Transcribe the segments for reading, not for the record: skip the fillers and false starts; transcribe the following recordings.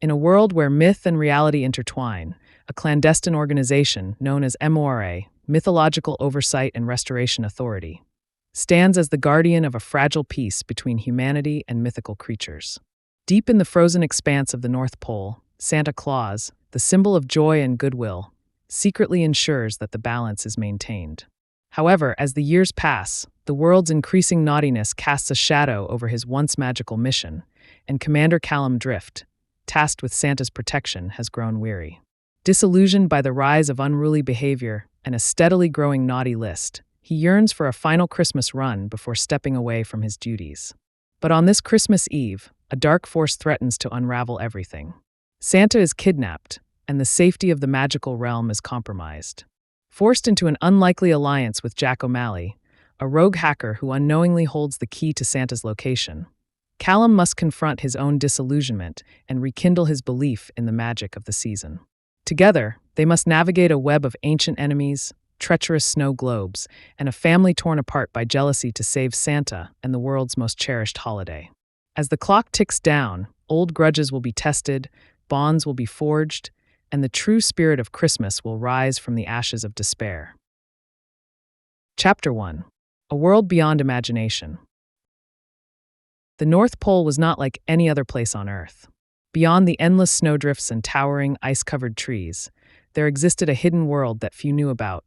In a world where myth and reality intertwine, a clandestine organization known as M.O.R.A, Mythological Oversight and Restoration Authority, stands as the guardian of a fragile peace between humanity and mythical creatures. Deep in the frozen expanse of the North Pole, Santa Claus, the symbol of joy and goodwill, secretly ensures that the balance is maintained. However, as the years pass, the world's increasing naughtiness casts a shadow over his once magical mission, and Commander Callum Drift, tasked with Santa's protection, has grown weary. Disillusioned by the rise of unruly behavior and a steadily growing naughty list, he yearns for a final Christmas run before stepping away from his duties. But on this Christmas Eve, a dark force threatens to unravel everything. Santa is kidnapped, and the safety of the magical realm is compromised. Forced into an unlikely alliance with Jack O'Malley, a rogue hacker who unknowingly holds the key to Santa's location, Callum must confront his own disillusionment and rekindle his belief in the magic of the season. Together, they must navigate a web of ancient enemies, treacherous snow globes, and a family torn apart by jealousy to save Santa and the world's most cherished holiday. As the clock ticks down, old grudges will be tested, bonds will be forged, and the true spirit of Christmas will rise from the ashes of despair. Chapter 1. A World Beyond Imagination. The North Pole was not like any other place on Earth. Beyond the endless snowdrifts and towering, ice-covered trees, there existed a hidden world that few knew about,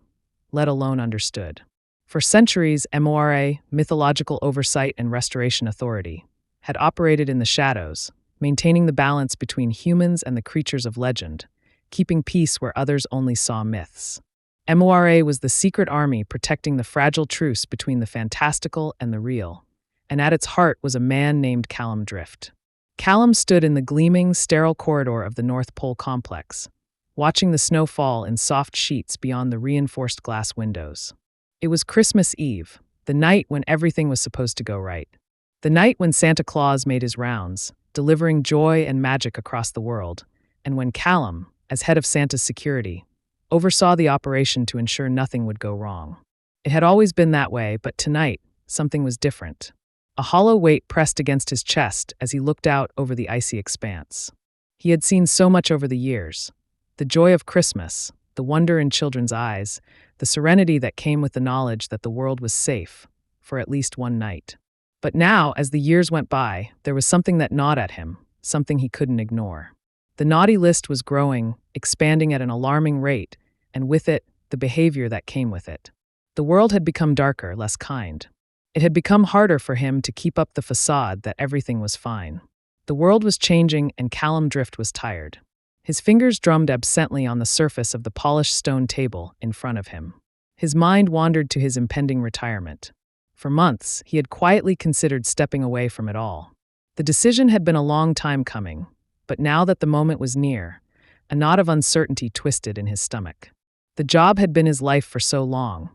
let alone understood. For centuries, M.O.R.A, Mythological Oversight and Restoration Authority, had operated in the shadows, maintaining the balance between humans and the creatures of legend, keeping peace where others only saw myths. M.O.R.A was the secret army protecting the fragile truce between the fantastical and the real, and at its heart was a man named Callum Drift. Callum stood in the gleaming, sterile corridor of the North Pole complex, watching the snow fall in soft sheets beyond the reinforced glass windows. It was Christmas Eve, the night when everything was supposed to go right. The night when Santa Claus made his rounds, delivering joy and magic across the world, and when Callum, as head of Santa's security, oversaw the operation to ensure nothing would go wrong. It had always been that way, but tonight, something was different. A hollow weight pressed against his chest as he looked out over the icy expanse. He had seen so much over the years. The joy of Christmas, the wonder in children's eyes, the serenity that came with the knowledge that the world was safe, for at least one night. But now, as the years went by, there was something that gnawed at him, something he couldn't ignore. The naughty list was growing, expanding at an alarming rate, and with it, the behavior that came with it. The world had become darker, less kind. It had become harder for him to keep up the facade that everything was fine. The world was changing, and Callum Drift was tired. His fingers drummed absently on the surface of the polished stone table in front of him. His mind wandered to his impending retirement. For months, he had quietly considered stepping away from it all. The decision had been a long time coming, but now that the moment was near, a knot of uncertainty twisted in his stomach. The job had been his life for so long,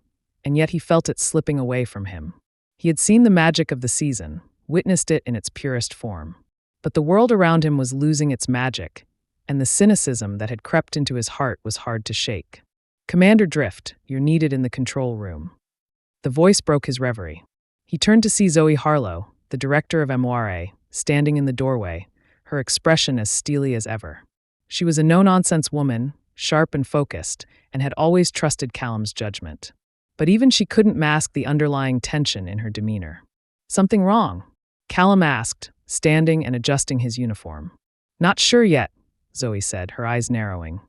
and yet he felt it slipping away from him. He had seen the magic of the season, witnessed it in its purest form. But the world around him was losing its magic, and the cynicism that had crept into his heart was hard to shake. "Commander Drift, you're needed in the control room." The voice broke his reverie. He turned to see Zoe Harlow, the director of M.O.R.A, standing in the doorway, her expression as steely as ever. She was a no-nonsense woman, sharp and focused, and had always trusted Callum's judgment. But even she couldn't mask the underlying tension in her demeanor. "Something wrong?" Callum asked, standing and adjusting his uniform. "Not sure yet," Zoe said, her eyes narrowing.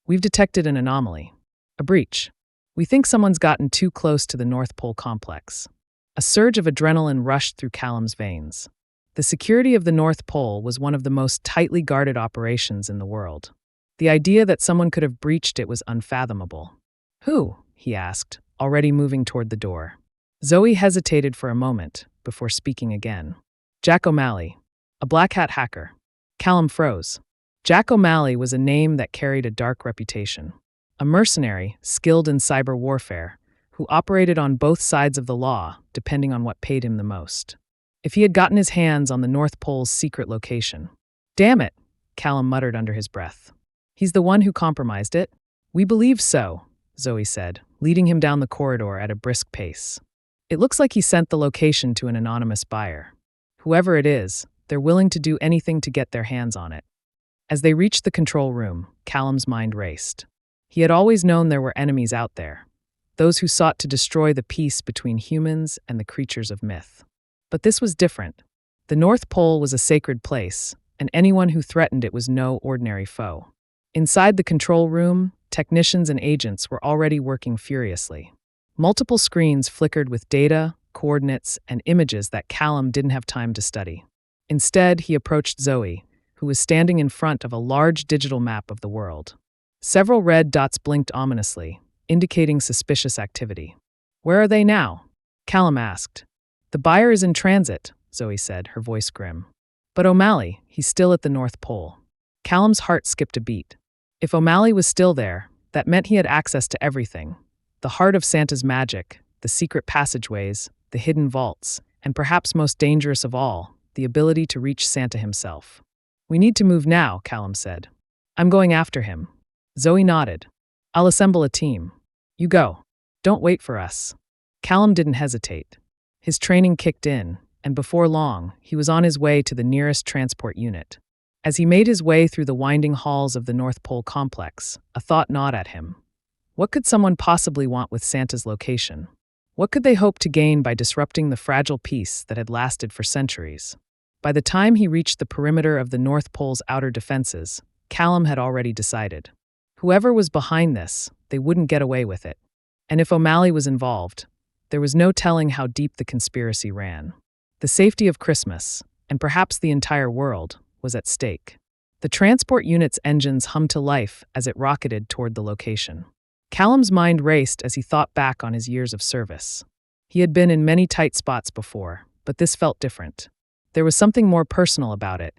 "We've detected an anomaly. A breach. We think someone's gotten too close to the North Pole complex." A surge of adrenaline rushed through Callum's veins. The security of the North Pole was one of the most tightly guarded operations in the world. The idea that someone could have breached it was unfathomable. "Who?" he asked, already moving toward the door. Zoe hesitated for a moment before speaking again. "Jack O'Malley, a black hat hacker." Callum froze. Jack O'Malley was a name that carried a dark reputation. A mercenary, skilled in cyber warfare, who operated on both sides of the law, depending on what paid him the most. If he had gotten his hands on the North Pole's secret location. "Damn it," Callum muttered under his breath. "He's the one who compromised it?" "We believe so," Zoe said, leading him down the corridor at a brisk pace. "It looks like he sent the location to an anonymous buyer. Whoever it is, they're willing to do anything to get their hands on it." As they reached the control room, Callum's mind raced. He had always known there were enemies out there, those who sought to destroy the peace between humans and the creatures of myth. But this was different. The North Pole was a sacred place, and anyone who threatened it was no ordinary foe. Inside the control room, technicians and agents were already working furiously. Multiple screens flickered with data, coordinates, and images that Callum didn't have time to study. Instead, he approached Zoe, who was standing in front of a large digital map of the world. Several red dots blinked ominously, indicating suspicious activity. "Where are they now?" Callum asked. "The buyer is in transit," Zoe said, her voice grim. "But O'Malley, he's still at the North Pole." Callum's heart skipped a beat. If O'Malley was still there, that meant he had access to everything. The heart of Santa's magic, the secret passageways, the hidden vaults, and perhaps most dangerous of all, the ability to reach Santa himself. "We need to move now," Callum said. "I'm going after him." Zoe nodded. "I'll assemble a team. You go. Don't wait for us." Callum didn't hesitate. His training kicked in, and before long, he was on his way to the nearest transport unit. As he made his way through the winding halls of the North Pole complex, a thought gnawed at him. What could someone possibly want with Santa's location? What could they hope to gain by disrupting the fragile peace that had lasted for centuries? By the time he reached the perimeter of the North Pole's outer defenses, Callum had already decided. Whoever was behind this, they wouldn't get away with it. And if O'Malley was involved, there was no telling how deep the conspiracy ran. The safety of Christmas, and perhaps the entire world, was at stake. The transport unit's engines hummed to life as it rocketed toward the location. Callum's mind raced as he thought back on his years of service. He had been in many tight spots before, but this felt different. There was something more personal about it,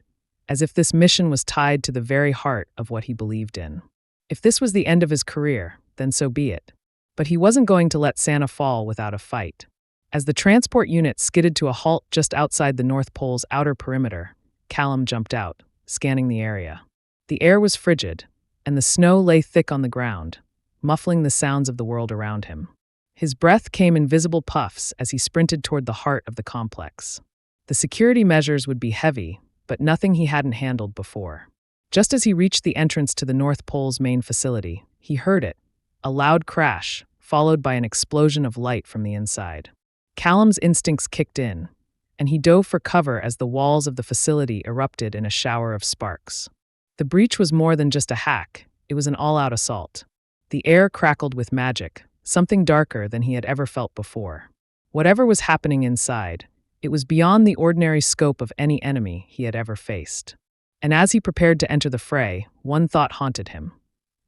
as if this mission was tied to the very heart of what he believed in. If this was the end of his career, then so be it. But he wasn't going to let Santa fall without a fight. As the transport unit skidded to a halt just outside the North Pole's outer perimeter, Callum jumped out, scanning the area. The air was frigid, and the snow lay thick on the ground, muffling the sounds of the world around him. His breath came in visible puffs as he sprinted toward the heart of the complex. The security measures would be heavy, but nothing he hadn't handled before. Just as he reached the entrance to the North Pole's main facility, he heard it, a loud crash, followed by an explosion of light from the inside. Callum's instincts kicked in, and he dove for cover as the walls of the facility erupted in a shower of sparks. The breach was more than just a hack, it was an all-out assault. The air crackled with magic, something darker than he had ever felt before. Whatever was happening inside, it was beyond the ordinary scope of any enemy he had ever faced. And as he prepared to enter the fray, one thought haunted him.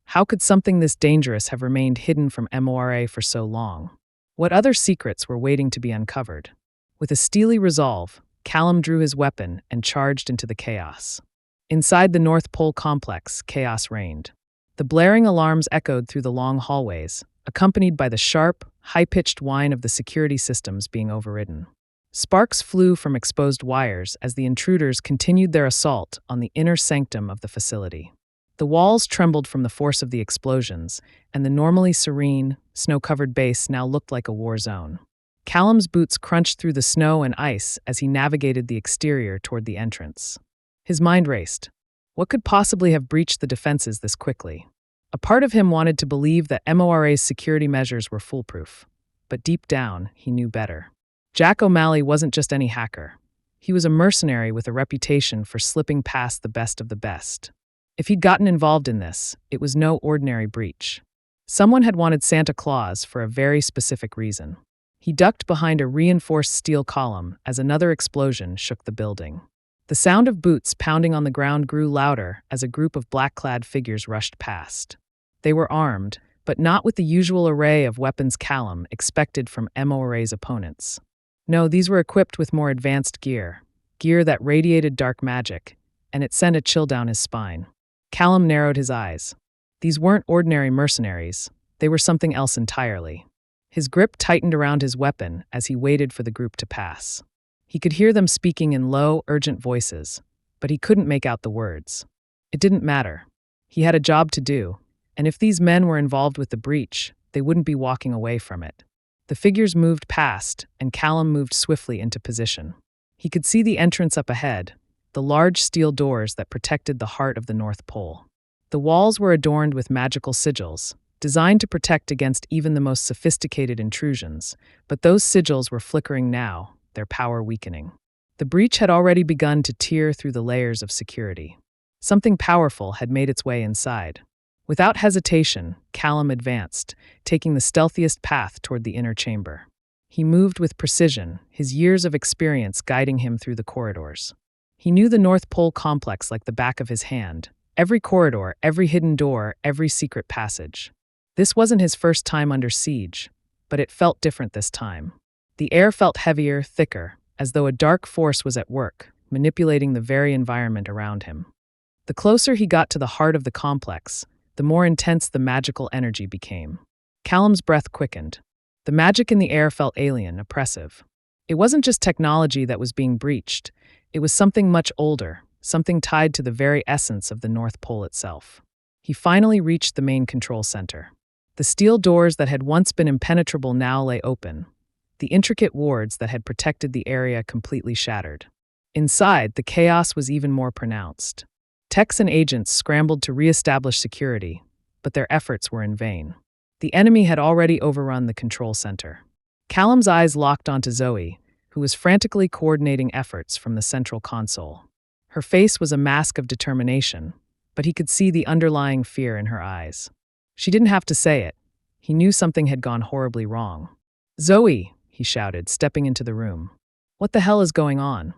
How could something this dangerous have remained hidden from M.O.R.A for so long? What other secrets were waiting to be uncovered? With a steely resolve, Callum drew his weapon and charged into the chaos. Inside the North Pole complex, chaos reigned. The blaring alarms echoed through the long hallways, accompanied by the sharp, high-pitched whine of the security systems being overridden. Sparks flew from exposed wires as the intruders continued their assault on the inner sanctum of the facility. The walls trembled from the force of the explosions, and the normally serene, snow-covered base now looked like a war zone. Callum's boots crunched through the snow and ice as he navigated the exterior toward the entrance. His mind raced. What could possibly have breached the defenses this quickly? A part of him wanted to believe that M.O.R.A.'s security measures were foolproof, but deep down, he knew better. Jack O'Malley wasn't just any hacker. He was a mercenary with a reputation for slipping past the best of the best. If he'd gotten involved in this, it was no ordinary breach. Someone had wanted Santa Claus for a very specific reason. He ducked behind a reinforced steel column as another explosion shook the building. The sound of boots pounding on the ground grew louder as a group of black-clad figures rushed past. They were armed, but not with the usual array of weapons Callum expected from M.O.R.A.'s opponents. No, these were equipped with more advanced gear that radiated dark magic, and it sent a chill down his spine. Callum narrowed his eyes. These weren't ordinary mercenaries, they were something else entirely. His grip tightened around his weapon as he waited for the group to pass. He could hear them speaking in low, urgent voices, but he couldn't make out the words. It didn't matter. He had a job to do, and if these men were involved with the breach, they wouldn't be walking away from it. The figures moved past, and Callum moved swiftly into position. He could see the entrance up ahead, the large steel doors that protected the heart of the North Pole. The walls were adorned with magical sigils, designed to protect against even the most sophisticated intrusions, but those sigils were flickering now, their power weakening. The breach had already begun to tear through the layers of security. Something powerful had made its way inside. Without hesitation, Callum advanced, taking the stealthiest path toward the inner chamber. He moved with precision, his years of experience guiding him through the corridors. He knew the North Pole complex like the back of his hand, every corridor, every hidden door, every secret passage. This wasn't his first time under siege, but it felt different this time. The air felt heavier, thicker, as though a dark force was at work, manipulating the very environment around him. The closer he got to the heart of the complex, the more intense the magical energy became. Callum's breath quickened. The magic in the air felt alien, oppressive. It wasn't just technology that was being breached, it was something much older, something tied to the very essence of the North Pole itself. He finally reached the main control center. The steel doors that had once been impenetrable now lay open, the intricate wards that had protected the area completely shattered. Inside, the chaos was even more pronounced. Techs and agents scrambled to re-establish security, but their efforts were in vain. The enemy had already overrun the control center. Callum's eyes locked onto Zoe, who was frantically coordinating efforts from the central console. Her face was a mask of determination, but he could see the underlying fear in her eyes. She didn't have to say it. He knew something had gone horribly wrong. "Zoe!" he shouted, stepping into the room. "What the hell is going on?"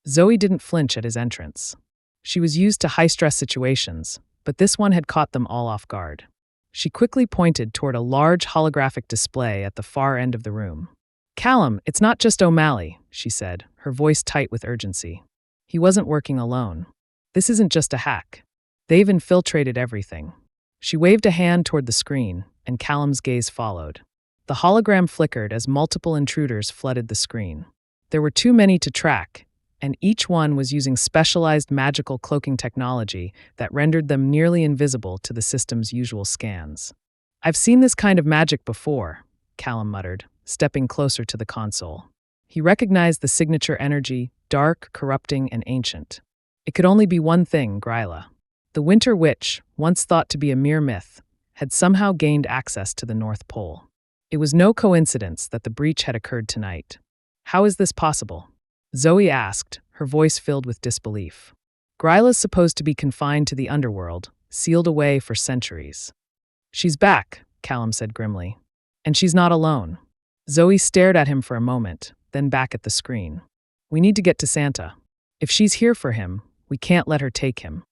Zoe didn't flinch at his entrance. She was used to high-stress situations, but this one had caught them all off guard. She quickly pointed toward a large holographic display at the far end of the room. "Callum, it's not just O'Malley," she said, her voice tight with urgency. "He wasn't working alone. This isn't just a hack. They've infiltrated everything." She waved a hand toward the screen, and Callum's gaze followed. The hologram flickered as multiple intruders flooded the screen. There were too many to track, and each one was using specialized magical cloaking technology that rendered them nearly invisible to the system's usual scans. "I've seen this kind of magic before," Callum muttered, stepping closer to the console. He recognized the signature energy, dark, corrupting, and ancient. It could only be one thing, Grýla. The Winter Witch, once thought to be a mere myth, had somehow gained access to the North Pole. It was no coincidence that the breach had occurred tonight. "How is this possible?" Zoe asked, her voice filled with disbelief. "Grýla's supposed to be confined to the underworld, sealed away for centuries." "She's back," Callum said grimly. "And she's not alone." Zoe stared at him for a moment, then back at the screen. "We need to get to Santa. If she's here for him, we can't let her take him."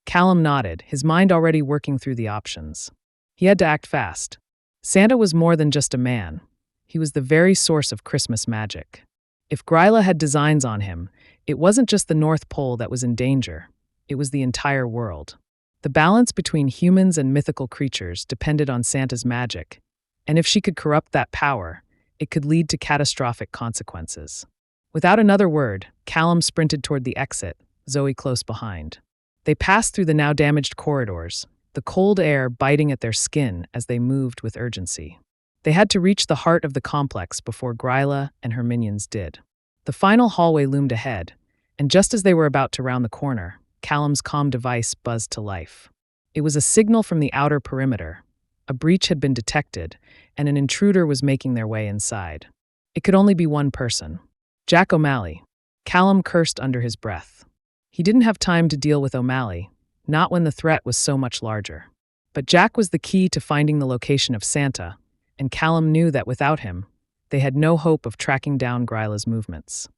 Callum nodded, his mind already working through the options. He had to act fast. Santa was more than just a man. He was the very source of Christmas magic. If Grýla had designs on him, it wasn't just the North Pole that was in danger. It was the entire world. The balance between humans and mythical creatures depended on Santa's magic, and if she could corrupt that power, it could lead to catastrophic consequences. Without another word, Callum sprinted toward the exit, Zoe close behind. They passed through the now damaged corridors, the cold air biting at their skin as they moved with urgency. They had to reach the heart of the complex before Grýla and her minions did. The final hallway loomed ahead, and just as they were about to round the corner, Callum's comm device buzzed to life. It was a signal from the outer perimeter. A breach had been detected, and an intruder was making their way inside. It could only be one person. Jack O'Malley. Callum cursed under his breath. He didn't have time to deal with O'Malley, not when the threat was so much larger. But Jack was the key to finding the location of Santa, and Callum knew that without him, they had no hope of tracking down Grýla's movements.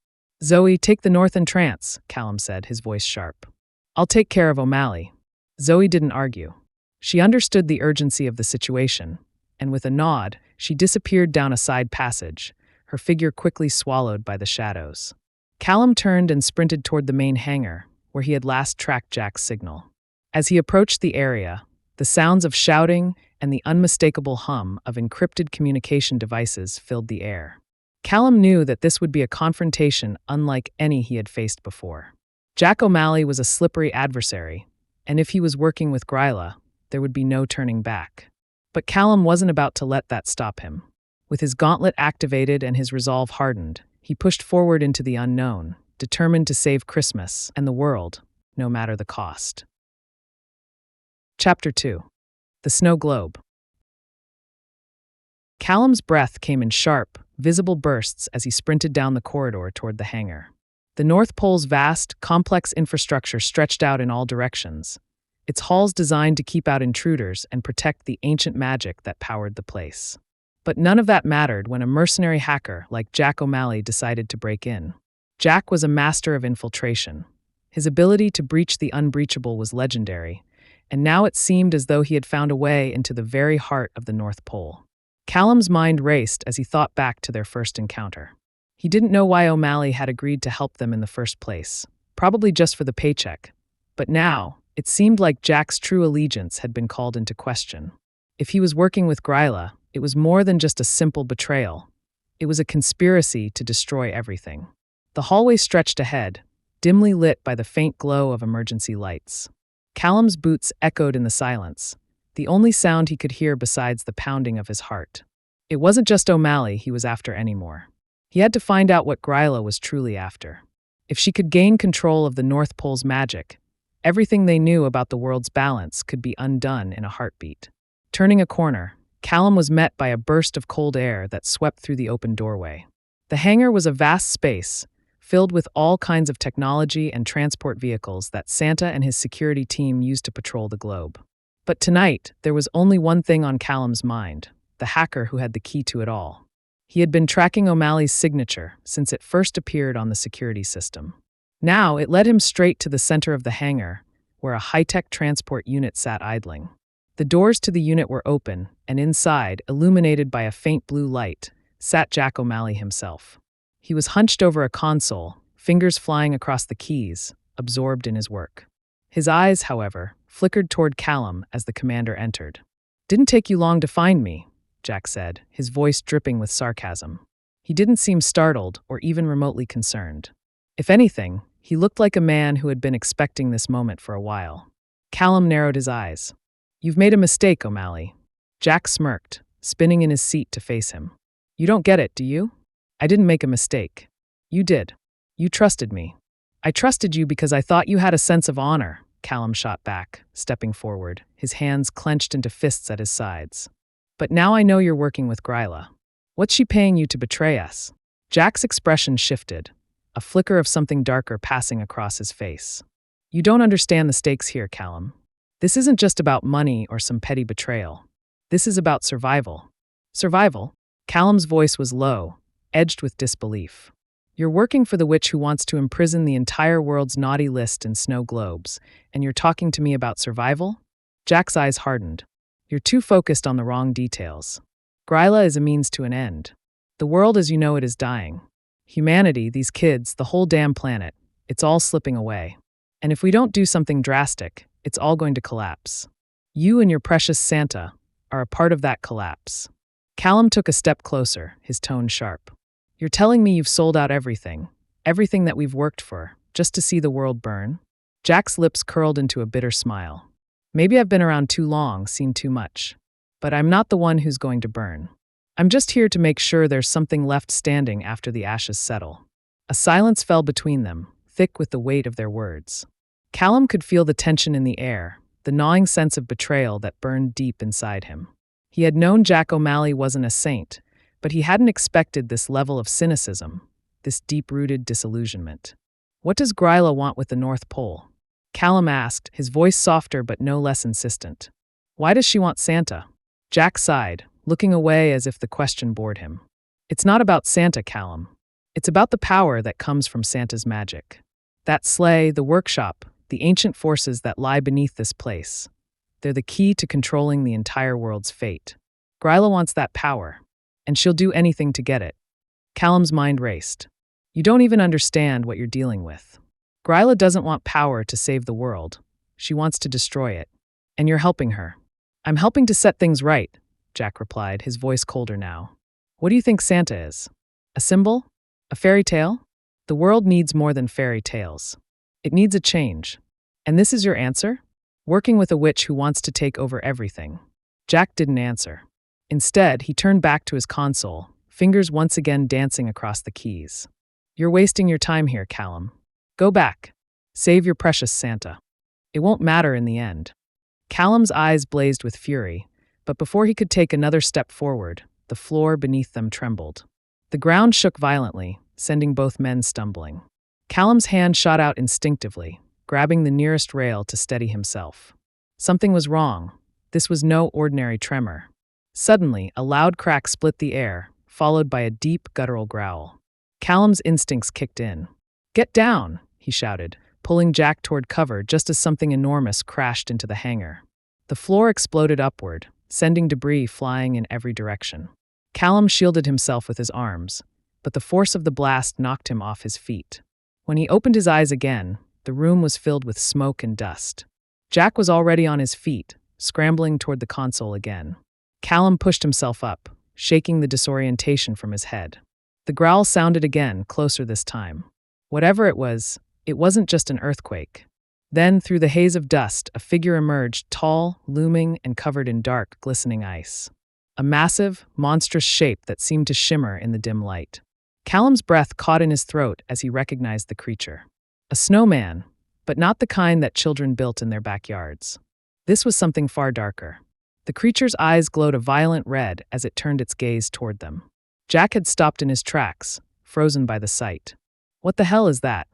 "Zoe, take the north entrance," Callum said, his voice sharp. "I'll take care of O'Malley." Zoe didn't argue. She understood the urgency of the situation, and with a nod, she disappeared down a side passage, her figure quickly swallowed by the shadows. Callum turned and sprinted toward the main hangar, where he had last tracked Jack's signal. As he approached the area, the sounds of shouting and the unmistakable hum of encrypted communication devices filled the air. Callum knew that this would be a confrontation unlike any he had faced before. Jack O'Malley was a slippery adversary, and if he was working with Grýla, there would be no turning back. But Callum wasn't about to let that stop him. With his gauntlet activated and his resolve hardened, he pushed forward into the unknown, determined to save Christmas and the world, no matter the cost. Chapter 2. The Snow Globe. Callum's breath came in sharp, visible bursts as he sprinted down the corridor toward the hangar. The North Pole's vast, complex infrastructure stretched out in all directions, its halls designed to keep out intruders and protect the ancient magic that powered the place. But none of that mattered when a mercenary hacker like Jack O'Malley decided to break in. Jack was a master of infiltration. His ability to breach the unbreachable was legendary, and now it seemed as though he had found a way into the very heart of the North Pole. Callum's mind raced as he thought back to their first encounter. He didn't know why O'Malley had agreed to help them in the first place, probably just for the paycheck. But now, it seemed like Jack's true allegiance had been called into question. If he was working with Grýla, it was more than just a simple betrayal. It was a conspiracy to destroy everything. The hallway stretched ahead, dimly lit by the faint glow of emergency lights. Callum's boots echoed in the silence, the only sound he could hear besides the pounding of his heart. It wasn't just O'Malley he was after anymore. He had to find out what Grýla was truly after. If she could gain control of the North Pole's magic, everything they knew about the world's balance could be undone in a heartbeat. Turning a corner, Callum was met by a burst of cold air that swept through the open doorway. The hangar was a vast space, filled with all kinds of technology and transport vehicles that Santa and his security team used to patrol the globe. But tonight, there was only one thing on Callum's mind: the hacker who had the key to it all. He had been tracking O'Malley's signature since it first appeared on the security system. Now, it led him straight to the center of the hangar, where a high-tech transport unit sat idling. The doors to the unit were open, and inside, illuminated by a faint blue light, sat Jack O'Malley himself. He was hunched over a console, fingers flying across the keys, absorbed in his work. His eyes, however, flickered toward Callum as the commander entered. "Didn't take you long to find me," Jack said, his voice dripping with sarcasm. He didn't seem startled or even remotely concerned. If anything, he looked like a man who had been expecting this moment for a while. Callum narrowed his eyes. "You've made a mistake, O'Malley." Jack smirked, spinning in his seat to face him. "You don't get it, do you? I didn't make a mistake. You did. You trusted me." "I trusted you because I thought you had a sense of honor," Callum shot back, stepping forward, his hands clenched into fists at his sides. "But now I know you're working with Grýla. What's she paying you to betray us?" Jack's expression shifted, a flicker of something darker passing across his face. "You don't understand the stakes here, Callum. This isn't just about money or some petty betrayal. This is about survival." "Survival?" Callum's voice was low, edged with disbelief. "You're working for the witch who wants to imprison the entire world's naughty list in snow globes, and you're talking to me about survival?" Jack's eyes hardened. "You're too focused on the wrong details. Grýla is a means to an end. The world as you know it is dying. Humanity, these kids, the whole damn planet, it's all slipping away. And if we don't do something drastic, it's all going to collapse. You and your precious Santa are a part of that collapse." Callum took a step closer, his tone sharp. "You're telling me you've sold out everything that we've worked for, just to see the world burn?" Jack's lips curled into a bitter smile. "Maybe I've been around too long, seen too much. But I'm not the one who's going to burn. I'm just here to make sure there's something left standing after the ashes settle." A silence fell between them, thick with the weight of their words. Callum could feel the tension in the air, the gnawing sense of betrayal that burned deep inside him. He had known Jack O'Malley wasn't a saint, but he hadn't expected this level of cynicism, this deep-rooted disillusionment. "What does Grýla want with the North Pole?" Callum asked, his voice softer but no less insistent. "Why does she want Santa?" Jack sighed, looking away as if the question bored him. "It's not about Santa, Callum. It's about the power that comes from Santa's magic. That sleigh, the workshop, the ancient forces that lie beneath this place. They're the key to controlling the entire world's fate. Grýla wants that power, and she'll do anything to get it." Callum's mind raced. "You don't even understand what you're dealing with. Grýla doesn't want power to save the world. She wants to destroy it. And you're helping her." "I'm helping to set things right," Jack replied, his voice colder now. "What do you think Santa is? A symbol? A fairy tale? The world needs more than fairy tales. It needs a change. And this is your answer? Working with a witch who wants to take over everything." Jack didn't answer. Instead, he turned back to his console, fingers once again dancing across the keys. You're wasting your time here, Callum. Go back. Save your precious Santa. It won't matter in the end. Callum's eyes blazed with fury, but before he could take another step forward, the floor beneath them trembled. The ground shook violently, sending both men stumbling. Callum's hand shot out instinctively, grabbing the nearest rail to steady himself. Something was wrong. This was no ordinary tremor. Suddenly, a loud crack split the air, followed by a deep, guttural growl. Callum's instincts kicked in. "Get down!" he shouted, pulling Jack toward cover just as something enormous crashed into the hangar. The floor exploded upward, sending debris flying in every direction. Callum shielded himself with his arms, but the force of the blast knocked him off his feet. When he opened his eyes again, the room was filled with smoke and dust. Jack was already on his feet, scrambling toward the console again. Callum pushed himself up, shaking the disorientation from his head. The growl sounded again, closer this time. Whatever it wasn't just an earthquake. Then, through the haze of dust, a figure emerged, tall, looming, and covered in dark, glistening ice. A massive, monstrous shape that seemed to shimmer in the dim light. Callum's breath caught in his throat as he recognized the creature. A snowman, but not the kind that children built in their backyards. This was something far darker. The creature's eyes glowed a violent red as it turned its gaze toward them. Jack had stopped in his tracks, frozen by the sight. "What the hell is that?"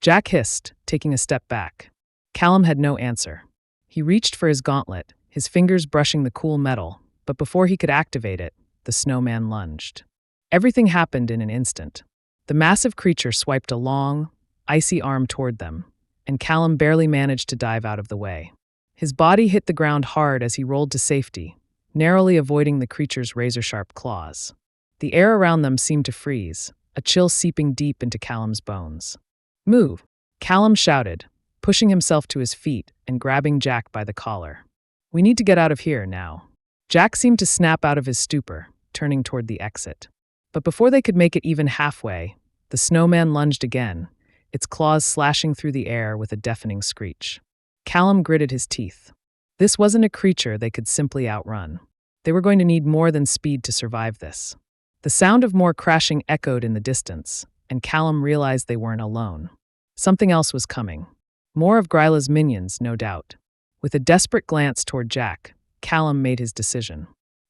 Jack hissed, taking a step back. Callum had no answer. He reached for his gauntlet, his fingers brushing the cool metal, but before he could activate it, the snowman lunged. Everything happened in an instant. The massive creature swiped a long, icy arm toward them, and Callum barely managed to dive out of the way. His body hit the ground hard as he rolled to safety, narrowly avoiding the creature's razor-sharp claws. The air around them seemed to freeze, a chill seeping deep into Callum's bones. "Move!" Callum shouted, pushing himself to his feet and grabbing Jack by the collar. "We need to get out of here now." Jack seemed to snap out of his stupor, turning toward the exit. But before they could make it even halfway, the snowman lunged again, its claws slashing through the air with a deafening screech. Callum gritted his teeth. This wasn't a creature they could simply outrun. They were going to need more than speed to survive this. The sound of more crashing echoed in the distance, and Callum realized they weren't alone. Something else was coming. More of Grýla's minions, no doubt. With a desperate glance toward Jack, Callum made his decision.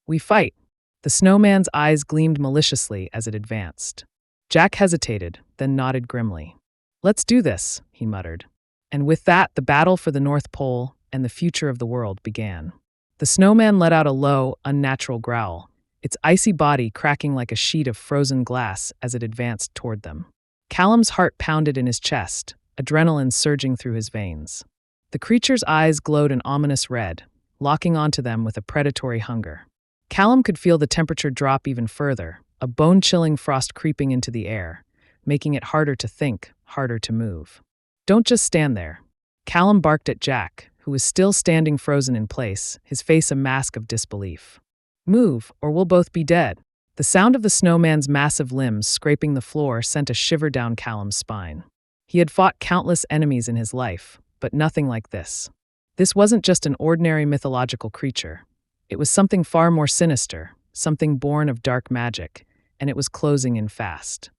"We fight." The snowman's eyes gleamed maliciously as it advanced. Jack hesitated, then nodded grimly. "Let's do this," he muttered. And with that, the battle for the North Pole and the future of the world began. The snowman let out a low, unnatural growl, its icy body cracking like a sheet of frozen glass as it advanced toward them. Callum's heart pounded in his chest, adrenaline surging through his veins. The creature's eyes glowed an ominous red, locking onto them with a predatory hunger. Callum could feel the temperature drop even further, a bone-chilling frost creeping into the air, making it harder to think, harder to move. "Don't just stand there." Callum barked at Jack, who was still standing frozen in place, his face a mask of disbelief. "Move, or we'll both be dead." The sound of the snowman's massive limbs scraping the floor sent a shiver down Callum's spine. He had fought countless enemies in his life, but nothing like this. This wasn't just an ordinary mythological creature. It was something far more sinister, something born of dark magic, and it was closing in fast.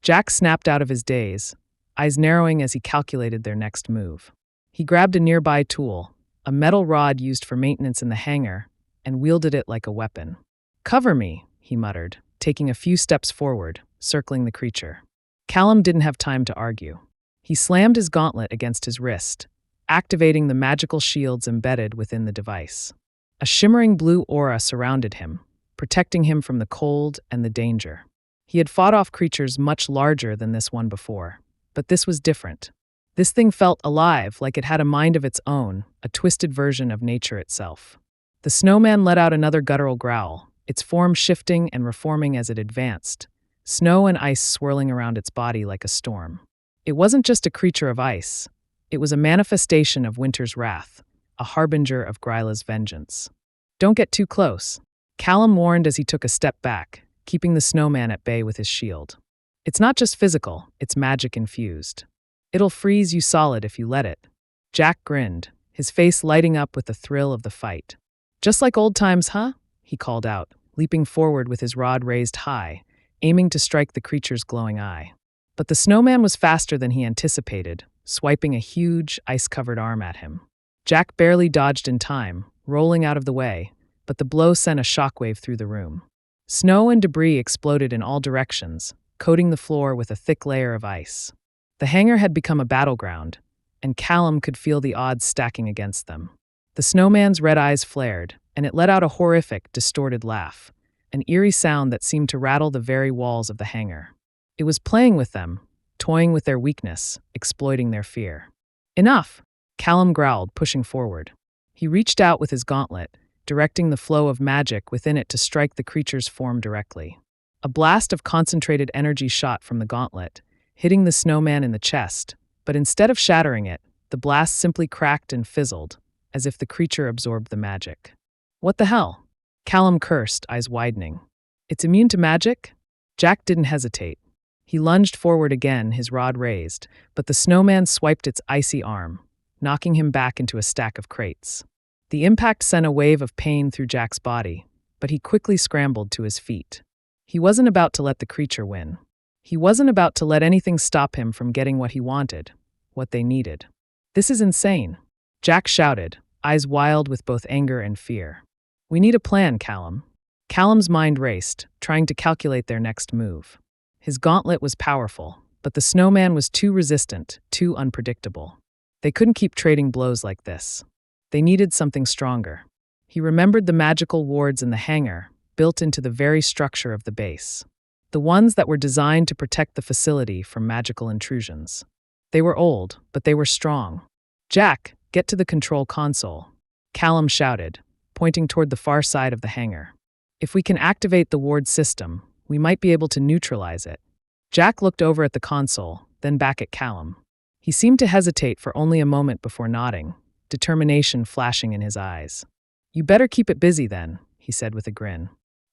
Jack snapped out of his daze, eyes narrowing as he calculated their next move. He grabbed a nearby tool, a metal rod used for maintenance in the hangar, and wielded it like a weapon. "Cover me," he muttered, taking a few steps forward, circling the creature. Callum didn't have time to argue. He slammed his gauntlet against his wrist, activating the magical shields embedded within the device. A shimmering blue aura surrounded him, protecting him from the cold and the danger. He had fought off creatures much larger than this one before, but this was different. This thing felt alive, like it had a mind of its own, a twisted version of nature itself. The snowman let out another guttural growl, its form shifting and reforming as it advanced, snow and ice swirling around its body like a storm. It wasn't just a creature of ice. It was a manifestation of winter's wrath, a harbinger of Grýla's vengeance. "Don't get too close," Callum warned as he took a step back, keeping the snowman at bay with his shield. "It's not just physical, it's magic-infused. It'll freeze you solid if you let it." Jack grinned, his face lighting up with the thrill of the fight. "Just like old times, huh?" he called out, leaping forward with his rod raised high, aiming to strike the creature's glowing eye. But the snowman was faster than he anticipated, swiping a huge, ice-covered arm at him. Jack barely dodged in time, rolling out of the way, but the blow sent a shockwave through the room. Snow and debris exploded in all directions, coating the floor with a thick layer of ice. The hangar had become a battleground, and Callum could feel the odds stacking against them. The snowman's red eyes flared, and it let out a horrific, distorted laugh, an eerie sound that seemed to rattle the very walls of the hangar. It was playing with them, toying with their weakness, exploiting their fear. "Enough!" Callum growled, pushing forward. He reached out with his gauntlet, directing the flow of magic within it to strike the creature's form directly. A blast of concentrated energy shot from the gauntlet, hitting the snowman in the chest, but instead of shattering it, the blast simply cracked and fizzled, as if the creature absorbed the magic. "What the hell?" Callum cursed, eyes widening. "It's immune to magic?" Jack didn't hesitate. He lunged forward again, his rod raised, but the snowman swiped its icy arm, knocking him back into a stack of crates. The impact sent a wave of pain through Jack's body, but he quickly scrambled to his feet. He wasn't about to let the creature win. He wasn't about to let anything stop him from getting what he wanted, what they needed. "This is insane," Jack shouted, eyes wild with both anger and fear. "We need a plan, Callum." Callum's mind raced, trying to calculate their next move. His gauntlet was powerful, but the snowman was too resistant, too unpredictable. They couldn't keep trading blows like this. They needed something stronger. He remembered the magical wards in the hangar, built into the very structure of the base. The ones that were designed to protect the facility from magical intrusions. They were old, but they were strong. "Jack, get to the control console," Callum shouted, pointing toward the far side of the hangar. "If we can activate the ward system, we might be able to neutralize it." Jack looked over at the console, then back at Callum. He seemed to hesitate for only a moment before nodding, determination flashing in his eyes. "You better keep it busy then," he said with a grin.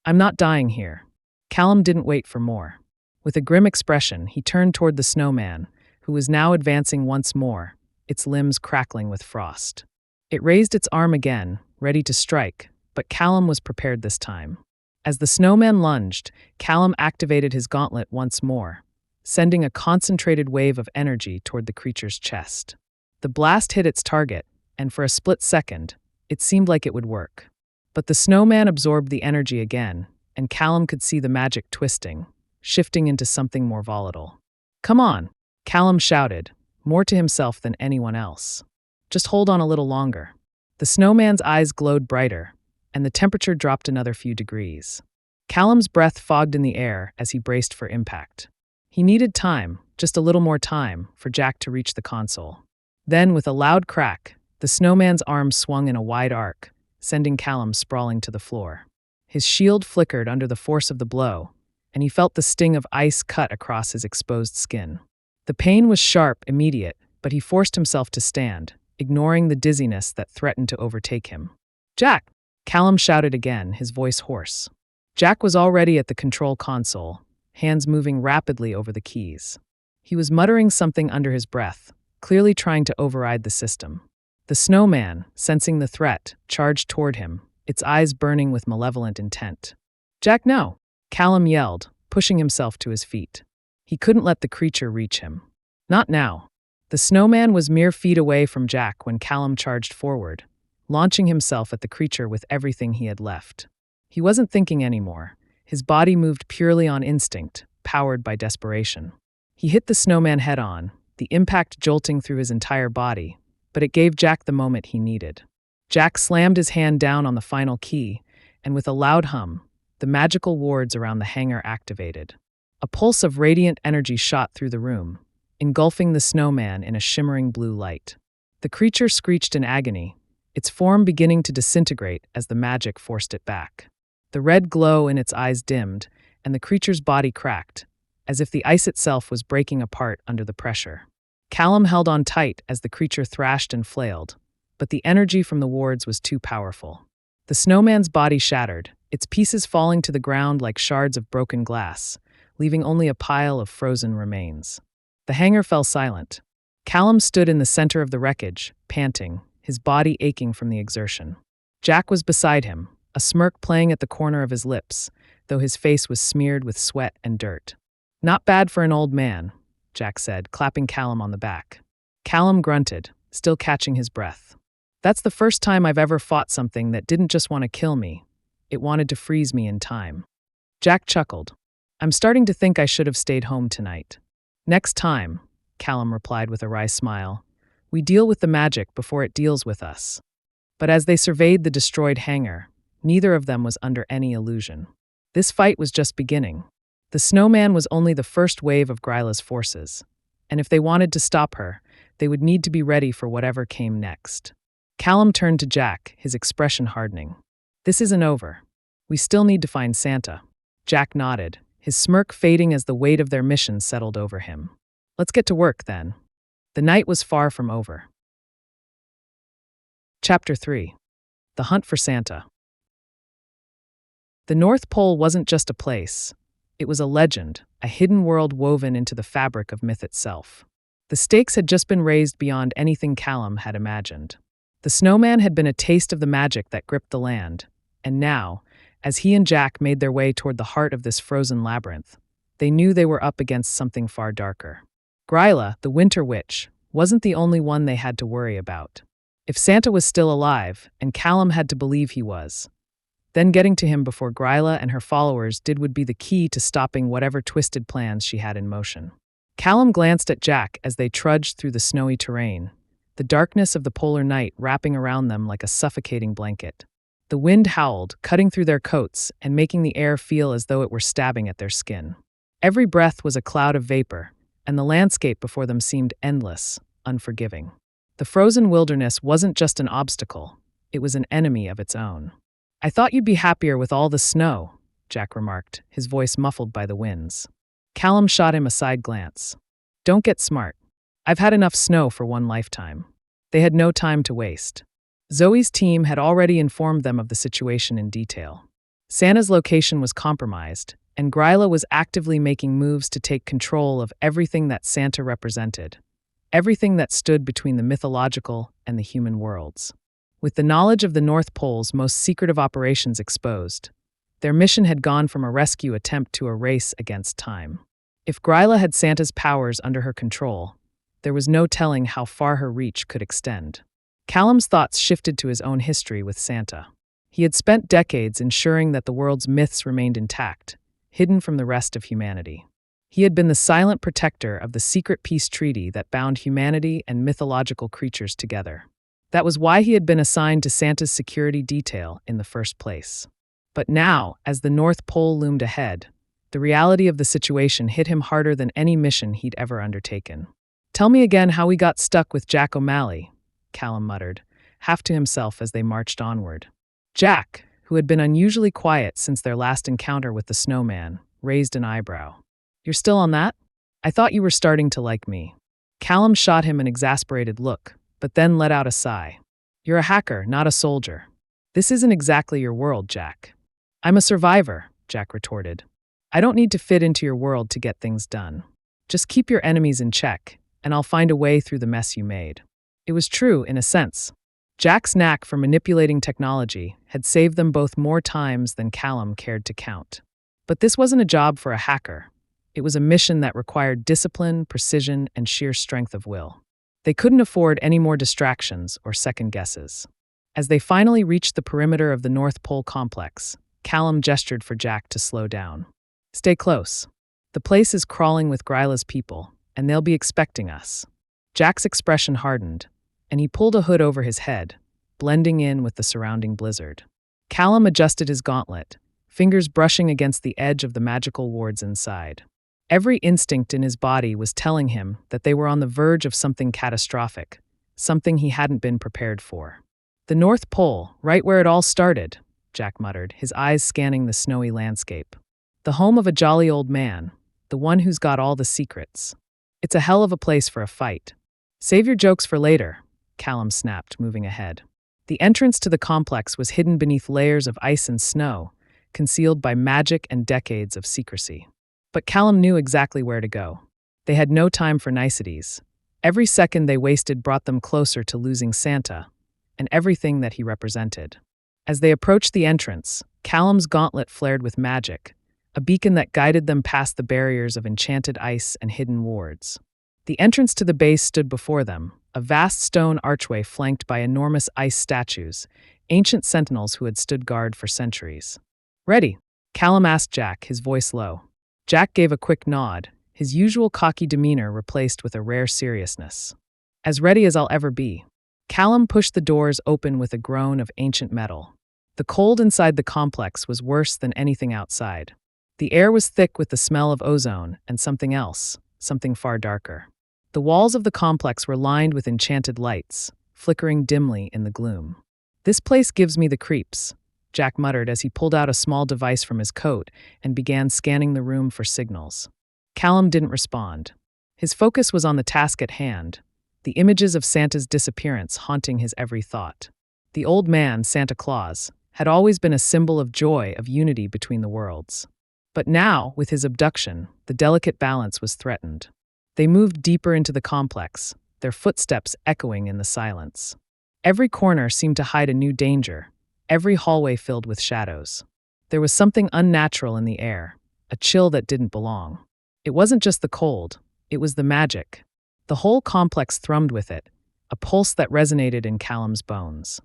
"I'm not dying here." Callum didn't wait for more. With a grim expression, he turned toward the snowman, who was now advancing once more, its limbs crackling with frost. It raised its arm again, ready to strike, but Callum was prepared this time. As the snowman lunged, Callum activated his gauntlet once more, sending a concentrated wave of energy toward the creature's chest. The blast hit its target, and for a split second, it seemed like it would work. But the snowman absorbed the energy again, and Callum could see the magic twisting, shifting into something more volatile. "Come on," Callum shouted, more to himself than anyone else. "Just hold on a little longer." The snowman's eyes glowed brighter, and the temperature dropped another few degrees. Callum's breath fogged in the air as he braced for impact. He needed time, just a little more time, for Jack to reach the console. Then, with a loud crack, the snowman's arm swung in a wide arc, sending Callum sprawling to the floor. His shield flickered under the force of the blow, and he felt the sting of ice cut across his exposed skin. The pain was sharp, immediate, but he forced himself to stand, ignoring the dizziness that threatened to overtake him. "Jack!" Callum shouted again, his voice hoarse. Jack was already at the control console, hands moving rapidly over the keys. He was muttering something under his breath, clearly trying to override the system. The snowman, sensing the threat, charged toward him, its eyes burning with malevolent intent. "Jack, no!" Callum yelled, pushing himself to his feet. He couldn't let the creature reach him. Not now. The snowman was mere feet away from Jack when Callum charged forward, launching himself at the creature with everything he had left. He wasn't thinking anymore. His body moved purely on instinct, powered by desperation. He hit the snowman head-on, the impact jolting through his entire body, but it gave Jack the moment he needed. Jack slammed his hand down on the final key, and with a loud hum, the magical wards around the hangar activated. A pulse of radiant energy shot through the room, engulfing the snowman in a shimmering blue light. The creature screeched in agony, its form beginning to disintegrate as the magic forced it back. The red glow in its eyes dimmed, and the creature's body cracked, as if the ice itself was breaking apart under the pressure. Callum held on tight as the creature thrashed and flailed, but the energy from the wards was too powerful. The snowman's body shattered, its pieces falling to the ground like shards of broken glass, leaving only a pile of frozen remains. The hangar fell silent. Callum stood in the center of the wreckage, panting, his body aching from the exertion. Jack was beside him, a smirk playing at the corner of his lips, though his face was smeared with sweat and dirt. Not bad for an old man, Jack said, clapping Callum on the back. Callum grunted, still catching his breath. That's the first time I've ever fought something that didn't just want to kill me. It wanted to freeze me in time. Jack chuckled. I'm starting to think I should have stayed home tonight. Next time, Callum replied with a wry smile, we deal with the magic before it deals with us. But as they surveyed the destroyed hangar, neither of them was under any illusion. This fight was just beginning. The snowman was only the first wave of Grýla's forces, and if they wanted to stop her, they would need to be ready for whatever came next. Callum turned to Jack, his expression hardening. This isn't over. We still need to find Santa. Jack nodded, his smirk fading as the weight of their mission settled over him. Let's get to work, then. The night was far from over. Chapter 3. The Hunt for Santa. The North Pole wasn't just a place. It was a legend, a hidden world woven into the fabric of myth itself. The stakes had just been raised beyond anything Callum had imagined. The snowman had been a taste of the magic that gripped the land, and now, as he and Jack made their way toward the heart of this frozen labyrinth, they knew they were up against something far darker. Grýla, the Winter Witch, wasn't the only one they had to worry about. If Santa was still alive, and Callum had to believe he was, then getting to him before Grýla and her followers would be the key to stopping whatever twisted plans she had in motion. Callum glanced at Jack as they trudged through the snowy terrain, the darkness of the polar night wrapping around them like a suffocating blanket. The wind howled, cutting through their coats and making the air feel as though it were stabbing at their skin. Every breath was a cloud of vapor, and the landscape before them seemed endless, unforgiving. The frozen wilderness wasn't just an obstacle, it was an enemy of its own. I thought you'd be happier with all the snow, Jack remarked, his voice muffled by the winds. Callum shot him a side glance. Don't get smart. I've had enough snow for one lifetime. They had no time to waste. Zoe's team had already informed them of the situation in detail. Santa's location was compromised, and Grýla was actively making moves to take control of everything that Santa represented, everything that stood between the mythological and the human worlds. With the knowledge of the North Pole's most secretive operations exposed, their mission had gone from a rescue attempt to a race against time. If Grýla had Santa's powers under her control, there was no telling how far her reach could extend. Callum's thoughts shifted to his own history with Santa. He had spent decades ensuring that the world's myths remained intact, hidden from the rest of humanity. He had been the silent protector of the secret peace treaty that bound humanity and mythological creatures together. That was why he had been assigned to Santa's security detail in the first place. But now, as the North Pole loomed ahead, the reality of the situation hit him harder than any mission he'd ever undertaken. Tell me again how we got stuck with Jack O'Malley, Callum muttered, half to himself as they marched onward. Jack, who had been unusually quiet since their last encounter with the snowman, raised an eyebrow. You're still on that? I thought you were starting to like me. Callum shot him an exasperated look, but then let out a sigh. You're a hacker, not a soldier. This isn't exactly your world, Jack. I'm a survivor, Jack retorted. I don't need to fit into your world to get things done. Just keep your enemies in check, and I'll find a way through the mess you made. It was true, in a sense. Jack's knack for manipulating technology had saved them both more times than Callum cared to count. But this wasn't a job for a hacker. It was a mission that required discipline, precision, and sheer strength of will. They couldn't afford any more distractions or second guesses. As they finally reached the perimeter of the North Pole complex, Callum gestured for Jack to slow down. Stay close. The place is crawling with Grýla's people, and they'll be expecting us. Jack's expression hardened, and he pulled a hood over his head, blending in with the surrounding blizzard. Callum adjusted his gauntlet, fingers brushing against the edge of the magical wards inside. Every instinct in his body was telling him that they were on the verge of something catastrophic, something he hadn't been prepared for. The North Pole, right where it all started, Jack muttered, his eyes scanning the snowy landscape. The home of a jolly old man, the one who's got all the secrets. It's a hell of a place for a fight. Save your jokes for later, Callum snapped, moving ahead. The entrance to the complex was hidden beneath layers of ice and snow, concealed by magic and decades of secrecy. But Callum knew exactly where to go. They had no time for niceties. Every second they wasted brought them closer to losing Santa, and everything that he represented. As they approached the entrance, Callum's gauntlet flared with magic, a beacon that guided them past the barriers of enchanted ice and hidden wards. The entrance to the base stood before them, a vast stone archway flanked by enormous ice statues, ancient sentinels who had stood guard for centuries. "Ready?" Callum asked Jack, his voice low. Jack gave a quick nod, his usual cocky demeanor replaced with a rare seriousness. "As ready as I'll ever be." Callum pushed the doors open with a groan of ancient metal. The cold inside the complex was worse than anything outside. The air was thick with the smell of ozone and something else, something far darker. The walls of the complex were lined with enchanted lights, flickering dimly in the gloom. "This place gives me the creeps," Jack muttered as he pulled out a small device from his coat and began scanning the room for signals. Callum didn't respond. His focus was on the task at hand, the images of Santa's disappearance haunting his every thought. The old man, Santa Claus, had always been a symbol of joy, of unity between the worlds. But now, with his abduction, the delicate balance was threatened. They moved deeper into the complex, their footsteps echoing in the silence. Every corner seemed to hide a new danger, every hallway filled with shadows. There was something unnatural in the air, a chill that didn't belong. It wasn't just the cold, it was the magic. The whole complex thrummed with it, a pulse that resonated in Callum's bones.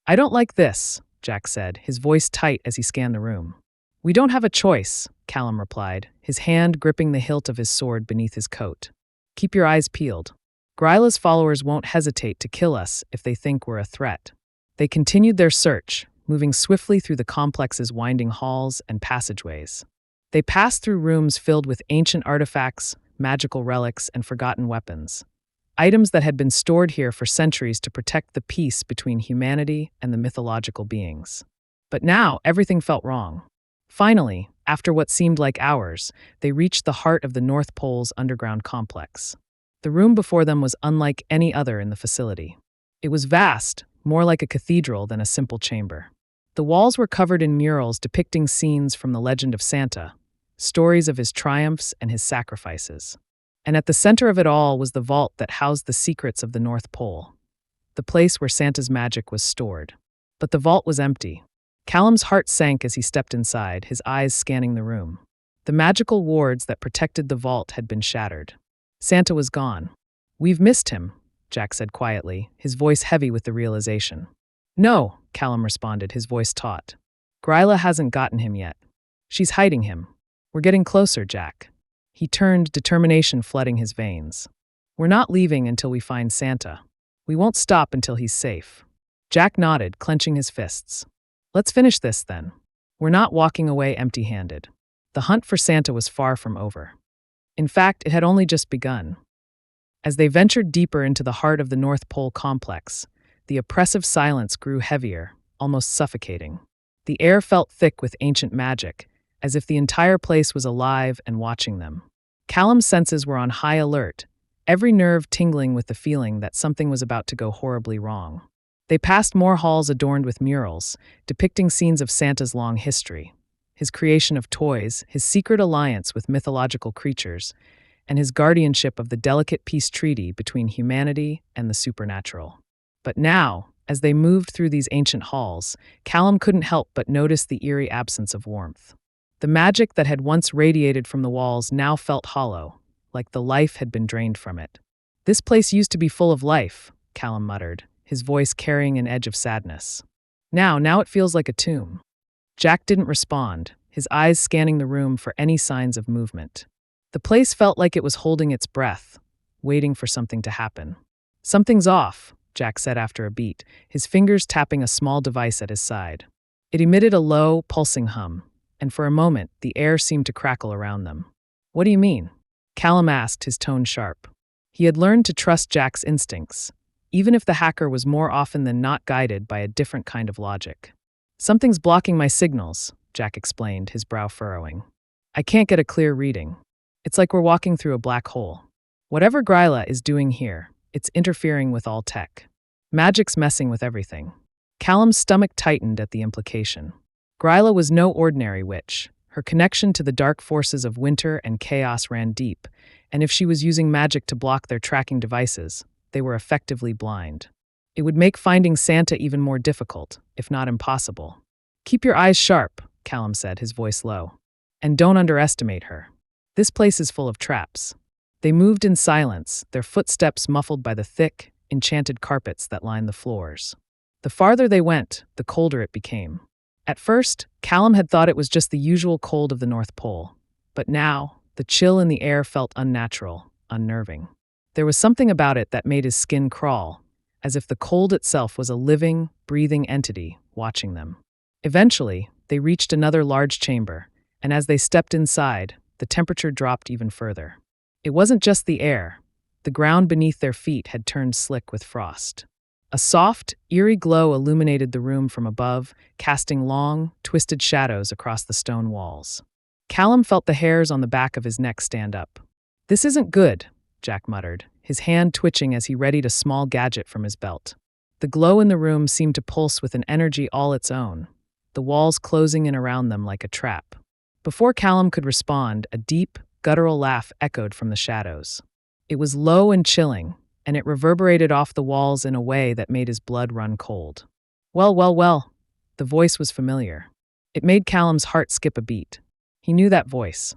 "I don't like this," Jack said, his voice tight as he scanned the room. "We don't have a choice," Callum replied, his hand gripping the hilt of his sword beneath his coat. "Keep your eyes peeled. Grýla's followers won't hesitate to kill us if they think we're a threat." They continued their search, moving swiftly through the complex's winding halls and passageways. They passed through rooms filled with ancient artifacts, magical relics, and forgotten weapons. Items that had been stored here for centuries to protect the peace between humanity and the mythological beings. But now, everything felt wrong. Finally, after what seemed like hours, they reached the heart of the North Pole's underground complex. The room before them was unlike any other in the facility. It was vast, more like a cathedral than a simple chamber. The walls were covered in murals depicting scenes from the legend of Santa, stories of his triumphs and his sacrifices. And at the center of it all was the vault that housed the secrets of the North Pole, the place where Santa's magic was stored. But the vault was empty. Callum's heart sank as he stepped inside, his eyes scanning the room. The magical wards that protected the vault had been shattered. Santa was gone. "We've missed him," Jack said quietly, his voice heavy with the realization. "No," Callum responded, his voice taut. "Grýla hasn't gotten him yet. She's hiding him. We're getting closer, Jack." He turned, determination flooding his veins. "We're not leaving until we find Santa. We won't stop until he's safe." Jack nodded, clenching his fists. "Let's finish this, then. We're not walking away empty-handed." The hunt for Santa was far from over. In fact, it had only just begun. As they ventured deeper into the heart of the North Pole complex, the oppressive silence grew heavier, almost suffocating. The air felt thick with ancient magic, as if the entire place was alive and watching them. Callum's senses were on high alert, every nerve tingling with the feeling that something was about to go horribly wrong. They passed more halls adorned with murals, depicting scenes of Santa's long history, his creation of toys, his secret alliance with mythological creatures, and his guardianship of the delicate peace treaty between humanity and the supernatural. But now, as they moved through these ancient halls, Callum couldn't help but notice the eerie absence of warmth. The magic that had once radiated from the walls now felt hollow, like the life had been drained from it. "This place used to be full of life," Callum muttered, his voice carrying an edge of sadness. Now it feels like a tomb." Jack didn't respond, his eyes scanning the room for any signs of movement. The place felt like it was holding its breath, waiting for something to happen. "Something's off," Jack said after a beat, his fingers tapping a small device at his side. It emitted a low, pulsing hum, and for a moment, the air seemed to crackle around them. "What do you mean?" Callum asked, his tone sharp. He had learned to trust Jack's instincts, even if the hacker was more often than not guided by a different kind of logic. "Something's blocking my signals," Jack explained, his brow furrowing. "I can't get a clear reading. It's like we're walking through a black hole. Whatever Grýla is doing here, it's interfering with all tech. Magic's messing with everything." Callum's stomach tightened at the implication. Grýla was no ordinary witch. Her connection to the dark forces of winter and chaos ran deep, and if she was using magic to block their tracking devices, they were effectively blind. It would make finding Santa even more difficult, if not impossible. "Keep your eyes sharp," Callum said, his voice low. And don't underestimate her. This place is full of traps. They moved in silence, their footsteps muffled by the thick, enchanted carpets that lined the floors. The farther they went, the colder it became. At first, Callum had thought it was just the usual cold of the North Pole. But now, the chill in the air felt unnatural, unnerving. There was something about it that made his skin crawl, as if the cold itself was a living, breathing entity watching them. Eventually, they reached another large chamber, and as they stepped inside, the temperature dropped even further. It wasn't just the air. The ground beneath their feet had turned slick with frost. A soft, eerie glow illuminated the room from above, casting long, twisted shadows across the stone walls. Callum felt the hairs on the back of his neck stand up. "This isn't good," Jack muttered, his hand twitching as he readied a small gadget from his belt. The glow in the room seemed to pulse with an energy all its own, the walls closing in around them like a trap. Before Callum could respond, a deep, guttural laugh echoed from the shadows. It was low and chilling, and it reverberated off the walls in a way that made his blood run cold. Well, well, well. The voice was familiar. It made Callum's heart skip a beat. He knew that voice.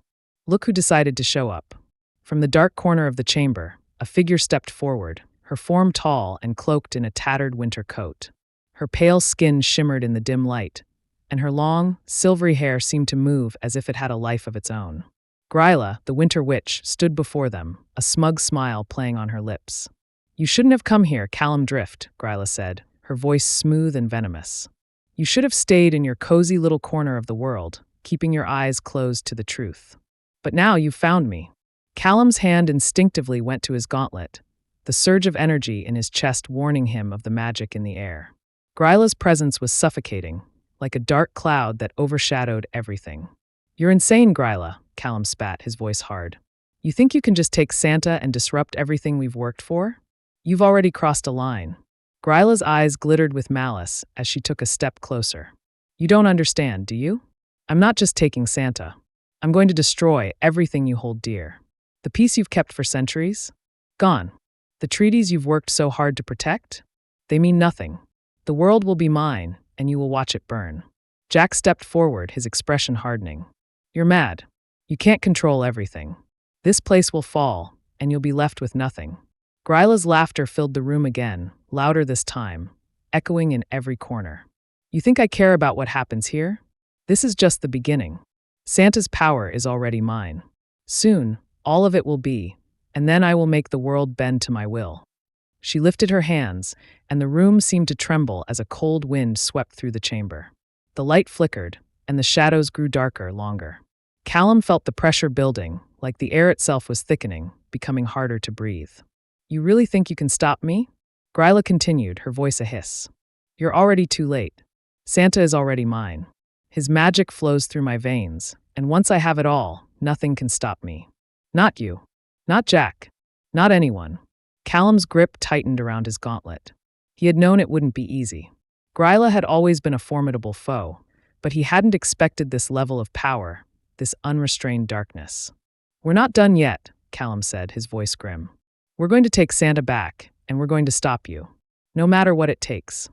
Look who decided to show up. From the dark corner of the chamber, a figure stepped forward, her form tall and cloaked in a tattered winter coat. Her pale skin shimmered in the dim light, and her long, silvery hair seemed to move as if it had a life of its own. Grýla, the winter witch, stood before them, a smug smile playing on her lips. "You shouldn't have come here, Callum Drift," Grýla said, her voice smooth and venomous. "You should have stayed in your cozy little corner of the world, keeping your eyes closed to the truth. But now you've found me." Callum's hand instinctively went to his gauntlet, the surge of energy in his chest warning him of the magic in the air. Grýla's presence was suffocating, like a dark cloud that overshadowed everything. "You're insane, Grýla," Callum spat, his voice hard. "You think you can just take Santa and disrupt everything we've worked for? You've already crossed a line." Grýla's eyes glittered with malice as she took a step closer. "You don't understand, do you? I'm not just taking Santa. I'm going to destroy everything you hold dear. The peace you've kept for centuries? Gone. The treaties you've worked so hard to protect? They mean nothing. The world will be mine, and you will watch it burn." Jack stepped forward, his expression hardening. "You're mad. You can't control everything. This place will fall, and you'll be left with nothing." Grýla's laughter filled the room again, louder this time, echoing in every corner. "You think I care about what happens here? This is just the beginning. Santa's power is already mine. Soon, all of it will be, and then I will make the world bend to my will." She lifted her hands, and the room seemed to tremble as a cold wind swept through the chamber. The light flickered, and the shadows grew darker, longer. Callum felt the pressure building, like the air itself was thickening, becoming harder to breathe. "You really think you can stop me?" Grýla continued, her voice a hiss. "You're already too late. Santa is already mine. His magic flows through my veins, and once I have it all, nothing can stop me. Not you. Not Jack. Not anyone." Callum's grip tightened around his gauntlet. He had known it wouldn't be easy. Grýla had always been a formidable foe, but he hadn't expected this level of power, this unrestrained darkness. "We're not done yet," Callum said, his voice grim. "We're going to take Santa back, and we're going to stop you. No matter what it takes."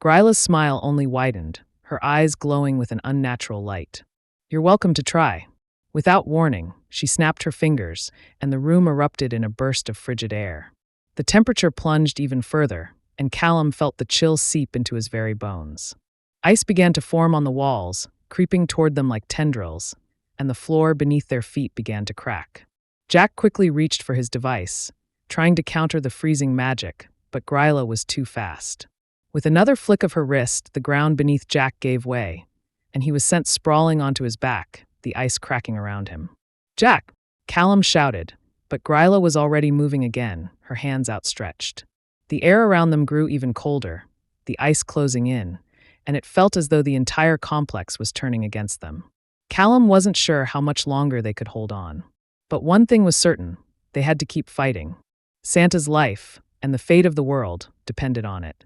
Grýla's smile only widened, her eyes glowing with an unnatural light. "You're welcome to try." Without warning, she snapped her fingers, and the room erupted in a burst of frigid air. The temperature plunged even further, and Callum felt the chill seep into his very bones. Ice began to form on the walls, creeping toward them like tendrils, and the floor beneath their feet began to crack. Jack quickly reached for his device, trying to counter the freezing magic, but Grýla was too fast. With another flick of her wrist, the ground beneath Jack gave way, and he was sent sprawling onto his back, the ice cracking around him. "Jack!" Callum shouted, but Grýla was already moving again, her hands outstretched. The air around them grew even colder, the ice closing in, and it felt as though the entire complex was turning against them. Callum wasn't sure how much longer they could hold on. But one thing was certain, they had to keep fighting. Santa's life, and the fate of the world, depended on it.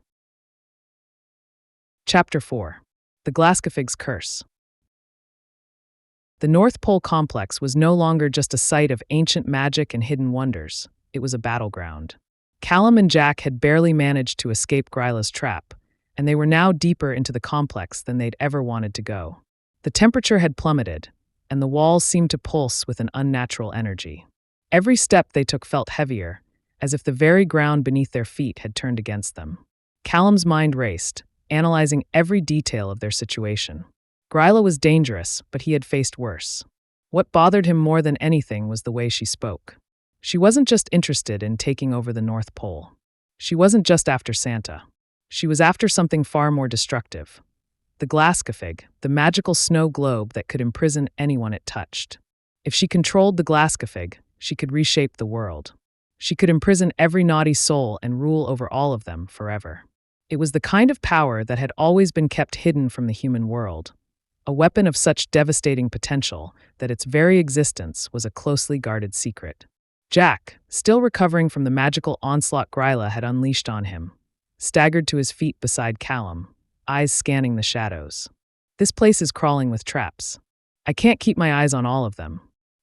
Chapter 4. The Glaskafig's Curse. The North Pole complex was no longer just a site of ancient magic and hidden wonders. It was a battleground. Callum and Jack had barely managed to escape Grýla's trap, and they were now deeper into the complex than they'd ever wanted to go. The temperature had plummeted, and the walls seemed to pulse with an unnatural energy. Every step they took felt heavier, as if the very ground beneath their feet had turned against them. Callum's mind raced, analyzing every detail of their situation. Grýla was dangerous, but he had faced worse. What bothered him more than anything was the way she spoke. She wasn't just interested in taking over the North Pole. She wasn't just after Santa. She was after something far more destructive. The Glaskafig, the magical snow globe that could imprison anyone it touched. If she controlled the Glaskafig, she could reshape the world. She could imprison every naughty soul and rule over all of them forever. It was the kind of power that had always been kept hidden from the human world, a weapon of such devastating potential that its very existence was a closely guarded secret. Jack, still recovering from the magical onslaught Grýla had unleashed on him, staggered to his feet beside Callum, eyes scanning the shadows. This place is crawling with traps. I can't keep my eyes on all of them.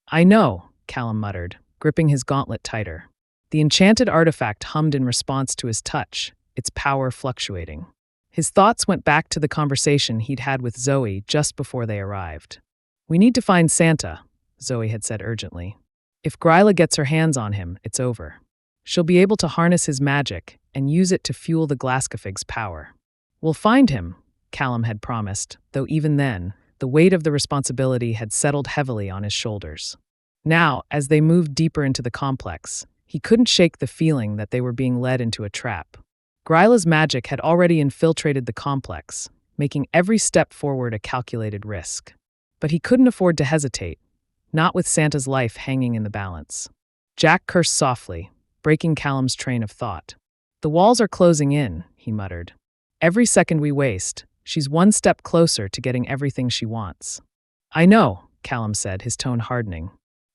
I know, Callum muttered, gripping his gauntlet tighter. The enchanted artifact hummed in response to his touch, its power fluctuating. His thoughts went back to the conversation he'd had with Zoe just before they arrived. We need to find Santa, Zoe had said urgently. If Grýla gets her hands on him, it's over. She'll be able to harness his magic and use it to fuel the Glaskafig's power. We'll find him, Callum had promised, though even then, the weight of the responsibility had settled heavily on his shoulders. Now, as they moved deeper into the complex, he couldn't shake the feeling that they were being led into a trap. Grýla's magic had already infiltrated the complex, making every step forward a calculated risk. But he couldn't afford to hesitate, not with Santa's life hanging in the balance. Jack cursed softly, breaking Callum's train of thought. The walls are closing in, he muttered. Every second we waste, she's one step closer to getting everything she wants. I know, Callum said, his tone hardening.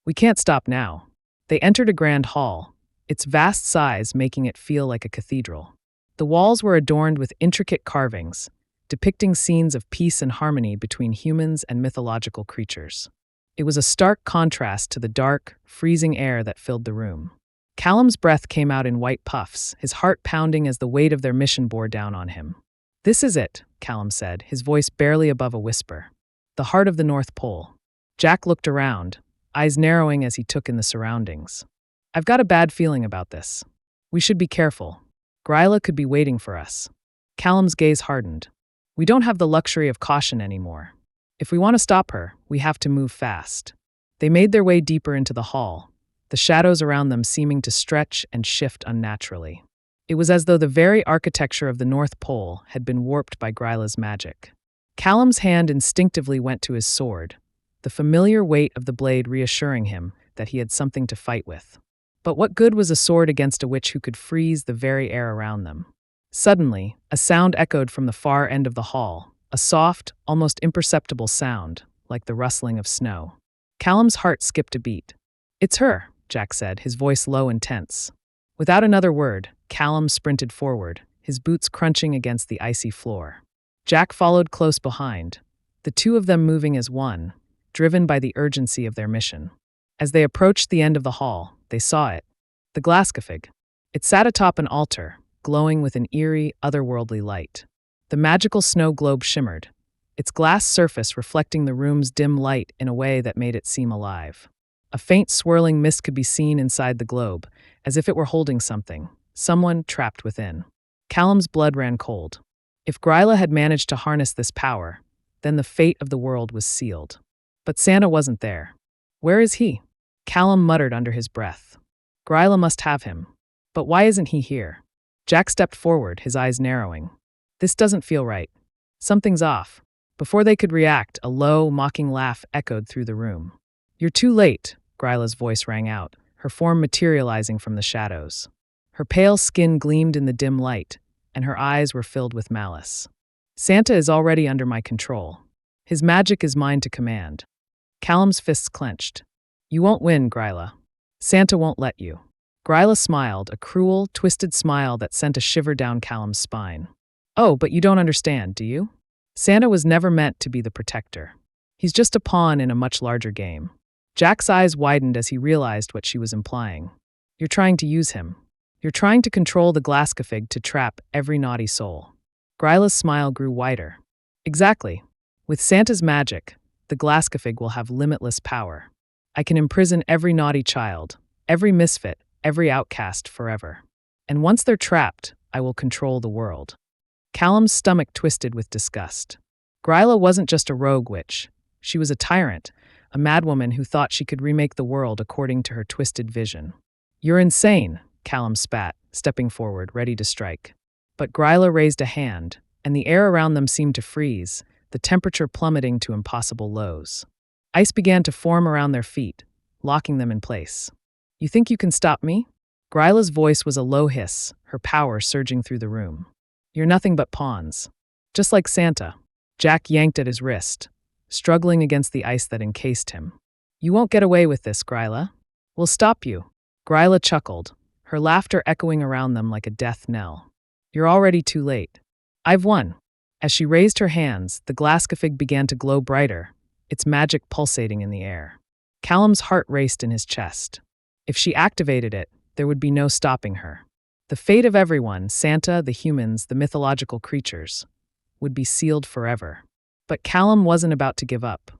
We can't stop now. They entered a grand hall, its vast size making it feel like a cathedral. The walls were adorned with intricate carvings, depicting scenes of peace and harmony between humans and mythological creatures. It was a stark contrast to the dark, freezing air that filled the room. Callum's breath came out in white puffs, his heart pounding as the weight of their mission bore down on him. This is it, Callum said, his voice barely above a whisper. The heart of the North Pole. Jack looked around, eyes narrowing as he took in the surroundings. I've got a bad feeling about this. We should be careful. Grýla could be waiting for us. Callum's gaze hardened. We don't have the luxury of caution anymore. If we want to stop her, we have to move fast. They made their way deeper into the hall, the shadows around them seeming to stretch and shift unnaturally. It was as though the very architecture of the North Pole had been warped by Grýla's magic. Callum's hand instinctively went to his sword, the familiar weight of the blade reassuring him that he had something to fight with. But what good was a sword against a witch who could freeze the very air around them? Suddenly, a sound echoed from the far end of the hall, a soft, almost imperceptible sound, like the rustling of snow. Callum's heart skipped a beat. It's her, Jack said, his voice low and tense. Without another word, Callum sprinted forward, his boots crunching against the icy floor. Jack followed close behind, the two of them moving as one, driven by the urgency of their mission. As they approached the end of the hall, they saw it. The Glaskafig. It sat atop an altar, glowing with an eerie, otherworldly light. The magical snow globe shimmered, its glass surface reflecting the room's dim light in a way that made it seem alive. A faint swirling mist could be seen inside the globe, as if it were holding something, someone trapped within. Callum's blood ran cold. If Grýla had managed to harness this power, then the fate of the world was sealed. But Santa wasn't there. Where is he? Callum muttered under his breath. Grýla must have him. But why isn't he here? Jack stepped forward, his eyes narrowing. This doesn't feel right. Something's off. Before they could react, a low, mocking laugh echoed through the room. You're too late, Grýla's voice rang out, her form materializing from the shadows. Her pale skin gleamed in the dim light, and her eyes were filled with malice. Santa is already under my control. His magic is mine to command. Callum's fists clenched. You won't win, Grýla. Santa won't let you. Grýla smiled, a cruel, twisted smile that sent a shiver down Callum's spine. Oh, but you don't understand, do you? Santa was never meant to be the protector. He's just a pawn in a much larger game. Jack's eyes widened as he realized what she was implying. You're trying to use him. You're trying to control the Glaskafig to trap every naughty soul. Grýla's smile grew wider. Exactly. With Santa's magic, the Glaskafig will have limitless power. I can imprison every naughty child, every misfit, every outcast forever. And once they're trapped, I will control the world. Callum's stomach twisted with disgust. Grýla wasn't just a rogue witch. She was a tyrant, a madwoman who thought she could remake the world according to her twisted vision. You're insane, Callum spat, stepping forward, ready to strike. But Grýla raised a hand, and the air around them seemed to freeze, the temperature plummeting to impossible lows. Ice began to form around their feet, locking them in place. You think you can stop me? Grýla's voice was a low hiss, her power surging through the room. You're nothing but pawns. Just like Santa. Jack yanked at his wrist, struggling against the ice that encased him. You won't get away with this, Grýla. We'll stop you. Grýla chuckled, her laughter echoing around them like a death knell. You're already too late. I've won. As she raised her hands, the Glaskafig began to glow brighter, its magic pulsating in the air. Callum's heart raced in his chest. If she activated it, there would be no stopping her. The fate of everyone, Santa, the humans, the mythological creatures, would be sealed forever. But Callum wasn't about to give up.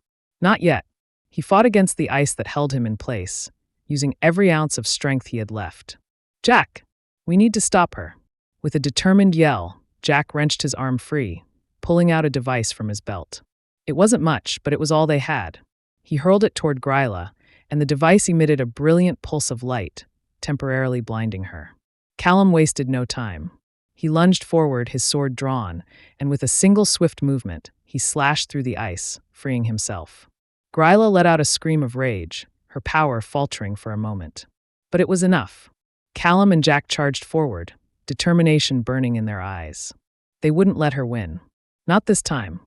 Not yet. He fought against the ice that held him in place, using every ounce of strength he had left. Jack! We need to stop her. With a determined yell, Jack wrenched his arm free, pulling out a device from his belt. It wasn't much, but it was all they had. He hurled it toward Grýla, and the device emitted a brilliant pulse of light, temporarily blinding her. Callum wasted no time. He lunged forward, his sword drawn, and with a single swift movement, he slashed through the ice, freeing himself. Grýla let out a scream of rage, her power faltering for a moment. But it was enough. Callum and Jack charged forward, determination burning in their eyes. They wouldn't let her win. Not this time.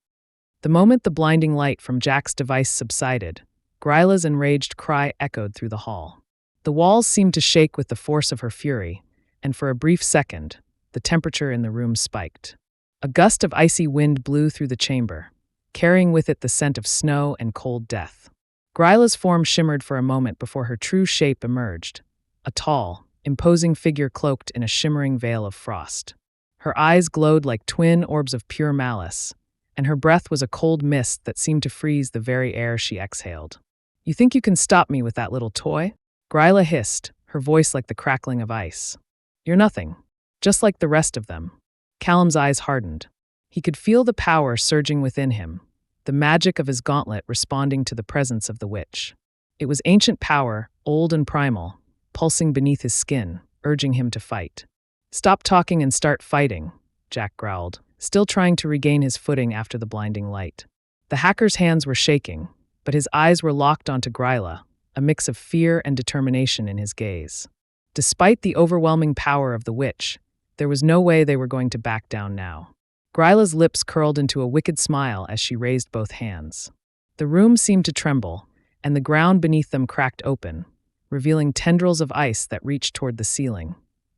The moment the blinding light from Jack's device subsided, Grýla's enraged cry echoed through the hall. The walls seemed to shake with the force of her fury, and for a brief second, the temperature in the room spiked. A gust of icy wind blew through the chamber, carrying with it the scent of snow and cold death. Grýla's form shimmered for a moment before her true shape emerged, a tall, imposing figure cloaked in a shimmering veil of frost. Her eyes glowed like twin orbs of pure malice, and her breath was a cold mist that seemed to freeze the very air she exhaled. You think you can stop me with that little toy? Grýla hissed, her voice like the crackling of ice. You're nothing. Just like the rest of them. Callum's eyes hardened. He could feel the power surging within him, the magic of his gauntlet responding to the presence of the witch. It was ancient power, old and primal, pulsing beneath his skin, urging him to fight. Stop talking and start fighting, Jack growled, still trying to regain his footing after the blinding light. The hacker's hands were shaking, but his eyes were locked onto Grýla, a mix of fear and determination in his gaze. Despite the overwhelming power of the witch, there was no way they were going to back down now. Grýla's lips curled into a wicked smile as she raised both hands. The room seemed to tremble, and the ground beneath them cracked open, revealing tendrils of ice that reached toward the ceiling,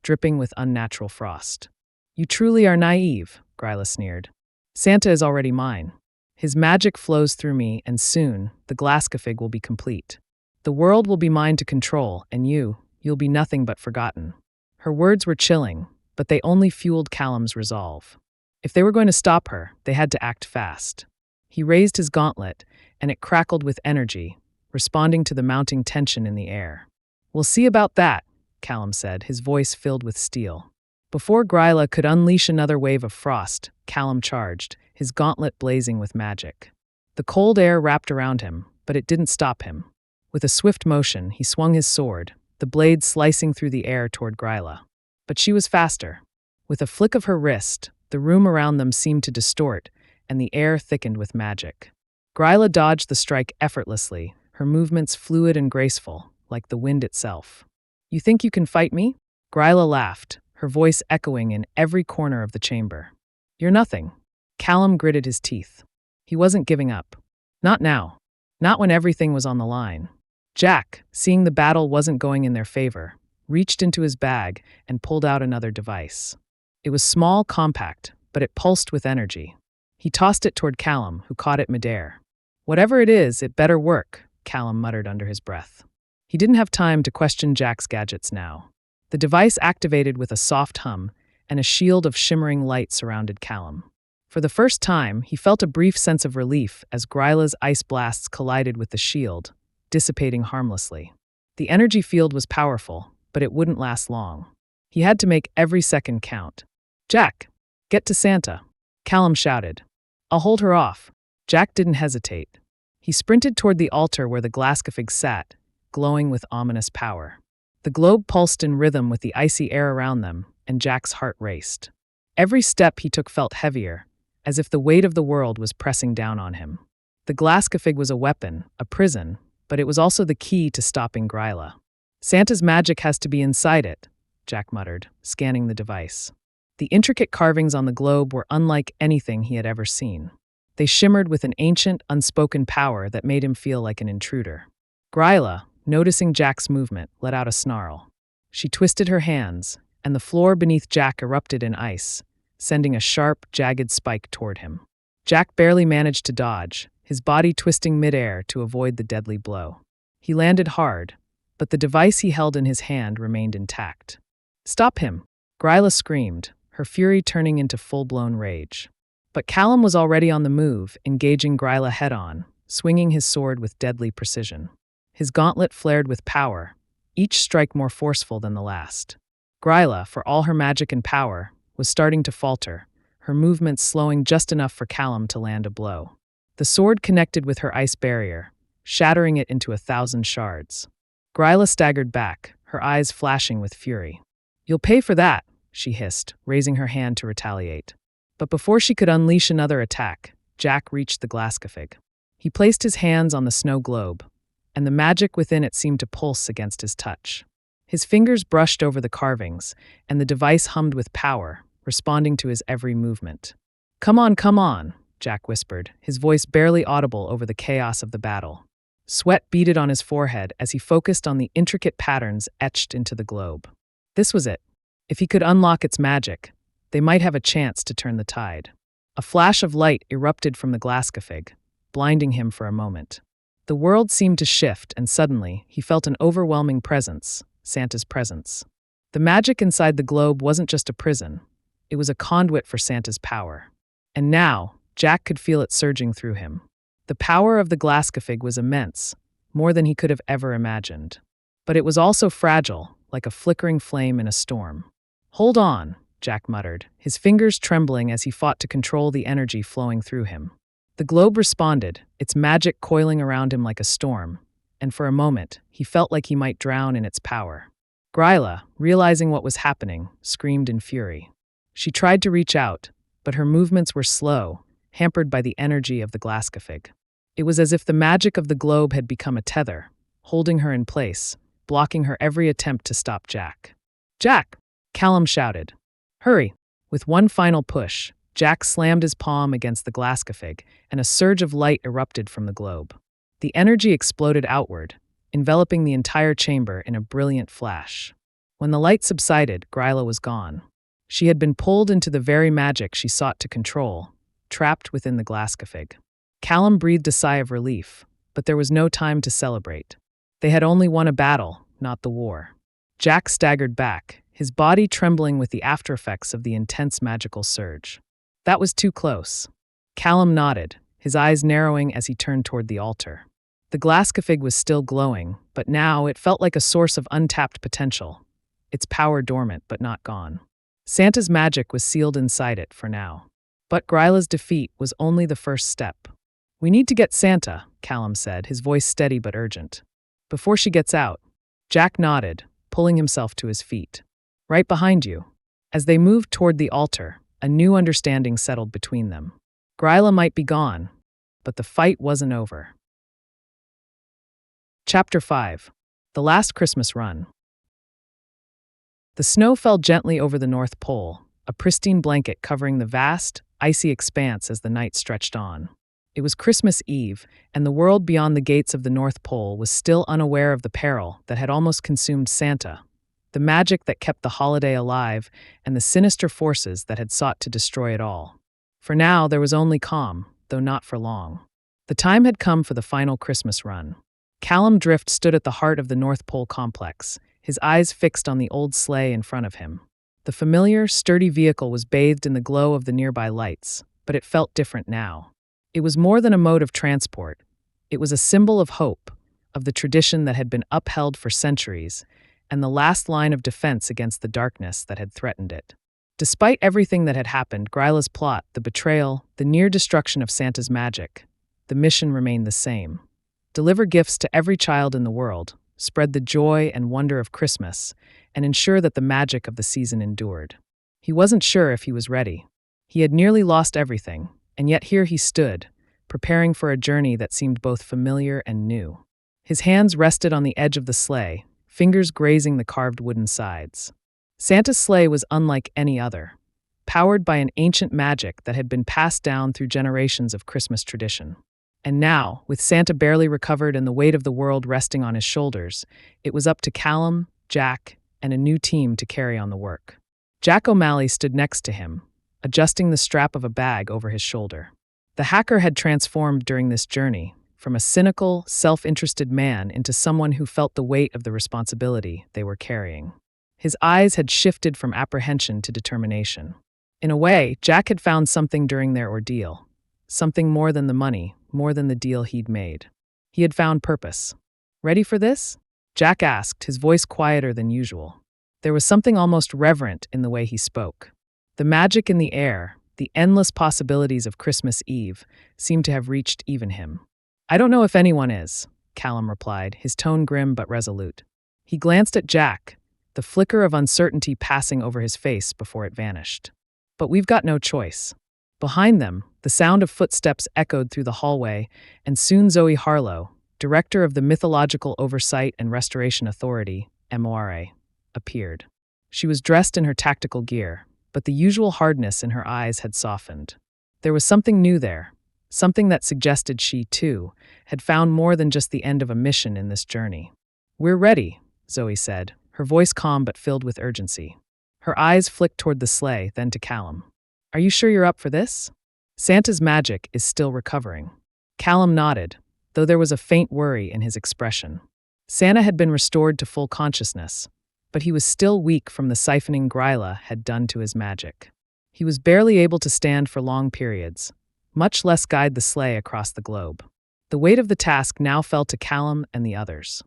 dripping with unnatural frost. You truly are naive, Grýla sneered. Santa is already mine. His magic flows through me, and soon, the Glaskafig will be complete. The world will be mine to control, and you'll be nothing but forgotten. Her words were chilling, but they only fueled Callum's resolve. If they were going to stop her, they had to act fast. He raised his gauntlet, and it crackled with energy, responding to the mounting tension in the air. We'll see about that, Callum said, his voice filled with steel. Before Grýla could unleash another wave of frost, Callum charged, his gauntlet blazing with magic. The cold air wrapped around him, but it didn't stop him. With a swift motion, he swung his sword, the blade slicing through the air toward Grýla. But she was faster. With a flick of her wrist, the room around them seemed to distort, and the air thickened with magic. Grýla dodged the strike effortlessly, her movements fluid and graceful, like the wind itself. You think you can fight me? Grýla laughed, her voice echoing in every corner of the chamber. You're nothing. Callum gritted his teeth. He wasn't giving up. Not now. Not when everything was on the line. Jack, seeing the battle wasn't going in their favor, reached into his bag and pulled out another device. It was small, compact, but it pulsed with energy. He tossed it toward Callum, who caught it midair. Whatever it is, it better work, Callum muttered under his breath. He didn't have time to question Jack's gadgets now. The device activated with a soft hum, and a shield of shimmering light surrounded Callum. For the first time, he felt a brief sense of relief as Grýla's ice blasts collided with the shield, dissipating harmlessly. The energy field was powerful, but it wouldn't last long. He had to make every second count. "Jack, get to Santa," Callum shouted. "I'll hold her off." Jack didn't hesitate. He sprinted toward the altar where the Glascafig sat, glowing with ominous power. The globe pulsed in rhythm with the icy air around them, and Jack's heart raced. Every step he took felt heavier, as if the weight of the world was pressing down on him. The Glascafig was a weapon, a prison, but it was also the key to stopping Grýla. "Santa's magic has to be inside it," Jack muttered, scanning the device. The intricate carvings on the globe were unlike anything he had ever seen. They shimmered with an ancient, unspoken power that made him feel like an intruder. Grýla, noticing Jack's movement, let out a snarl. She twisted her hands, and the floor beneath Jack erupted in ice, sending a sharp, jagged spike toward him. Jack barely managed to dodge, his body twisting midair to avoid the deadly blow. He landed hard, but the device he held in his hand remained intact. "Stop him!" Grýla screamed, her fury turning into full-blown rage. But Callum was already on the move, engaging Grýla head-on, swinging his sword with deadly precision. His gauntlet flared with power, each strike more forceful than the last. Grýla, for all her magic and power, was starting to falter, her movements slowing just enough for Callum to land a blow. The sword connected with her ice barrier, shattering it into 1,000 shards. Grýla staggered back, her eyes flashing with fury. "You'll pay for that," she hissed, raising her hand to retaliate. But before she could unleash another attack, Jack reached the Glascafig. He placed his hands on the snow globe, and the magic within it seemed to pulse against his touch. His fingers brushed over the carvings, and the device hummed with power, responding to his every movement. Come on," Jack whispered, his voice barely audible over the chaos of the battle. Sweat beaded on his forehead as he focused on the intricate patterns etched into the globe. This was it. If he could unlock its magic, they might have a chance to turn the tide. A flash of light erupted from the Glascafig, blinding him for a moment. The world seemed to shift, and suddenly he felt an overwhelming presence, Santa's presence. The magic inside the globe wasn't just a prison, it was a conduit for Santa's power. And now, Jack could feel it surging through him. The power of the Glascafig was immense, more than he could have ever imagined. But it was also fragile, like a flickering flame in a storm. "Hold on," Jack muttered, his fingers trembling as he fought to control the energy flowing through him. The globe responded, its magic coiling around him like a storm, and for a moment, he felt like he might drown in its power. Grýla, realizing what was happening, screamed in fury. She tried to reach out, but her movements were slow, hampered by the energy of the Glascafig. It was as if the magic of the globe had become a tether, holding her in place, blocking her every attempt to stop Jack. "Jack!" Callum shouted. "Hurry!" With one final push, Jack slammed his palm against the Glascafig, and a surge of light erupted from the globe. The energy exploded outward, enveloping the entire chamber in a brilliant flash. When the light subsided, Grýla was gone. She had been pulled into the very magic she sought to control, trapped within the Glascafig. Callum breathed a sigh of relief, but there was no time to celebrate. They had only won a battle, not the war. Jack staggered back, his body trembling with the aftereffects of the intense magical surge. That was too close. Callum nodded, his eyes narrowing as he turned toward the altar. The Glascafig was still glowing, but now it felt like a source of untapped potential, its power dormant but not gone. Santa's magic was sealed inside it for now. But Grýla's defeat was only the first step. "We need to get Santa," Callum said, his voice steady but urgent. "Before she gets out." Jack nodded, pulling himself to his feet. "Right behind you." As they moved toward the altar, a new understanding settled between them. Grýla might be gone, but the fight wasn't over. Chapter 5. The Last Christmas Run. The snow fell gently over the North Pole, a pristine blanket covering the vast, icy expanse as the night stretched on. It was Christmas Eve, and the world beyond the gates of the North Pole was still unaware of the peril that had almost consumed Santa, the magic that kept the holiday alive, and the sinister forces that had sought to destroy it all. For now, there was only calm, though not for long. The time had come for the final Christmas run. Callum Drift stood at the heart of the North Pole complex, his eyes fixed on the old sleigh in front of him. The familiar, sturdy vehicle was bathed in the glow of the nearby lights, but it felt different now. It was more than a mode of transport. It was a symbol of hope, of the tradition that had been upheld for centuries, and the last line of defense against the darkness that had threatened it. Despite everything that had happened, Grýla's plot, the betrayal, the near destruction of Santa's magic, the mission remained the same. Deliver gifts to every child in the world, spread the joy and wonder of Christmas, and ensure that the magic of the season endured. He wasn't sure if he was ready. He had nearly lost everything, and yet here he stood, preparing for a journey that seemed both familiar and new. His hands rested on the edge of the sleigh, fingers grazing the carved wooden sides. Santa's sleigh was unlike any other, powered by an ancient magic that had been passed down through generations of Christmas tradition. And now, with Santa barely recovered and the weight of the world resting on his shoulders, it was up to Callum, Jack, and a new team to carry on the work. Jack O'Malley stood next to him, adjusting the strap of a bag over his shoulder. The hacker had transformed during this journey, from a cynical, self-interested man into someone who felt the weight of the responsibility they were carrying. His eyes had shifted from apprehension to determination. In a way, Jack had found something during their ordeal. Something more than the money, more than the deal he'd made. He had found purpose. "Ready for this?" Jack asked, his voice quieter than usual. There was something almost reverent in the way he spoke. The magic in the air, the endless possibilities of Christmas Eve, seemed to have reached even him. "I don't know if anyone is," Callum replied, his tone grim but resolute. He glanced at Jack, the flicker of uncertainty passing over his face before it vanished. "But we've got no choice." Behind them, the sound of footsteps echoed through the hallway, and soon Zoe Harlow, director of the Mythological Oversight and Restoration Authority, M.O.R.A, appeared. She was dressed in her tactical gear, but the usual hardness in her eyes had softened. There was something new there, something that suggested she, too, had found more than just the end of a mission in this journey. "We're ready," Zoe said, her voice calm but filled with urgency. Her eyes flicked toward the sleigh, then to Callum. "Are you sure you're up for this? Santa's magic is still recovering." Callum nodded, though there was a faint worry in his expression. Santa had been restored to full consciousness, but he was still weak from the siphoning Grýla had done to his magic. He was barely able to stand for long periods, much less guide the sleigh across the globe. The weight of the task now fell to Callum and the others.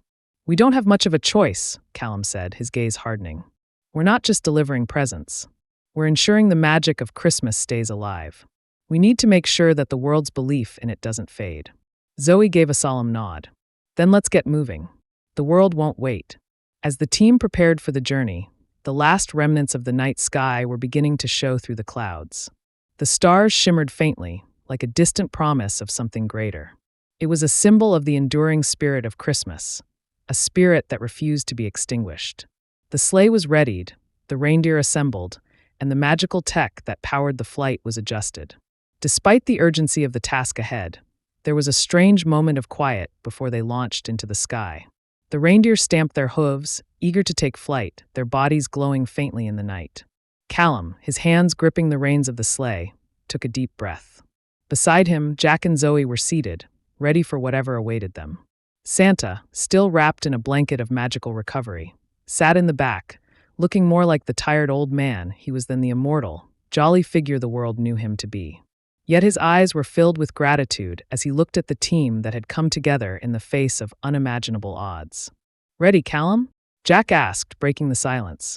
"We don't have much of a choice," Callum said, his gaze hardening. "We're not just delivering presents. We're ensuring the magic of Christmas stays alive. We need to make sure that the world's belief in it doesn't fade." Zoe gave a solemn nod. "Then let's get moving. The world won't wait." As the team prepared for the journey, the last remnants of the night sky were beginning to show through the clouds. The stars shimmered faintly, like a distant promise of something greater. It was a symbol of the enduring spirit of Christmas, a spirit that refused to be extinguished. The sleigh was readied, the reindeer assembled, and the magical tech that powered the flight was adjusted. Despite the urgency of the task ahead, there was a strange moment of quiet before they launched into the sky. The reindeer stamped their hooves, eager to take flight, their bodies glowing faintly in the night. Callum, his hands gripping the reins of the sleigh, took a deep breath. Beside him, Jack and Zoe were seated, ready for whatever awaited them. Santa, still wrapped in a blanket of magical recovery, sat in the back, looking more like the tired old man he was than the immortal, jolly figure the world knew him to be. Yet his eyes were filled with gratitude as he looked at the team that had come together in the face of unimaginable odds. "Ready, Callum?" Jack asked, breaking the silence.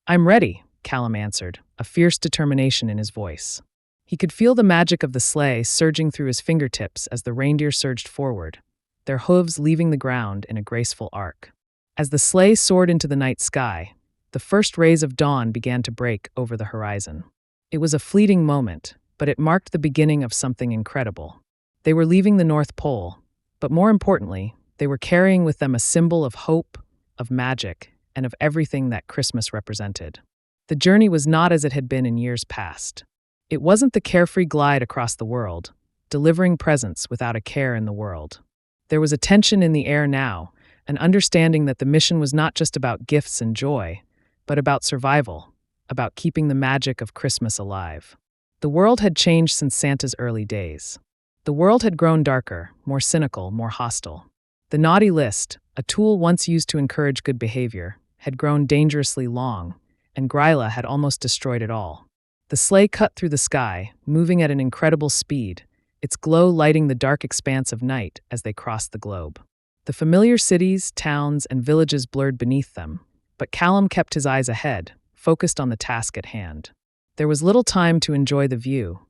"I'm ready," Callum answered, a fierce determination in his voice. He could feel the magic of the sleigh surging through his fingertips as the reindeer surged forward, their hooves leaving the ground in a graceful arc. As the sleigh soared into the night sky, the first rays of dawn began to break over the horizon. It was a fleeting moment, but it marked the beginning of something incredible. They were leaving the North Pole, but more importantly, they were carrying with them a symbol of hope, of magic, and of everything that Christmas represented. The journey was not as it had been in years past. It wasn't the carefree glide across the world, delivering presents without a care in the world. There was a tension in the air now, an understanding that the mission was not just about gifts and joy, but about survival, about keeping the magic of Christmas alive. The world had changed since Santa's early days. The world had grown darker, more cynical, more hostile. The naughty list, a tool once used to encourage good behavior, had grown dangerously long, and Grýla had almost destroyed it all. The sleigh cut through the sky, moving at an incredible speed, its glow lighting the dark expanse of night as they crossed the globe. The familiar cities, towns, and villages blurred beneath them, but Callum kept his eyes ahead, focused on the task at hand. There was little time to enjoy the view.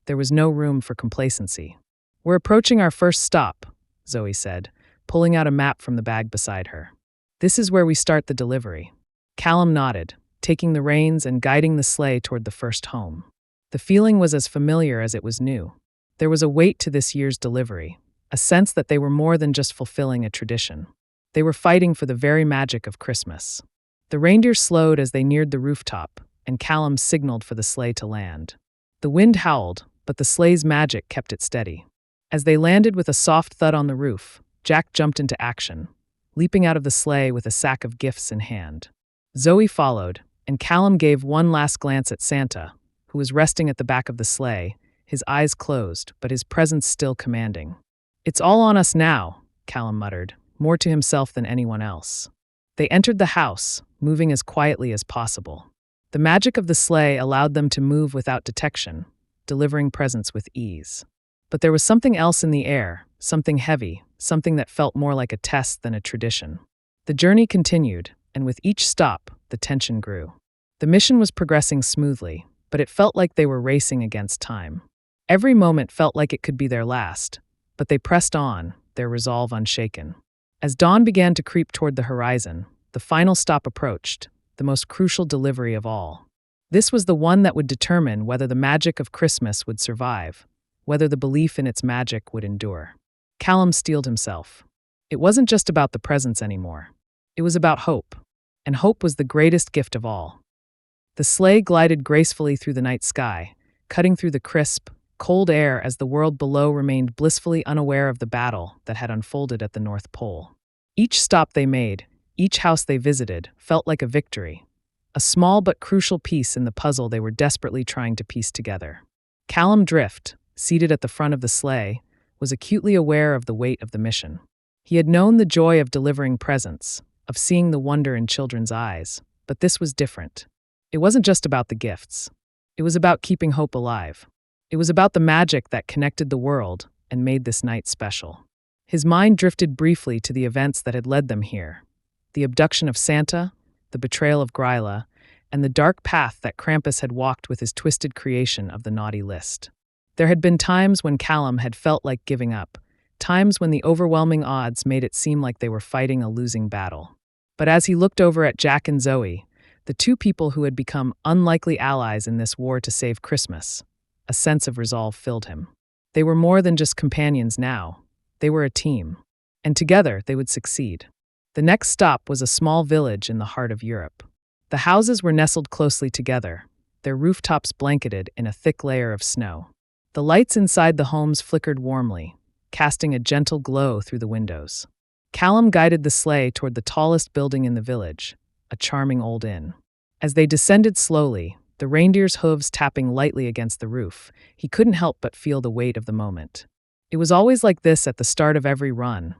There was no room for complacency. "We're approaching our first stop," Zoe said, pulling out a map from the bag beside her. "This is where we start the delivery." Callum nodded, taking the reins and guiding the sleigh toward the first home. The feeling was as familiar as it was new. There was a weight to this year's delivery, a sense that they were more than just fulfilling a tradition. They were fighting for the very magic of Christmas. The reindeer slowed as they neared the rooftop, and Callum signaled for the sleigh to land. The wind howled, but the sleigh's magic kept it steady. As they landed with a soft thud on the roof, Jack jumped into action, leaping out of the sleigh with a sack of gifts in hand. Zoe followed, and Callum gave one last glance at Santa, who was resting at the back of the sleigh, his eyes closed, but his presence still commanding. "It's all on us now," Callum muttered, more to himself than anyone else. They entered the house, moving as quietly as possible. The magic of the sleigh allowed them to move without detection, delivering presents with ease. But there was something else in the air, something heavy, something that felt more like a test than a tradition. The journey continued, and with each stop, the tension grew. The mission was progressing smoothly, but it felt like they were racing against time. Every moment felt like it could be their last, but they pressed on, their resolve unshaken. As dawn began to creep toward the horizon, the final stop approached, the most crucial delivery of all. This was the one that would determine whether the magic of Christmas would survive, whether the belief in its magic would endure. Callum steeled himself. It wasn't just about the presents anymore. It was about hope, and hope was the greatest gift of all. The sleigh glided gracefully through the night sky, cutting through the crisp, cold air as the world below remained blissfully unaware of the battle that had unfolded at the North Pole. Each stop they made, each house they visited, felt like a victory, a small but crucial piece in the puzzle they were desperately trying to piece together. Callum Drift, seated at the front of the sleigh, was acutely aware of the weight of the mission. He had known the joy of delivering presents, of seeing the wonder in children's eyes, but this was different. It wasn't just about the gifts. It was about keeping hope alive. It was about the magic that connected the world and made this night special. His mind drifted briefly to the events that had led them here. The abduction of Santa, the betrayal of Grýla, and the dark path that Krampus had walked with his twisted creation of the naughty list. There had been times when Callum had felt like giving up, times when the overwhelming odds made it seem like they were fighting a losing battle. But as he looked over at Jack and Zoe, the two people who had become unlikely allies in this war to save Christmas, a sense of resolve filled him. They were more than just companions now. They were a team, and together they would succeed. The next stop was a small village in the heart of Europe. The houses were nestled closely together, their rooftops blanketed in a thick layer of snow. The lights inside the homes flickered warmly, casting a gentle glow through the windows. Callum guided the sleigh toward the tallest building in the village, a charming old inn. As they descended slowly, the reindeer's hooves tapping lightly against the roof, he couldn't help but feel the weight of the moment. It was always like this at the start of every run,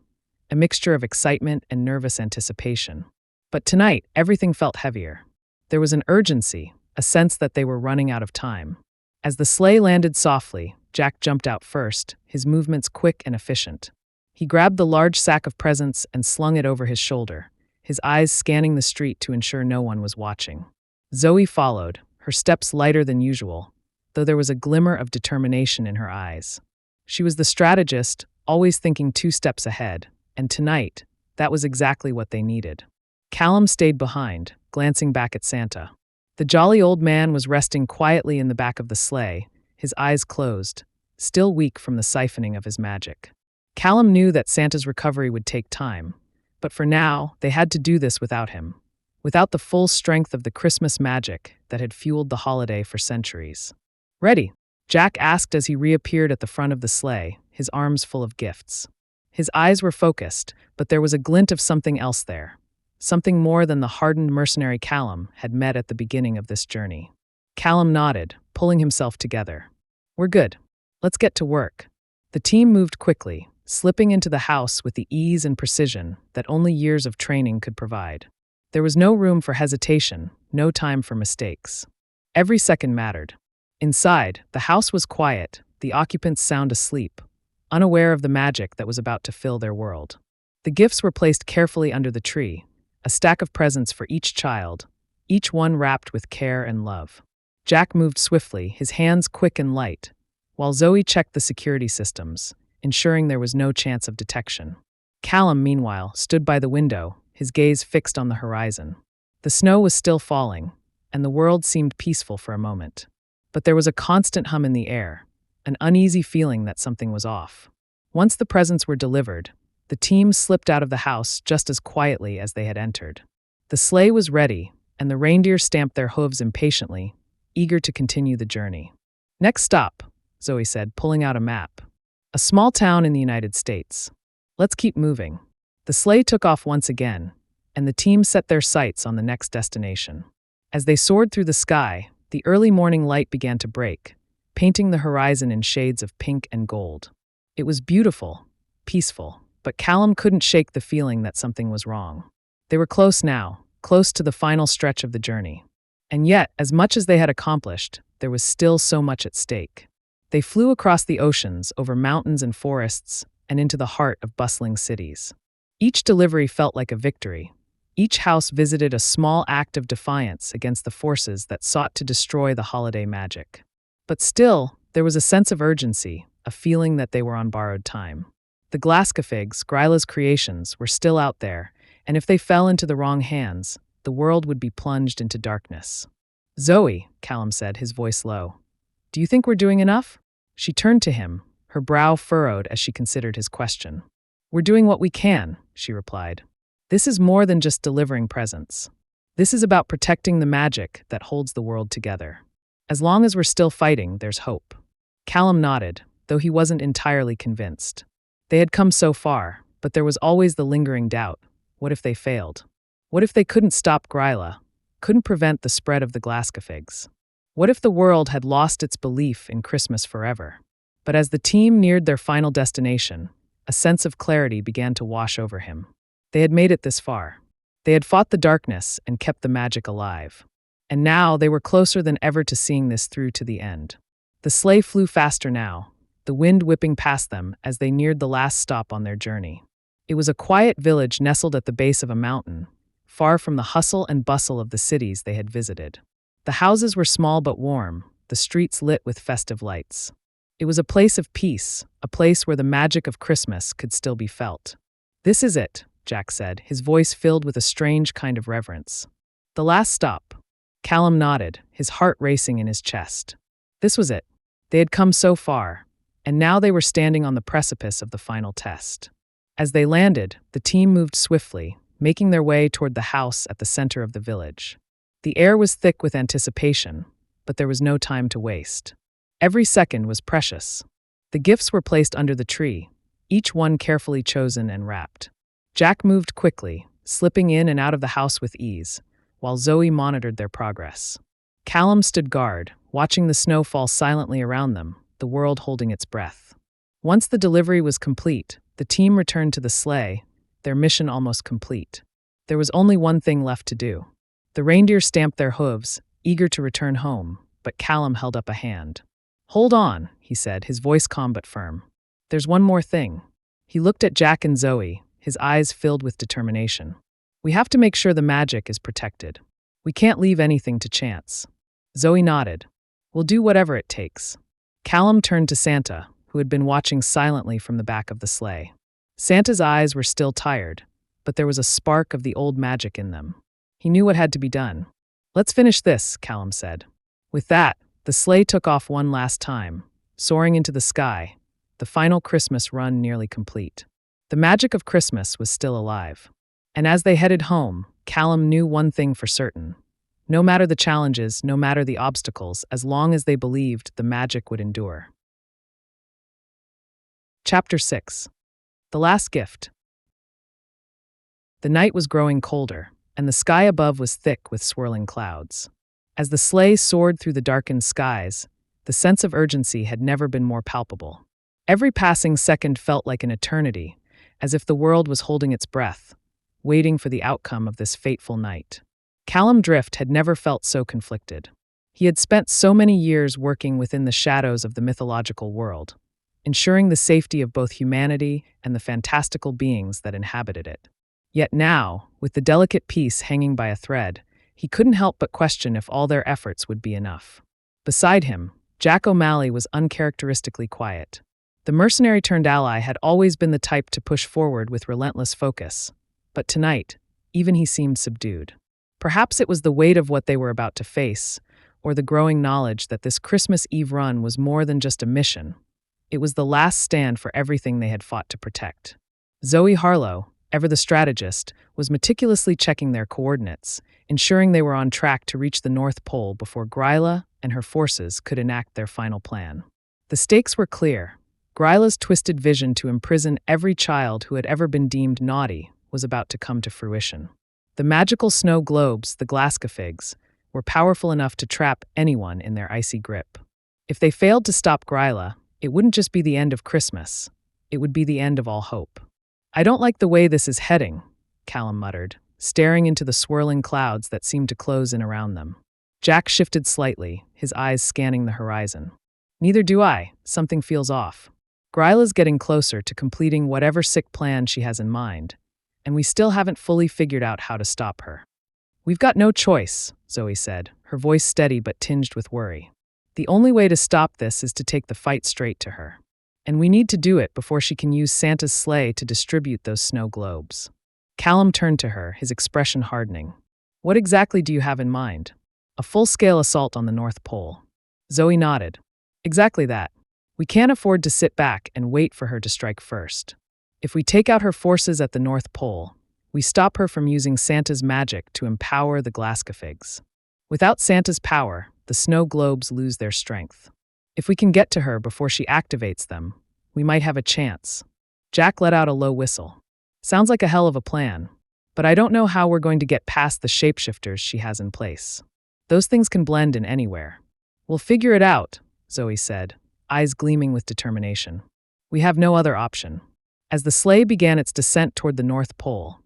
a mixture of excitement and nervous anticipation. But tonight, everything felt heavier. There was an urgency, a sense that they were running out of time. As the sleigh landed softly, Jack jumped out first, his movements quick and efficient. He grabbed the large sack of presents and slung it over his shoulder, his eyes scanning the street to ensure no one was watching. Zoe followed, her steps lighter than usual, though there was a glimmer of determination in her eyes. She was the strategist, always thinking 2 steps ahead, and tonight, that was exactly what they needed. Callum stayed behind, glancing back at Santa. The jolly old man was resting quietly in the back of the sleigh, his eyes closed, still weak from the siphoning of his magic. Callum knew that Santa's recovery would take time, but for now, they had to do this without him, without the full strength of the Christmas magic that had fueled the holiday for centuries. "Ready?" Jack asked as he reappeared at the front of the sleigh, his arms full of gifts. His eyes were focused, but there was a glint of something else there, something more than the hardened mercenary Callum had met at the beginning of this journey. Callum nodded, pulling himself together. "We're good. Let's get to work." The team moved quickly, slipping into the house with the ease and precision that only years of training could provide. There was no room for hesitation, no time for mistakes. Every second mattered. Inside, the house was quiet, the occupants sound asleep, unaware of the magic that was about to fill their world. The gifts were placed carefully under the tree, a stack of presents for each child, each one wrapped with care and love. Jack moved swiftly, his hands quick and light, while Zoe checked the security systems, ensuring there was no chance of detection. Callum, meanwhile, stood by the window, his gaze fixed on the horizon. The snow was still falling, and the world seemed peaceful for a moment. But there was a constant hum in the air, an uneasy feeling that something was off. Once the presents were delivered, the team slipped out of the house just as quietly as they had entered. The sleigh was ready, and the reindeer stamped their hooves impatiently, eager to continue the journey. "Next stop," Zoe said, pulling out a map. "A small town in the United States. Let's keep moving." The sleigh took off once again, and the team set their sights on the next destination. As they soared through the sky, the early morning light began to break, painting the horizon in shades of pink and gold. It was beautiful, peaceful, but Callum couldn't shake the feeling that something was wrong. They were close now, close to the final stretch of the journey. And yet, as much as they had accomplished, there was still so much at stake. They flew across the oceans, over mountains and forests, and into the heart of bustling cities. Each delivery felt like a victory. Each house visited a small act of defiance against the forces that sought to destroy the holiday magic. But still, there was a sense of urgency, a feeling that they were on borrowed time. The Glascafigs, Grýla's creations, were still out there, and if they fell into the wrong hands, the world would be plunged into darkness. "Zoe," Callum said, his voice low, "do you think we're doing enough?" She turned to him, her brow furrowed as she considered his question. "We're doing what we can," she replied. "This is more than just delivering presents. This is about protecting the magic that holds the world together. As long as we're still fighting, there's hope." Callum nodded, though he wasn't entirely convinced. They had come so far, but there was always the lingering doubt. What if they failed? What if they couldn't stop Grýla, couldn't prevent the spread of the Glascafigs? What if the world had lost its belief in Christmas forever? But as the team neared their final destination, a sense of clarity began to wash over him. They had made it this far. They had fought the darkness and kept the magic alive. And now they were closer than ever to seeing this through to the end. The sleigh flew faster now, the wind whipping past them as they neared the last stop on their journey. It was a quiet village nestled at the base of a mountain, far from the hustle and bustle of the cities they had visited. The houses were small but warm, the streets lit with festive lights. It was a place of peace, a place where the magic of Christmas could still be felt. "This is it," Jack said, his voice filled with a strange kind of reverence. "The last stop." Callum nodded, his heart racing in his chest. This was it. They had come so far, and now they were standing on the precipice of the final test. As they landed, the team moved swiftly, making their way toward the house at the center of the village. The air was thick with anticipation, but there was no time to waste. Every second was precious. The gifts were placed under the tree, each one carefully chosen and wrapped. Jack moved quickly, slipping in and out of the house with ease, while Zoe monitored their progress. Callum stood guard, watching the snow fall silently around them, the world holding its breath. Once the delivery was complete, the team returned to the sleigh, their mission almost complete. There was only one thing left to do. The reindeer stamped their hooves, eager to return home, but Callum held up a hand. "Hold on," he said, his voice calm but firm. "There's one more thing." He looked at Jack and Zoe, his eyes filled with determination. "We have to make sure the magic is protected. We can't leave anything to chance." Zoe nodded. "We'll do whatever it takes." Callum turned to Santa, who had been watching silently from the back of the sleigh. Santa's eyes were still tired, but there was a spark of the old magic in them. He knew what had to be done. "Let's finish this," Callum said. With that, the sleigh took off one last time, soaring into the sky, the final Christmas run nearly complete. The magic of Christmas was still alive. And as they headed home, Callum knew one thing for certain. No matter the challenges, no matter the obstacles, as long as they believed, the magic would endure. Chapter 6. The Last Gift. The night was growing colder, and the sky above was thick with swirling clouds. As the sleigh soared through the darkened skies, the sense of urgency had never been more palpable. Every passing second felt like an eternity, as if the world was holding its breath, waiting for the outcome of this fateful night. Callum Drift had never felt so conflicted. He had spent so many years working within the shadows of the mythological world, ensuring the safety of both humanity and the fantastical beings that inhabited it. Yet now, with the delicate piece hanging by a thread, he couldn't help but question if all their efforts would be enough. Beside him, Jack O'Malley was uncharacteristically quiet. The mercenary-turned-ally had always been the type to push forward with relentless focus, but tonight, even he seemed subdued. Perhaps it was the weight of what they were about to face, or the growing knowledge that this Christmas Eve run was more than just a mission. It was the last stand for everything they had fought to protect. Zoe Harlow, ever the strategist, was meticulously checking their coordinates, ensuring they were on track to reach the North Pole before Grýla and her forces could enact their final plan. The stakes were clear. Grýla's twisted vision to imprison every child who had ever been deemed naughty was about to come to fruition. The magical snow globes, the Glascafigs, were powerful enough to trap anyone in their icy grip. If they failed to stop Grýla, it wouldn't just be the end of Christmas, it would be the end of all hope. "I don't like the way this is heading," Callum muttered, staring into the swirling clouds that seemed to close in around them. Jack shifted slightly, his eyes scanning the horizon. "Neither do I. Something feels off. Grýla's getting closer to completing whatever sick plan she has in mind, and we still haven't fully figured out how to stop her." "We've got no choice," Zoe said, her voice steady but tinged with worry. "The only way to stop this is to take the fight straight to her. And we need to do it before she can use Santa's sleigh to distribute those snow globes." Callum turned to her, his expression hardening. "What exactly do you have in mind?" "A full-scale assault on the North Pole." Zoe nodded. "Exactly that. We can't afford to sit back and wait for her to strike first. If we take out her forces at the North Pole, we stop her from using Santa's magic to empower the Glascafigs. Without Santa's power, the snow globes lose their strength. If we can get to her before she activates them, we might have a chance." Jack let out a low whistle. "Sounds like a hell of a plan, but I don't know how we're going to get past the shapeshifters she has in place. Those things can blend in anywhere." "We'll figure it out," Zoe said, eyes gleaming with determination. "We have no other option." As the sleigh began its descent toward the North Pole,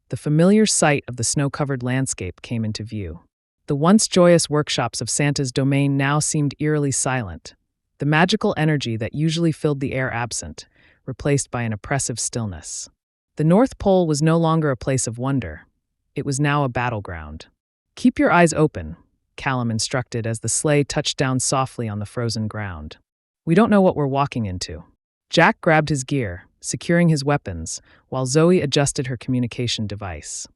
the familiar sight of the snow-covered landscape came into view. The once joyous workshops of Santa's domain now seemed eerily silent, the magical energy that usually filled the air absent, replaced by an oppressive stillness. The North Pole was no longer a place of wonder. It was now a battleground. "Keep your eyes open," Callum instructed as the sleigh touched down softly on the frozen ground. "We don't know what we're walking into." Jack grabbed his gear, securing his weapons, while Zoe adjusted her communication device.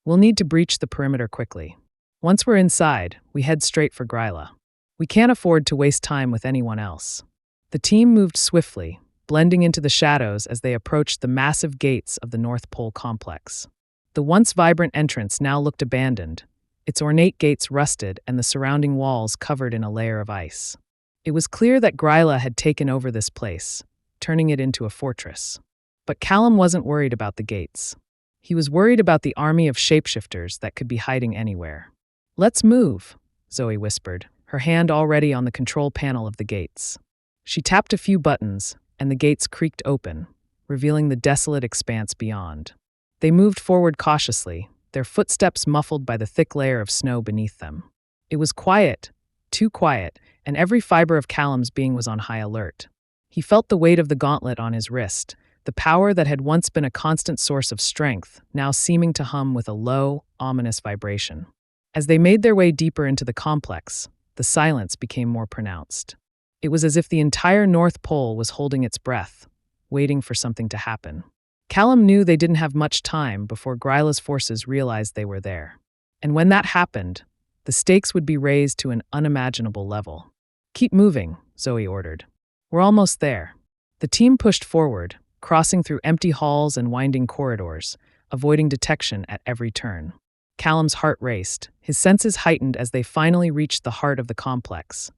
"We'll need to breach the perimeter quickly. Once we're inside, we head straight for Grýla. We can't afford to waste time with anyone else." The team moved swiftly, blending into the shadows as they approached the massive gates of the North Pole complex. The once vibrant entrance now looked abandoned, its ornate gates rusted and the surrounding walls covered in a layer of ice. It was clear that Grýla had taken over this place, turning it into a fortress. But Callum wasn't worried about the gates. He was worried about the army of shapeshifters that could be hiding anywhere. "Let's move," Zoe whispered, her hand already on the control panel of the gates. She tapped a few buttons, and the gates creaked open, revealing the desolate expanse beyond. They moved forward cautiously, their footsteps muffled by the thick layer of snow beneath them. It was quiet, too quiet, and every fiber of Callum's being was on high alert. He felt the weight of the gauntlet on his wrist, the power that had once been a constant source of strength, now seeming to hum with a low, ominous vibration. As they made their way deeper into the complex, the silence became more pronounced. It was as if the entire North Pole was holding its breath, waiting for something to happen. Callum knew they didn't have much time before Grýla's forces realized they were there. And when that happened, the stakes would be raised to an unimaginable level. "Keep moving," Zoe ordered. "We're almost there." The team pushed forward, crossing through empty halls and winding corridors, avoiding detection at every turn. Callum's heart raced, his senses heightened as they finally reached the heart of the complex,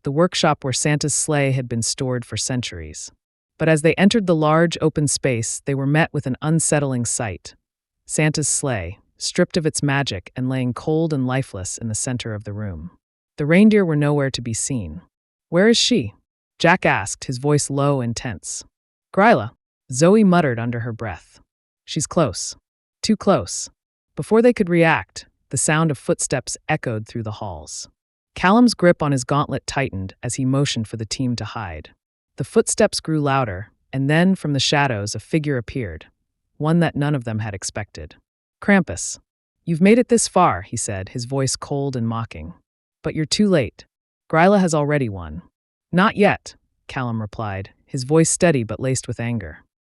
the workshop where Santa's sleigh had been stored for centuries. But as they entered the large, open space, they were met with an unsettling sight. Santa's sleigh, stripped of its magic and laying cold and lifeless in the center of the room. The reindeer were nowhere to be seen. "Where is she?" Jack asked, his voice low and tense. "Grýla," Zoe muttered under her breath. "She's close. Too close." Before they could react, the sound of footsteps echoed through the halls. Callum's grip on his gauntlet tightened as he motioned for the team to hide. The footsteps grew louder, and then, from the shadows, a figure appeared, one that none of them had expected. Krampus. You've made it this far, he said, his voice cold and mocking. But you're too late. Grýla has already won. Not yet, Callum replied, his voice steady but laced with anger.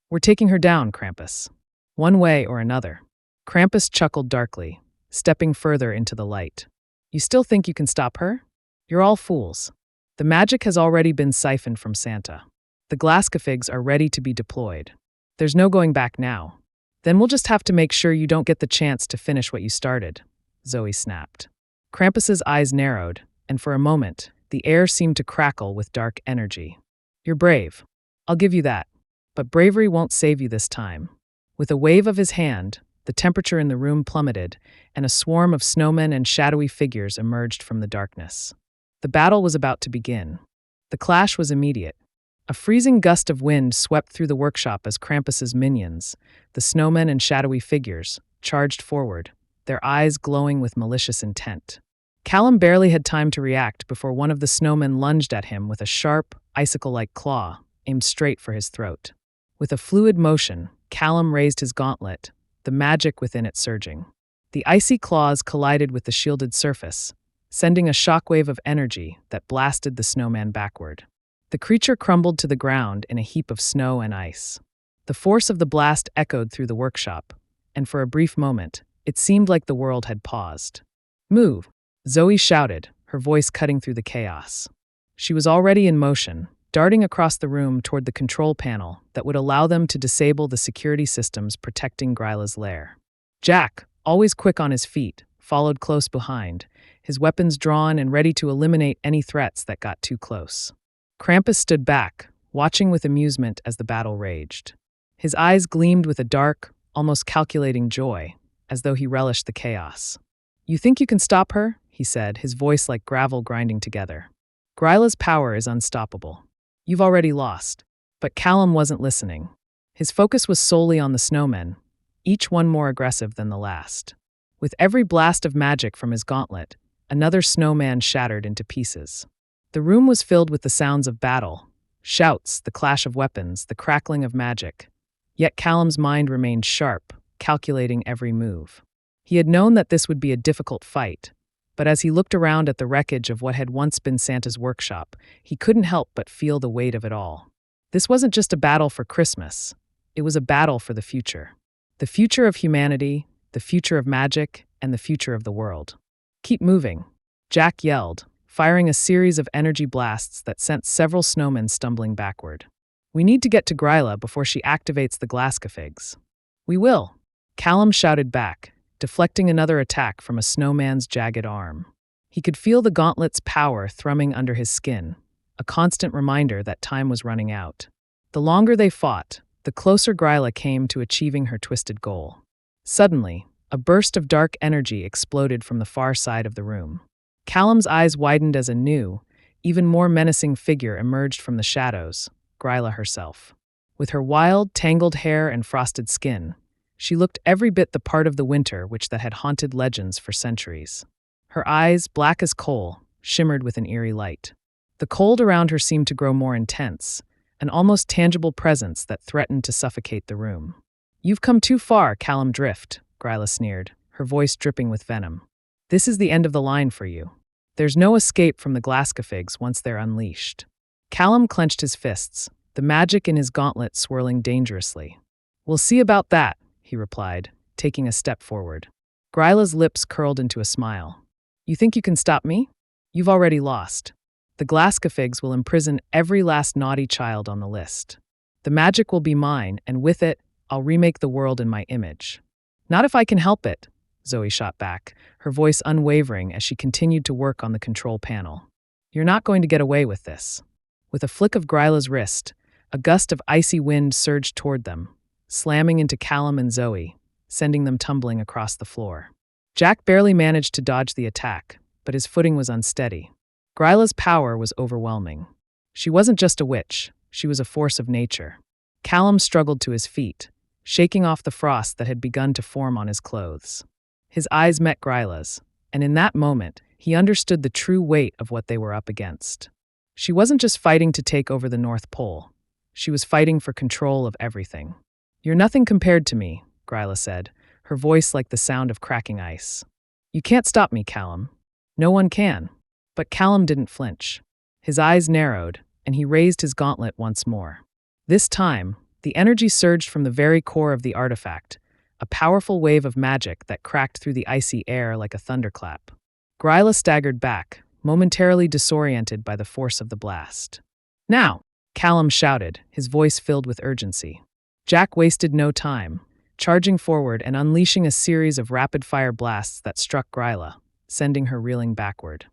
We're taking her down, Krampus. One way or another. Krampus chuckled darkly, stepping further into the light. You still think you can stop her? You're all fools. The magic has already been siphoned from Santa. The Glascafigs are ready to be deployed. There's no going back now. Then we'll just have to make sure you don't get the chance to finish what you started, Zoe snapped. Krampus's eyes narrowed, and for a moment, the air seemed to crackle with dark energy. You're brave. I'll give you that. But bravery won't save you this time. With a wave of his hand, the temperature in the room plummeted, and a swarm of snowmen and shadowy figures emerged from the darkness. The battle was about to begin. The clash was immediate. A freezing gust of wind swept through the workshop as Krampus's minions, the snowmen and shadowy figures, charged forward, their eyes glowing with malicious intent. Callum barely had time to react before one of the snowmen lunged at him with a sharp, icicle-like claw, aimed straight for his throat. With a fluid motion, Callum raised his gauntlet, the magic within it surging. The icy claws collided with the shielded surface, sending a shockwave of energy that blasted the snowman backward. The creature crumbled to the ground in a heap of snow and ice. The force of the blast echoed through the workshop, and for a brief moment, it seemed like the world had paused. Move, Zoe shouted, her voice cutting through the chaos. She was already in motion, darting across the room toward the control panel that would allow them to disable the security systems protecting Grýla's lair. Jack, always quick on his feet, followed close behind, his weapons drawn and ready to eliminate any threats that got too close. Krampus stood back, watching with amusement as the battle raged. His eyes gleamed with a dark, almost calculating joy, as though he relished the chaos. You think you can stop her? He said, his voice like gravel grinding together. Grýla's power is unstoppable. You've already lost. But Callum wasn't listening. His focus was solely on the snowmen, each one more aggressive than the last. With every blast of magic from his gauntlet, another snowman shattered into pieces. The room was filled with the sounds of battle, shouts, the clash of weapons, the crackling of magic. Yet Callum's mind remained sharp, calculating every move. He had known that this would be a difficult fight, but as he looked around at the wreckage of what had once been Santa's workshop, he couldn't help but feel the weight of it all. This wasn't just a battle for Christmas. It was a battle for the future. The future of humanity, the future of magic, and the future of the world. Keep moving, Jack yelled, firing a series of energy blasts that sent several snowmen stumbling backward. We need to get to Grýla before she activates the Glascafigs. We will, Callum shouted back, deflecting another attack from a snowman's jagged arm. He could feel the gauntlet's power thrumming under his skin, a constant reminder that time was running out. The longer they fought, the closer Grýla came to achieving her twisted goal. Suddenly, a burst of dark energy exploded from the far side of the room. Callum's eyes widened as a new, even more menacing figure emerged from the shadows, Grýla herself. With her wild, tangled hair and frosted skin, she looked every bit the part of the winter that had haunted legends for centuries. Her eyes, black as coal, shimmered with an eerie light. The cold around her seemed to grow more intense, an almost tangible presence that threatened to suffocate the room. You've come too far, Callum Drift, Grýla sneered, her voice dripping with venom. This is the end of the line for you. There's no escape from the Glascafigs once they're unleashed. Callum clenched his fists, the magic in his gauntlet swirling dangerously. We'll see about that, he replied, taking a step forward. Grýla's lips curled into a smile. You think you can stop me? You've already lost. The Glascafigs will imprison every last naughty child on the list. The magic will be mine, and with it, I'll remake the world in my image. Not if I can help it, Zoe shot back, her voice unwavering as she continued to work on the control panel. You're not going to get away with this. With a flick of Grýla's wrist, a gust of icy wind surged toward them, slamming into Callum and Zoe, sending them tumbling across the floor. Jack barely managed to dodge the attack, but his footing was unsteady. Grýla's power was overwhelming. She wasn't just a witch, she was a force of nature. Callum struggled to his feet, shaking off the frost that had begun to form on his clothes. His eyes met Grýla's, and in that moment, He understood the true weight of what they were up against. She wasn't just fighting to take over the North Pole. She was fighting for control of everything. "You're nothing compared to me," Grýla said, her voice like the sound of cracking ice. "You can't stop me, Callum. No one can." But Callum didn't flinch. His eyes narrowed, and he raised his gauntlet once more. This time, the energy surged from the very core of the artifact, a powerful wave of magic that cracked through the icy air like a thunderclap. Grýla staggered back, momentarily disoriented by the force of the blast. "Now!" Callum shouted, his voice filled with urgency. Jack wasted no time, charging forward and unleashing a series of rapid-fire blasts that struck Grýla, sending her reeling backward.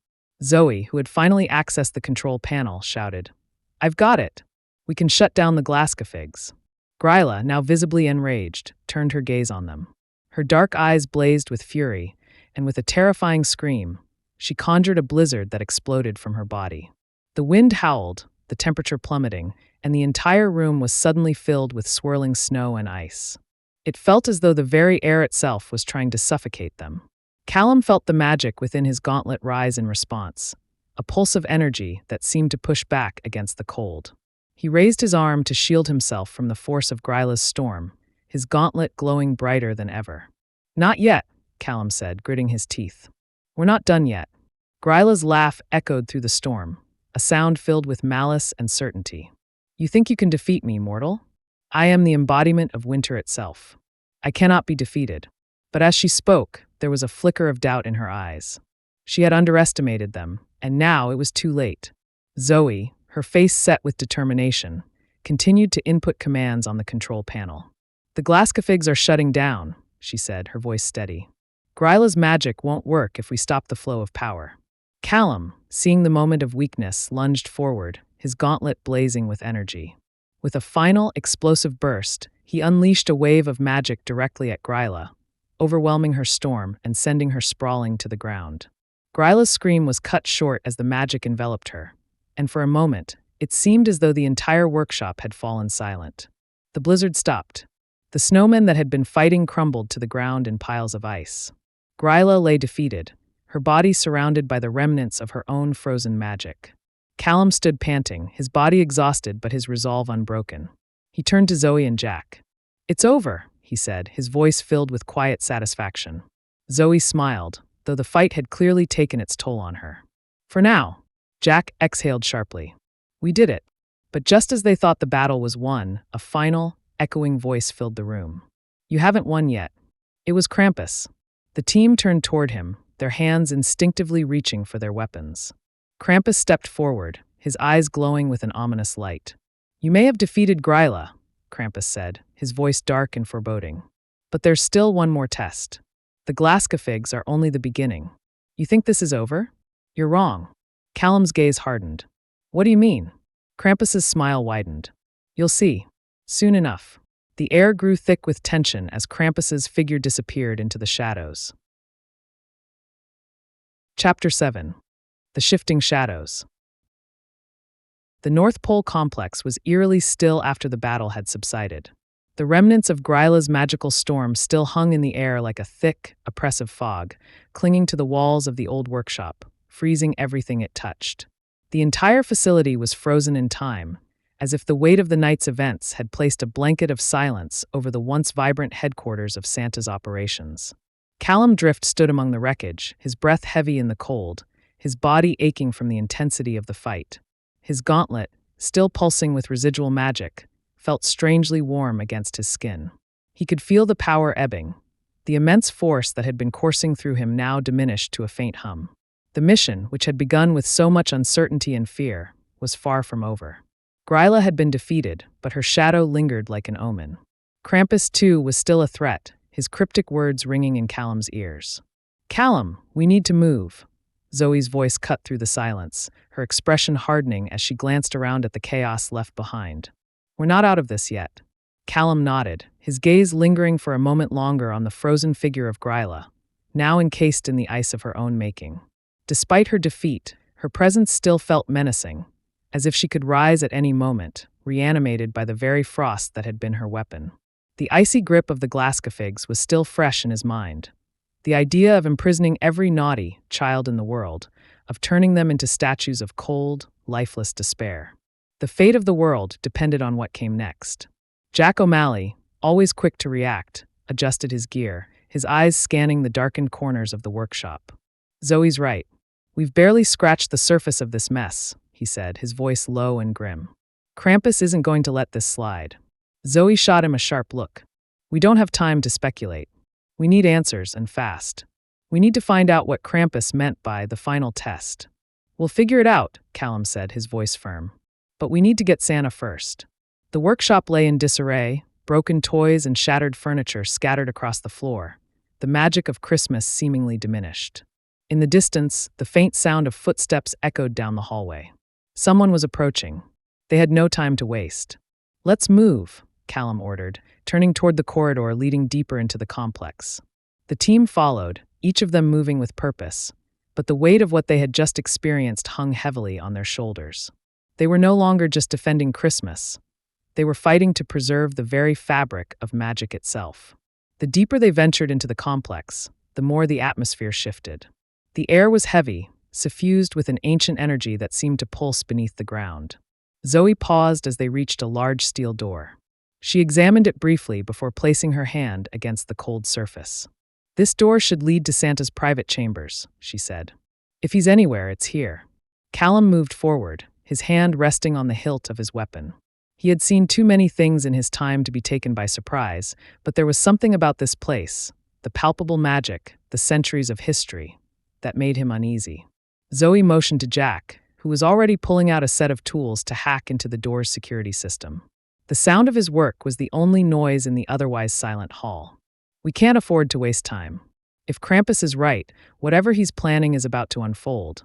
Zoe, who had finally accessed the control panel, shouted, "I've got it! We can shut down the Glascafigs." Grýla, now visibly enraged, turned her gaze on them. Her dark eyes blazed with fury, and with a terrifying scream, she conjured a blizzard that exploded from her body. The wind howled, the temperature plummeting, and the entire room was suddenly filled with swirling snow and ice. It felt as though the very air itself was trying to suffocate them. Callum felt the magic within his gauntlet rise in response, a pulse of energy that seemed to push back against the cold. He raised his arm to shield himself from the force of Grýla's storm, his gauntlet glowing brighter than ever. "Not yet," Callum said, gritting his teeth. "We're not done yet." Grýla's laugh echoed through the storm, a sound filled with malice and certainty. "You think you can defeat me, mortal? I am the embodiment of winter itself. I cannot be defeated." But as she spoke, there was a flicker of doubt in her eyes. She had underestimated them, and now it was too late. Zoe, her face set with determination, continued to input commands on the control panel. "The Glascafigs are shutting down," she said, her voice steady. "Grýla's magic won't work if we stop the flow of power." Callum, seeing the moment of weakness, lunged forward, his gauntlet blazing with energy. With a final, explosive burst, he unleashed a wave of magic directly at Grýla, overwhelming her storm and sending her sprawling to the ground. Grýla's scream was cut short as the magic enveloped her, and for a moment, it seemed as though the entire workshop had fallen silent. The blizzard stopped. The snowmen that had been fighting crumbled to the ground in piles of ice. Grýla lay defeated, her body surrounded by the remnants of her own frozen magic. Callum stood panting, his body exhausted but his resolve unbroken. He turned to Zoe and Jack. "It's over," he said, his voice filled with quiet satisfaction. Zoe smiled, though the fight had clearly taken its toll on her. "For now," Jack exhaled sharply. "We did it." But just as they thought the battle was won, a final, echoing voice filled the room. "You haven't won yet." It was Krampus. The team turned toward him, their hands instinctively reaching for their weapons. Krampus stepped forward, his eyes glowing with an ominous light. "You may have defeated Grýla," Krampus said, his voice dark and foreboding. "But there's still one more test. The Glascafigs are only the beginning. You think this is over? You're wrong." Callum's gaze hardened. "What do you mean?" Krampus's smile widened. "You'll see. Soon enough." The air grew thick with tension as Krampus's figure disappeared into the shadows. Chapter 7. The Shifting Shadows. The North Pole complex was eerily still after the battle had subsided. The remnants of Grýla's magical storm still hung in the air like a thick, oppressive fog, clinging to the walls of the old workshop, freezing everything it touched. The entire facility was frozen in time, as if the weight of the night's events had placed a blanket of silence over the once vibrant headquarters of Santa's operations. Callum Drift stood among the wreckage, his breath heavy in the cold, his body aching from the intensity of the fight. His gauntlet, still pulsing with residual magic, felt strangely warm against his skin. He could feel the power ebbing. The immense force that had been coursing through him now diminished to a faint hum. The mission, which had begun with so much uncertainty and fear, was far from over. Grýla had been defeated, but her shadow lingered like an omen. Krampus, too, was still a threat, his cryptic words ringing in Callum's ears. "Callum, we need to move." Zoe's voice cut through the silence, her expression hardening as she glanced around at the chaos left behind. "We're not out of this yet." Callum nodded, his gaze lingering for a moment longer on the frozen figure of Grýla, now encased in the ice of her own making. Despite her defeat, her presence still felt menacing, as if she could rise at any moment, reanimated by the very frost that had been her weapon. The icy grip of the Glascafigs was still fresh in his mind. The idea of imprisoning every naughty child in the world, of turning them into statues of cold, lifeless despair. The fate of the world depended on what came next. Jack O'Malley, always quick to react, adjusted his gear, his eyes scanning the darkened corners of the workshop. Zoe's right. We've barely scratched the surface of this mess, he said, his voice low and grim. Krampus isn't going to let this slide. Zoe shot him a sharp look. We don't have time to speculate. We need answers, and fast. We need to find out what Krampus meant by the final test. We'll figure it out, Callum said, his voice firm. But we need to get Santa first. The workshop lay in disarray, broken toys and shattered furniture scattered across the floor, the magic of Christmas seemingly diminished. In the distance, the faint sound of footsteps echoed down the hallway. Someone was approaching. They had no time to waste. Let's move, Callum ordered, turning toward the corridor leading deeper into the complex. The team followed, each of them moving with purpose, but the weight of what they had just experienced hung heavily on their shoulders. They were no longer just defending Christmas. They were fighting to preserve the very fabric of magic itself. The deeper they ventured into the complex, the more the atmosphere shifted. The air was heavy, suffused with an ancient energy that seemed to pulse beneath the ground. Zoe paused as they reached a large steel door. She examined it briefly before placing her hand against the cold surface. This door should lead to Santa's private chambers, she said. If he's anywhere, it's here. Callum moved forward, his hand resting on the hilt of his weapon. He had seen too many things in his time to be taken by surprise, but there was something about this place, the palpable magic, the centuries of history, that made him uneasy. Zoe motioned to Jack, who was already pulling out a set of tools to hack into the door's security system. The sound of his work was the only noise in the otherwise silent hall. We can't afford to waste time. If Krampus is right, whatever he's planning is about to unfold,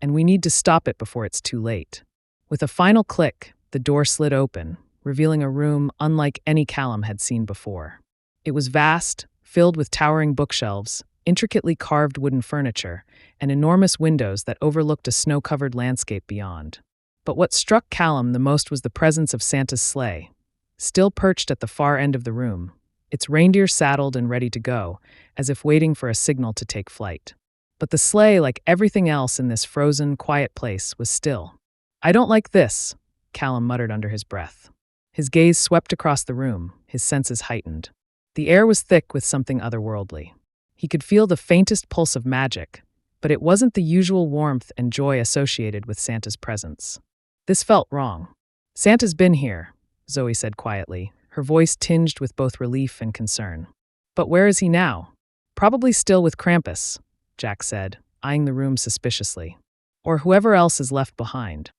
and we need to stop it before it's too late. With a final click, the door slid open, revealing a room unlike any Callum had seen before. It was vast, filled with towering bookshelves, intricately carved wooden furniture, and enormous windows that overlooked a snow-covered landscape beyond. But what struck Callum the most was the presence of Santa's sleigh, still perched at the far end of the room, its reindeer saddled and ready to go, as if waiting for a signal to take flight. But the sleigh, like everything else in this frozen, quiet place, was still. I don't like this, Callum muttered under his breath. His gaze swept across the room, his senses heightened. The air was thick with something otherworldly. He could feel the faintest pulse of magic, but it wasn't the usual warmth and joy associated with Santa's presence. This felt wrong. Santa's been here, Zoe said quietly, her voice tinged with both relief and concern. But where is he now? Probably still with Krampus, Jack said, eyeing the room suspiciously. Or whoever else is left behind.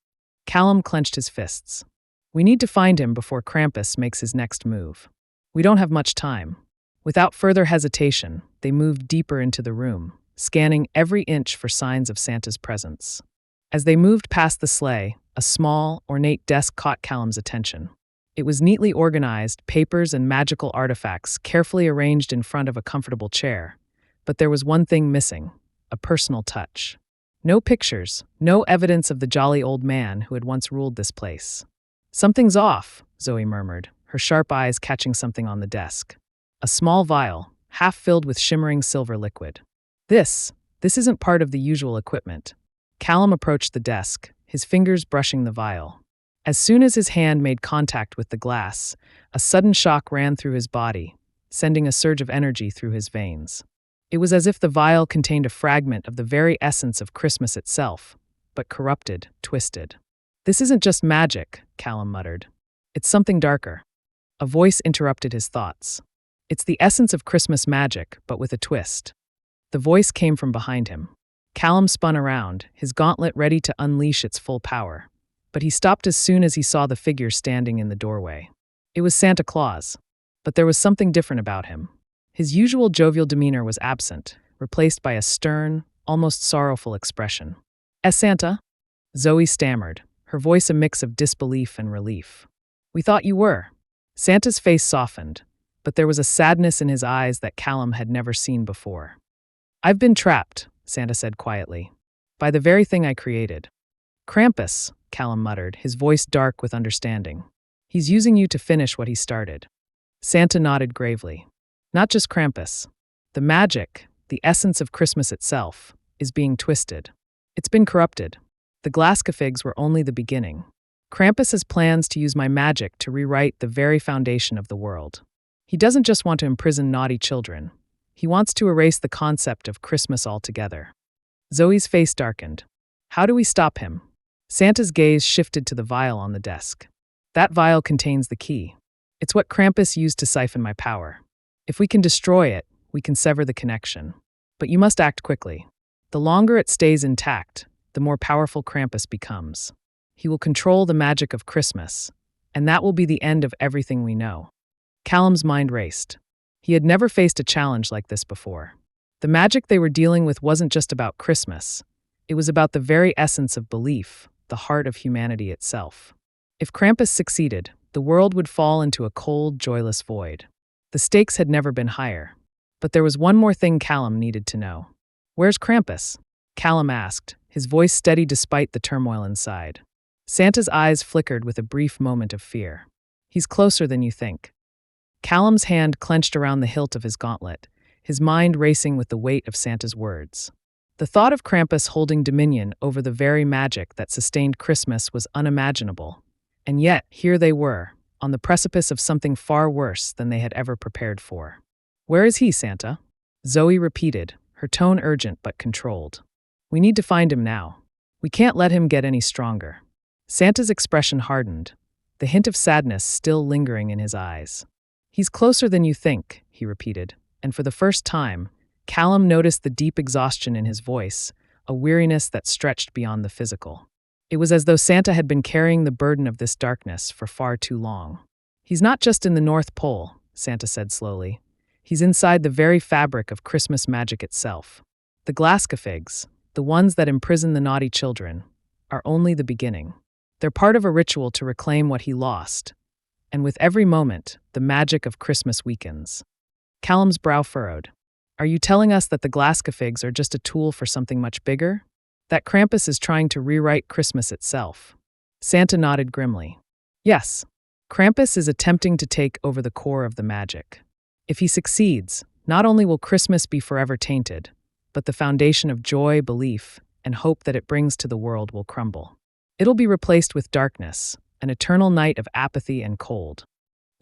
Callum clenched his fists. We need to find him before Krampus makes his next move. We don't have much time. Without further hesitation, they moved deeper into the room, scanning every inch for signs of Santa's presence. As they moved past the sleigh, a small, ornate desk caught Callum's attention. It was neatly organized, papers and magical artifacts carefully arranged in front of a comfortable chair. But there was one thing missing, a personal touch. No pictures, no evidence of the jolly old man who had once ruled this place. Something's off, Zoe murmured, her sharp eyes catching something on the desk. A small vial, half filled with shimmering silver liquid. This isn't part of the usual equipment. Callum approached the desk, his fingers brushing the vial. As soon as his hand made contact with the glass, a sudden shock ran through his body, sending a surge of energy through his veins. It was as if the vial contained a fragment of the very essence of Christmas itself, but corrupted, twisted. This isn't just magic, Callum muttered. It's something darker. A voice interrupted his thoughts. It's the essence of Christmas magic, but with a twist. The voice came from behind him. Callum spun around, his gauntlet ready to unleash its full power. But he stopped as soon as he saw the figure standing in the doorway. It was Santa Claus, but there was something different about him. His usual jovial demeanor was absent, replaced by a stern, almost sorrowful expression. Santa?" Zoe stammered, her voice a mix of disbelief and relief. "We thought you were." Santa's face softened, but there was a sadness in his eyes that Callum had never seen before. "I've been trapped," Santa said quietly, "by the very thing I created." "Krampus," Callum muttered, his voice dark with understanding. "He's using you to finish what he started." Santa nodded gravely. "Not just Krampus. The magic, the essence of Christmas itself, is being twisted. It's been corrupted. The Glascafigs were only the beginning. Krampus has plans to use my magic to rewrite the very foundation of the world. He doesn't just want to imprison naughty children. He wants to erase the concept of Christmas altogether. Zoe's face darkened. How do we stop him? Santa's gaze shifted to the vial on the desk. That vial contains the key. It's what Krampus used to siphon my power. If we can destroy it, we can sever the connection. But you must act quickly. The longer it stays intact, the more powerful Krampus becomes. He will control the magic of Christmas, and that will be the end of everything we know. Callum's mind raced. He had never faced a challenge like this before. The magic they were dealing with wasn't just about Christmas. It was about the very essence of belief, the heart of humanity itself. If Krampus succeeded, the world would fall into a cold, joyless void. The stakes had never been higher. But there was one more thing Callum needed to know. "Where's Krampus?" Callum asked, his voice steady despite the turmoil inside. Santa's eyes flickered with a brief moment of fear. "He's closer than you think." Callum's hand clenched around the hilt of his gauntlet, his mind racing with the weight of Santa's words. The thought of Krampus holding dominion over the very magic that sustained Christmas was unimaginable. And yet, here they were, on the precipice of something far worse than they had ever prepared for. "Where is he, Santa?" Zoe repeated, her tone urgent but controlled. "We need to find him now. We can't let him get any stronger." Santa's expression hardened, the hint of sadness still lingering in his eyes. "He's closer than you think," he repeated, and for the first time, Callum noticed the deep exhaustion in his voice, a weariness that stretched beyond the physical. It was as though Santa had been carrying the burden of this darkness for far too long. "He's not just in the North Pole," Santa said slowly. "He's inside the very fabric of Christmas magic itself. The Glascafigs, the ones that imprison the naughty children, are only the beginning. They're part of a ritual to reclaim what he lost. And with every moment, the magic of Christmas weakens." Callum's brow furrowed. "Are you telling us that the Glascafigs are just a tool for something much bigger? That Krampus is trying to rewrite Christmas itself?" Santa nodded grimly. "Yes, Krampus is attempting to take over the core of the magic. If he succeeds, not only will Christmas be forever tainted, but the foundation of joy, belief, and hope that it brings to the world will crumble. It'll be replaced with darkness, an eternal night of apathy and cold."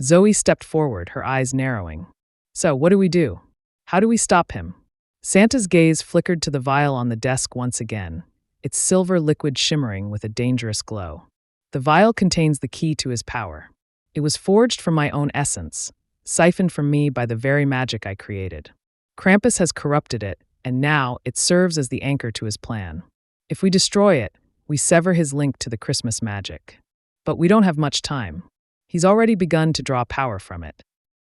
Zoe stepped forward, her eyes narrowing. "So, what do we do? How do we stop him?" Santa's gaze flickered to the vial on the desk once again, its silver liquid shimmering with a dangerous glow. "The vial contains the key to his power. It was forged from my own essence, siphoned from me by the very magic I created. Krampus has corrupted it, and now it serves as the anchor to his plan. If we destroy it, we sever his link to the Christmas magic. But we don't have much time. He's already begun to draw power from it."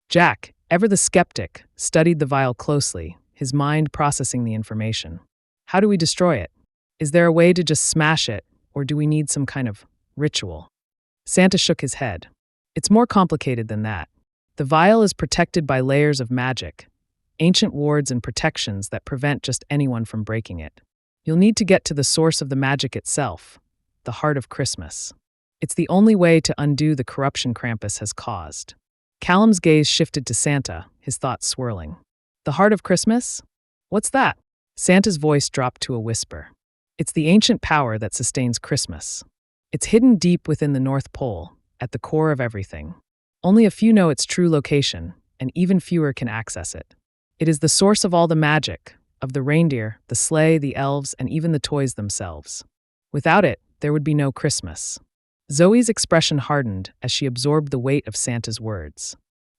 Jack, ever the skeptic, studied the vial closely, his mind processing the information. "How do we destroy it? Is there a way to just smash it, or do we need some kind of ritual?" Santa shook his head. "It's more complicated than that. The vial is protected by layers of magic, ancient wards and protections that prevent just anyone from breaking it. You'll need to get to the source of the magic itself, the heart of Christmas. It's the only way to undo the corruption Krampus has caused." Callum's gaze shifted to Santa, his thoughts swirling. "The heart of Christmas? What's that?" Santa's voice dropped to a whisper. "It's the ancient power that sustains Christmas. It's hidden deep within the North Pole, at the core of everything. Only a few know its true location, and even fewer can access it. It is the source of all the magic, of the reindeer, the sleigh, the elves, and even the toys themselves. Without it, there would be no Christmas." Zoe's expression hardened as she absorbed the weight of Santa's words.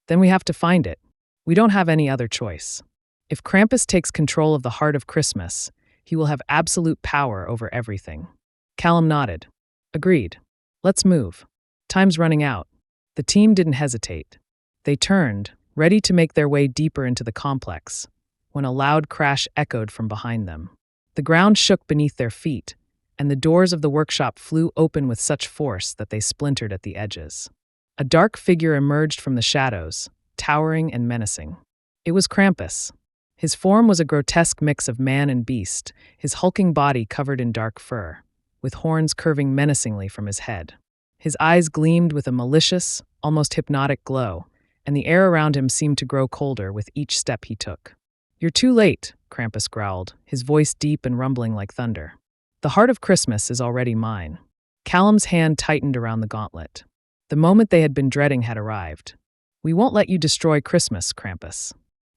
"Then we have to find it. We don't have any other choice. If Krampus takes control of the heart of Christmas, he will have absolute power over everything." Callum nodded. "Agreed. Let's move. Time's running out." The team didn't hesitate. They turned, ready to make their way deeper into the complex, when a loud crash echoed from behind them. The ground shook beneath their feet, and the doors of the workshop flew open with such force that they splintered at the edges. A dark figure emerged from the shadows, towering and menacing. It was Krampus. His form was a grotesque mix of man and beast, his hulking body covered in dark fur, with horns curving menacingly from his head. His eyes gleamed with a malicious, almost hypnotic glow, and the air around him seemed to grow colder with each step he took. "You're too late," Krampus growled, his voice deep and rumbling like thunder. The heart of Christmas is already mine. Callum's hand tightened around the gauntlet. The moment they had been dreading had arrived. We won't let you destroy Christmas, Krampus.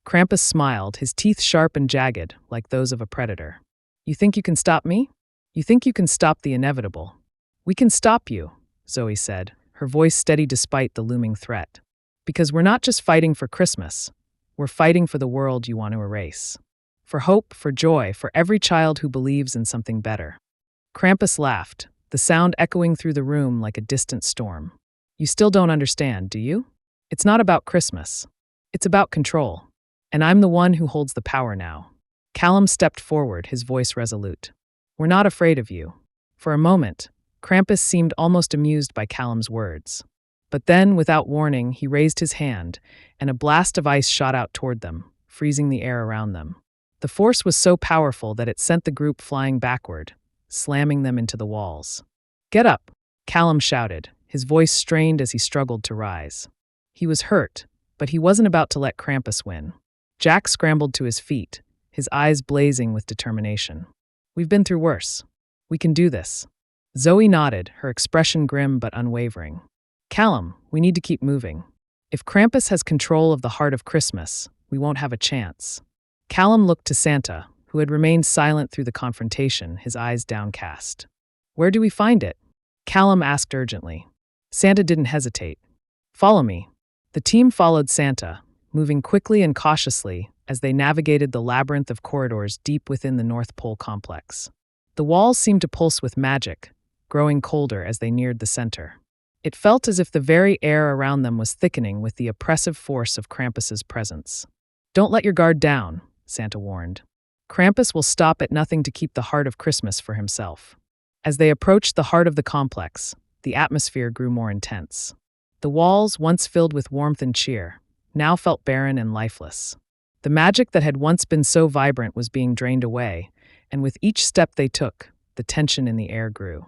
Krampus smiled, his teeth sharp and jagged, like those of a predator. You think you can stop me? You think you can stop the inevitable? We can stop you, Zoe said, her voice steady despite the looming threat. Because we're not just fighting for Christmas. We're fighting for the world you want to erase. For hope, for joy, for every child who believes in something better. Krampus laughed, the sound echoing through the room like a distant storm. You still don't understand, do you? It's not about Christmas. It's about control. And I'm the one who holds the power now. Callum stepped forward, his voice resolute. We're not afraid of you. For a moment, Krampus seemed almost amused by Callum's words. But then, without warning, he raised his hand, and a blast of ice shot out toward them, freezing the air around them. The force was so powerful that it sent the group flying backward, slamming them into the walls. Get up, Callum shouted, his voice strained as he struggled to rise. He was hurt, but he wasn't about to let Krampus win. Jack scrambled to his feet, his eyes blazing with determination. We've been through worse. We can do this. Zoe nodded, her expression grim but unwavering. Callum, we need to keep moving. If Krampus has control of the heart of Christmas, we won't have a chance. Callum looked to Santa, who had remained silent through the confrontation, his eyes downcast. Where do we find it? Callum asked urgently. Santa didn't hesitate. Follow me. The team followed Santa, moving quickly and cautiously as they navigated the labyrinth of corridors deep within the North Pole complex. The walls seemed to pulse with magic, growing colder as they neared the center. It felt as if the very air around them was thickening with the oppressive force of Krampus's presence. Don't let your guard down, Santa warned. Krampus will stop at nothing to keep the heart of Christmas for himself. As they approached the heart of the complex, the atmosphere grew more intense. The walls, once filled with warmth and cheer, now felt barren and lifeless. The magic that had once been so vibrant was being drained away, and with each step they took, the tension in the air grew.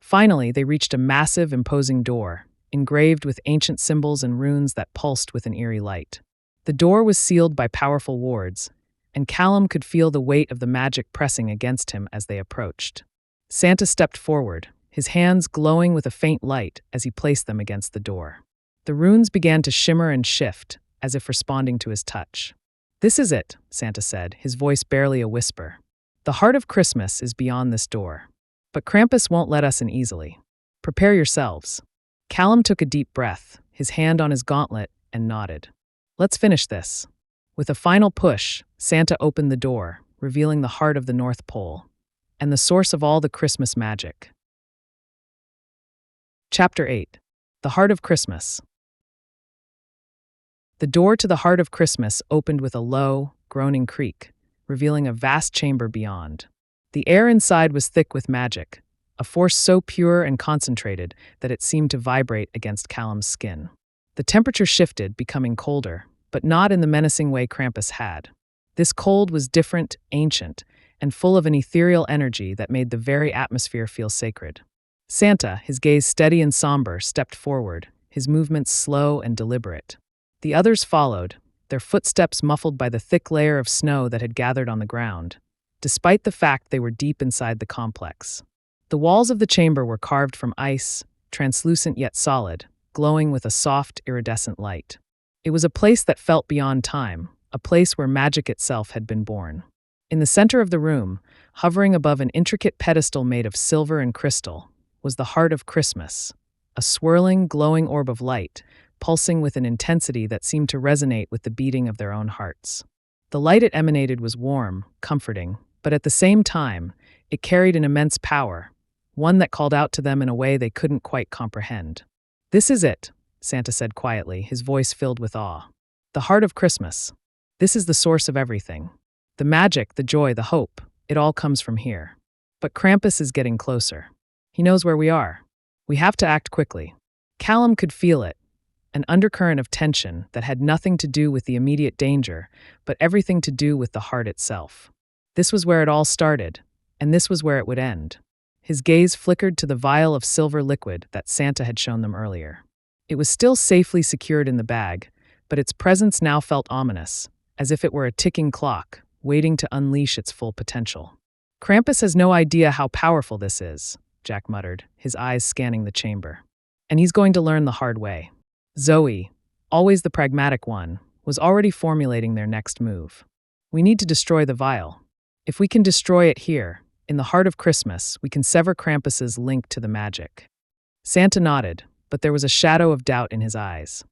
Finally, they reached a massive, imposing door, engraved with ancient symbols and runes that pulsed with an eerie light. The door was sealed by powerful wards, and Callum could feel the weight of the magic pressing against him as they approached. Santa stepped forward, his hands glowing with a faint light as he placed them against the door. The runes began to shimmer and shift, as if responding to his touch. This is it, Santa said, his voice barely a whisper. The heart of Christmas is beyond this door. But Krampus won't let us in easily. Prepare yourselves. Callum took a deep breath, his hand on his gauntlet, and nodded. Let's finish this. With a final push, Santa opened the door, revealing the heart of the North Pole, and the source of all the Christmas magic. Chapter 8. The Heart of Christmas. The door to the Heart of Christmas opened with a low, groaning creak, revealing a vast chamber beyond. The air inside was thick with magic, a force so pure and concentrated that it seemed to vibrate against Callum's skin. The temperature shifted, becoming colder, but not in the menacing way Krampus had. This cold was different, ancient, and full of an ethereal energy that made the very atmosphere feel sacred. Santa, his gaze steady and somber, stepped forward, his movements slow and deliberate. The others followed, their footsteps muffled by the thick layer of snow that had gathered on the ground, despite the fact they were deep inside the complex. The walls of the chamber were carved from ice, translucent yet solid, glowing with a soft, iridescent light. It was a place that felt beyond time, a place where magic itself had been born. In the center of the room, hovering above an intricate pedestal made of silver and crystal, was the Heart of Christmas, a swirling, glowing orb of light, pulsing with an intensity that seemed to resonate with the beating of their own hearts. The light it emanated was warm, comforting, but at the same time, it carried an immense power, one that called out to them in a way they couldn't quite comprehend. This is it, Santa said quietly, his voice filled with awe. The Heart of Christmas. This is the source of everything. The magic, the joy, the hope, it all comes from here. But Krampus is getting closer. He knows where we are. We have to act quickly. Callum could feel it, an undercurrent of tension that had nothing to do with the immediate danger, but everything to do with the heart itself. This was where it all started, and this was where it would end. His gaze flickered to the vial of silver liquid that Santa had shown them earlier. It was still safely secured in the bag, but its presence now felt ominous, as if it were a ticking clock, waiting to unleash its full potential. Krampus has no idea how powerful this is, Jack muttered, his eyes scanning the chamber. And he's going to learn the hard way. Zoe, always the pragmatic one, was already formulating their next move. We need to destroy the vial. If we can destroy it here, in the heart of Christmas, we can sever Krampus's link to the magic. Santa nodded, but there was a shadow of doubt in his eyes.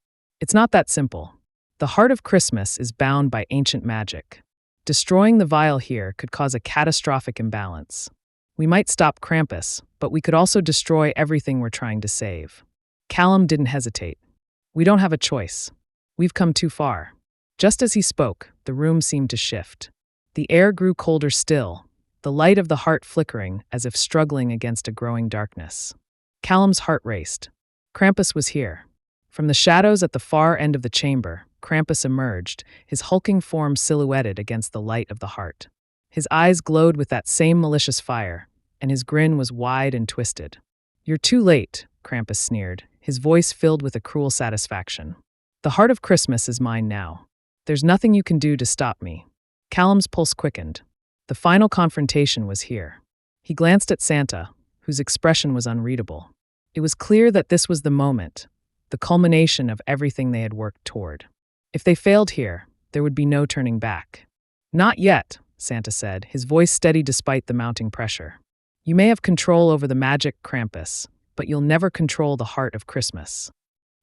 It's not that simple. The heart of Christmas is bound by ancient magic. Destroying the vial here could cause a catastrophic imbalance. We might stop Krampus, but we could also destroy everything we're trying to save. Callum didn't hesitate. We don't have a choice. We've come too far. Just as he spoke, the room seemed to shift. The air grew colder still, the light of the heart flickering as if struggling against a growing darkness. Callum's heart raced. Krampus was here. From the shadows at the far end of the chamber, Krampus emerged, his hulking form silhouetted against the light of the heart. His eyes glowed with that same malicious fire, and his grin was wide and twisted. "You're too late," Krampus sneered, his voice filled with a cruel satisfaction. "The heart of Christmas is mine now. There's nothing you can do to stop me." Callum's pulse quickened. The final confrontation was here. He glanced at Santa, whose expression was unreadable. It was clear that this was the moment, the culmination of everything they had worked toward. If they failed here, there would be no turning back. "Not yet," Santa said, his voice steady despite the mounting pressure. "You may have control over the magic, Krampus, but you'll never control the heart of Christmas."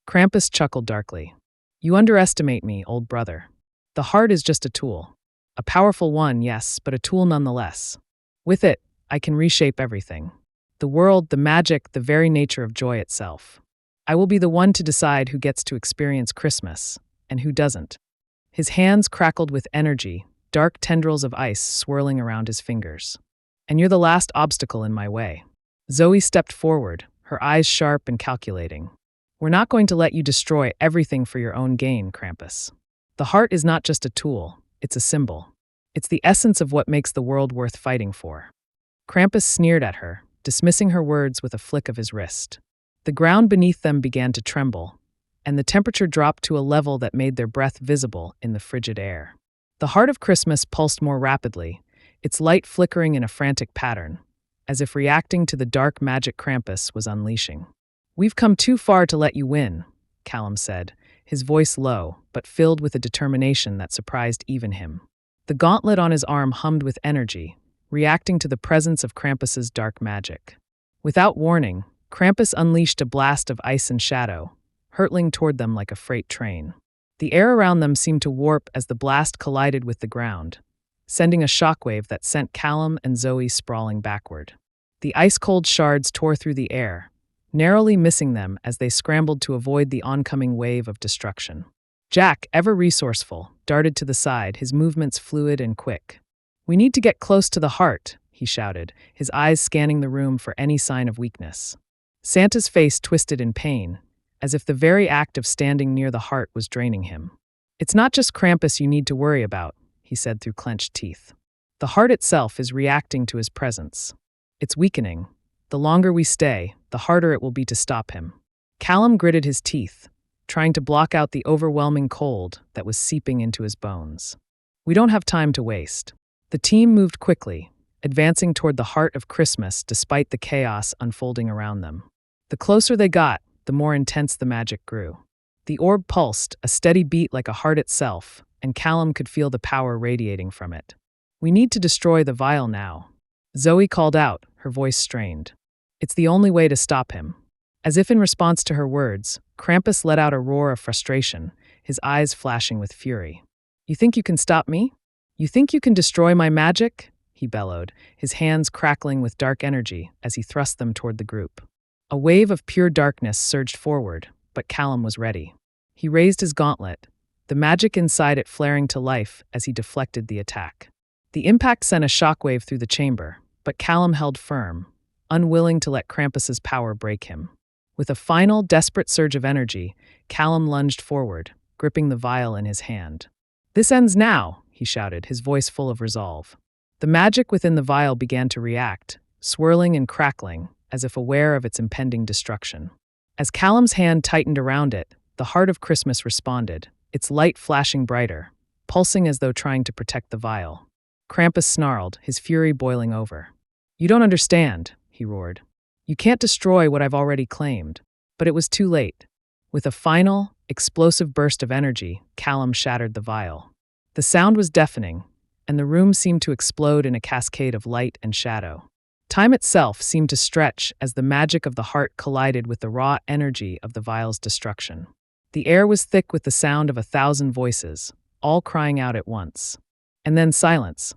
Krampus chuckled darkly. "You underestimate me, old brother. The heart is just a tool. A powerful one, yes, but a tool nonetheless. With it, I can reshape everything. The world, the magic, the very nature of joy itself. I will be the one to decide who gets to experience Christmas, and who doesn't." His hands crackled with energy, dark tendrils of ice swirling around his fingers. "And you're the last obstacle in my way." Zoe stepped forward, her eyes sharp and calculating. "We're not going to let you destroy everything for your own gain, Krampus. The heart is not just a tool, it's a symbol. It's the essence of what makes the world worth fighting for." Krampus sneered at her, dismissing her words with a flick of his wrist. The ground beneath them began to tremble, and the temperature dropped to a level that made their breath visible in the frigid air. The heart of Christmas pulsed more rapidly, its light flickering in a frantic pattern, as if reacting to the dark magic Krampus was unleashing. "We've come too far to let you win," Callum said, his voice low, but filled with a determination that surprised even him. The gauntlet on his arm hummed with energy, reacting to the presence of Krampus's dark magic. Without warning, Krampus unleashed a blast of ice and shadow, hurtling toward them like a freight train. The air around them seemed to warp as the blast collided with the ground, sending a shockwave that sent Callum and Zoe sprawling backward. The ice-cold shards tore through the air, narrowly missing them as they scrambled to avoid the oncoming wave of destruction. Jack, ever resourceful, darted to the side, his movements fluid and quick. "We need to get close to the heart," he shouted, his eyes scanning the room for any sign of weakness. Santa's face twisted in pain, as if the very act of standing near the heart was draining him. "It's not just Krampus you need to worry about," he said through clenched teeth. "The heart itself is reacting to his presence. It's weakening. The longer we stay, the harder it will be to stop him." Callum gritted his teeth, trying to block out the overwhelming cold that was seeping into his bones. "We don't have time to waste." The team moved quickly, advancing toward the heart of Christmas despite the chaos unfolding around them. The closer they got, the more intense the magic grew. The orb pulsed, a steady beat like a heart itself, and Callum could feel the power radiating from it. "We need to destroy the vial now," Zoe called out, her voice strained. "It's the only way to stop him." As if in response to her words, Krampus let out a roar of frustration, his eyes flashing with fury. "You think you can stop me? You think you can destroy my magic?" he bellowed, his hands crackling with dark energy as he thrust them toward the group. A wave of pure darkness surged forward, but Callum was ready. He raised his gauntlet, the magic inside it flaring to life as he deflected the attack. The impact sent a shockwave through the chamber, but Callum held firm, unwilling to let Krampus's power break him. With a final, desperate surge of energy, Callum lunged forward, gripping the vial in his hand. "This ends now," he shouted, his voice full of resolve. The magic within the vial began to react, swirling and crackling, as if aware of its impending destruction. As Callum's hand tightened around it, the heart of Christmas responded, its light flashing brighter, pulsing as though trying to protect the vial. Krampus snarled, his fury boiling over. You don't understand, he roared. You can't destroy what I've already claimed. But it was too late. With a final, explosive burst of energy, Callum shattered the vial. The sound was deafening, and the room seemed to explode in a cascade of light and shadow. Time itself seemed to stretch as the magic of the heart collided with the raw energy of the vial's destruction. The air was thick with the sound of 1,000 voices, all crying out at once. And then silence.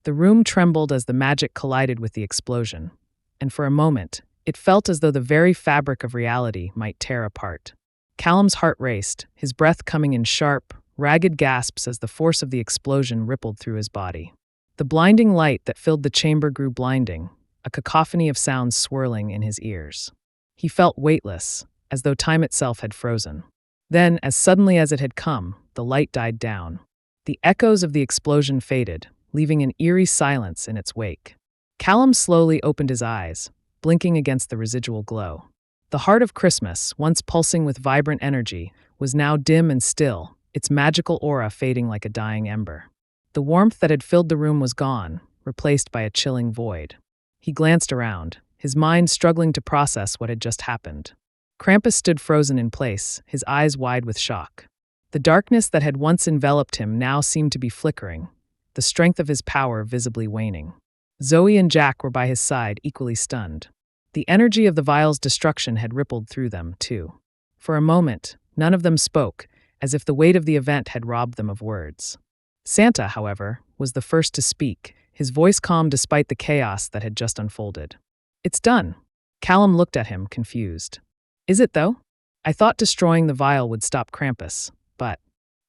The room trembled as the magic collided with the explosion, and for a moment, it felt as though the very fabric of reality might tear apart. Callum's heart raced, his breath coming in sharp, ragged gasps as the force of the explosion rippled through his body. The blinding light that filled the chamber grew blinding, a cacophony of sounds swirling in his ears. He felt weightless, as though time itself had frozen. Then, as suddenly as it had come, the light died down. The echoes of the explosion faded, leaving an eerie silence in its wake. Callum slowly opened his eyes, blinking against the residual glow. The heart of Christmas, once pulsing with vibrant energy, was now dim and still, its magical aura fading like a dying ember. The warmth that had filled the room was gone, replaced by a chilling void. He glanced around, his mind struggling to process what had just happened. Krampus stood frozen in place, his eyes wide with shock. The darkness that had once enveloped him now seemed to be flickering, the strength of his power visibly waning. Zoe and Jack were by his side, equally stunned. The energy of the vial's destruction had rippled through them, too. For a moment, none of them spoke, as if the weight of the event had robbed them of words. Santa, however, was the first to speak, his voice calm despite the chaos that had just unfolded. It's done. Callum looked at him, confused. Is it, though? I thought destroying the vial would stop Krampus, but...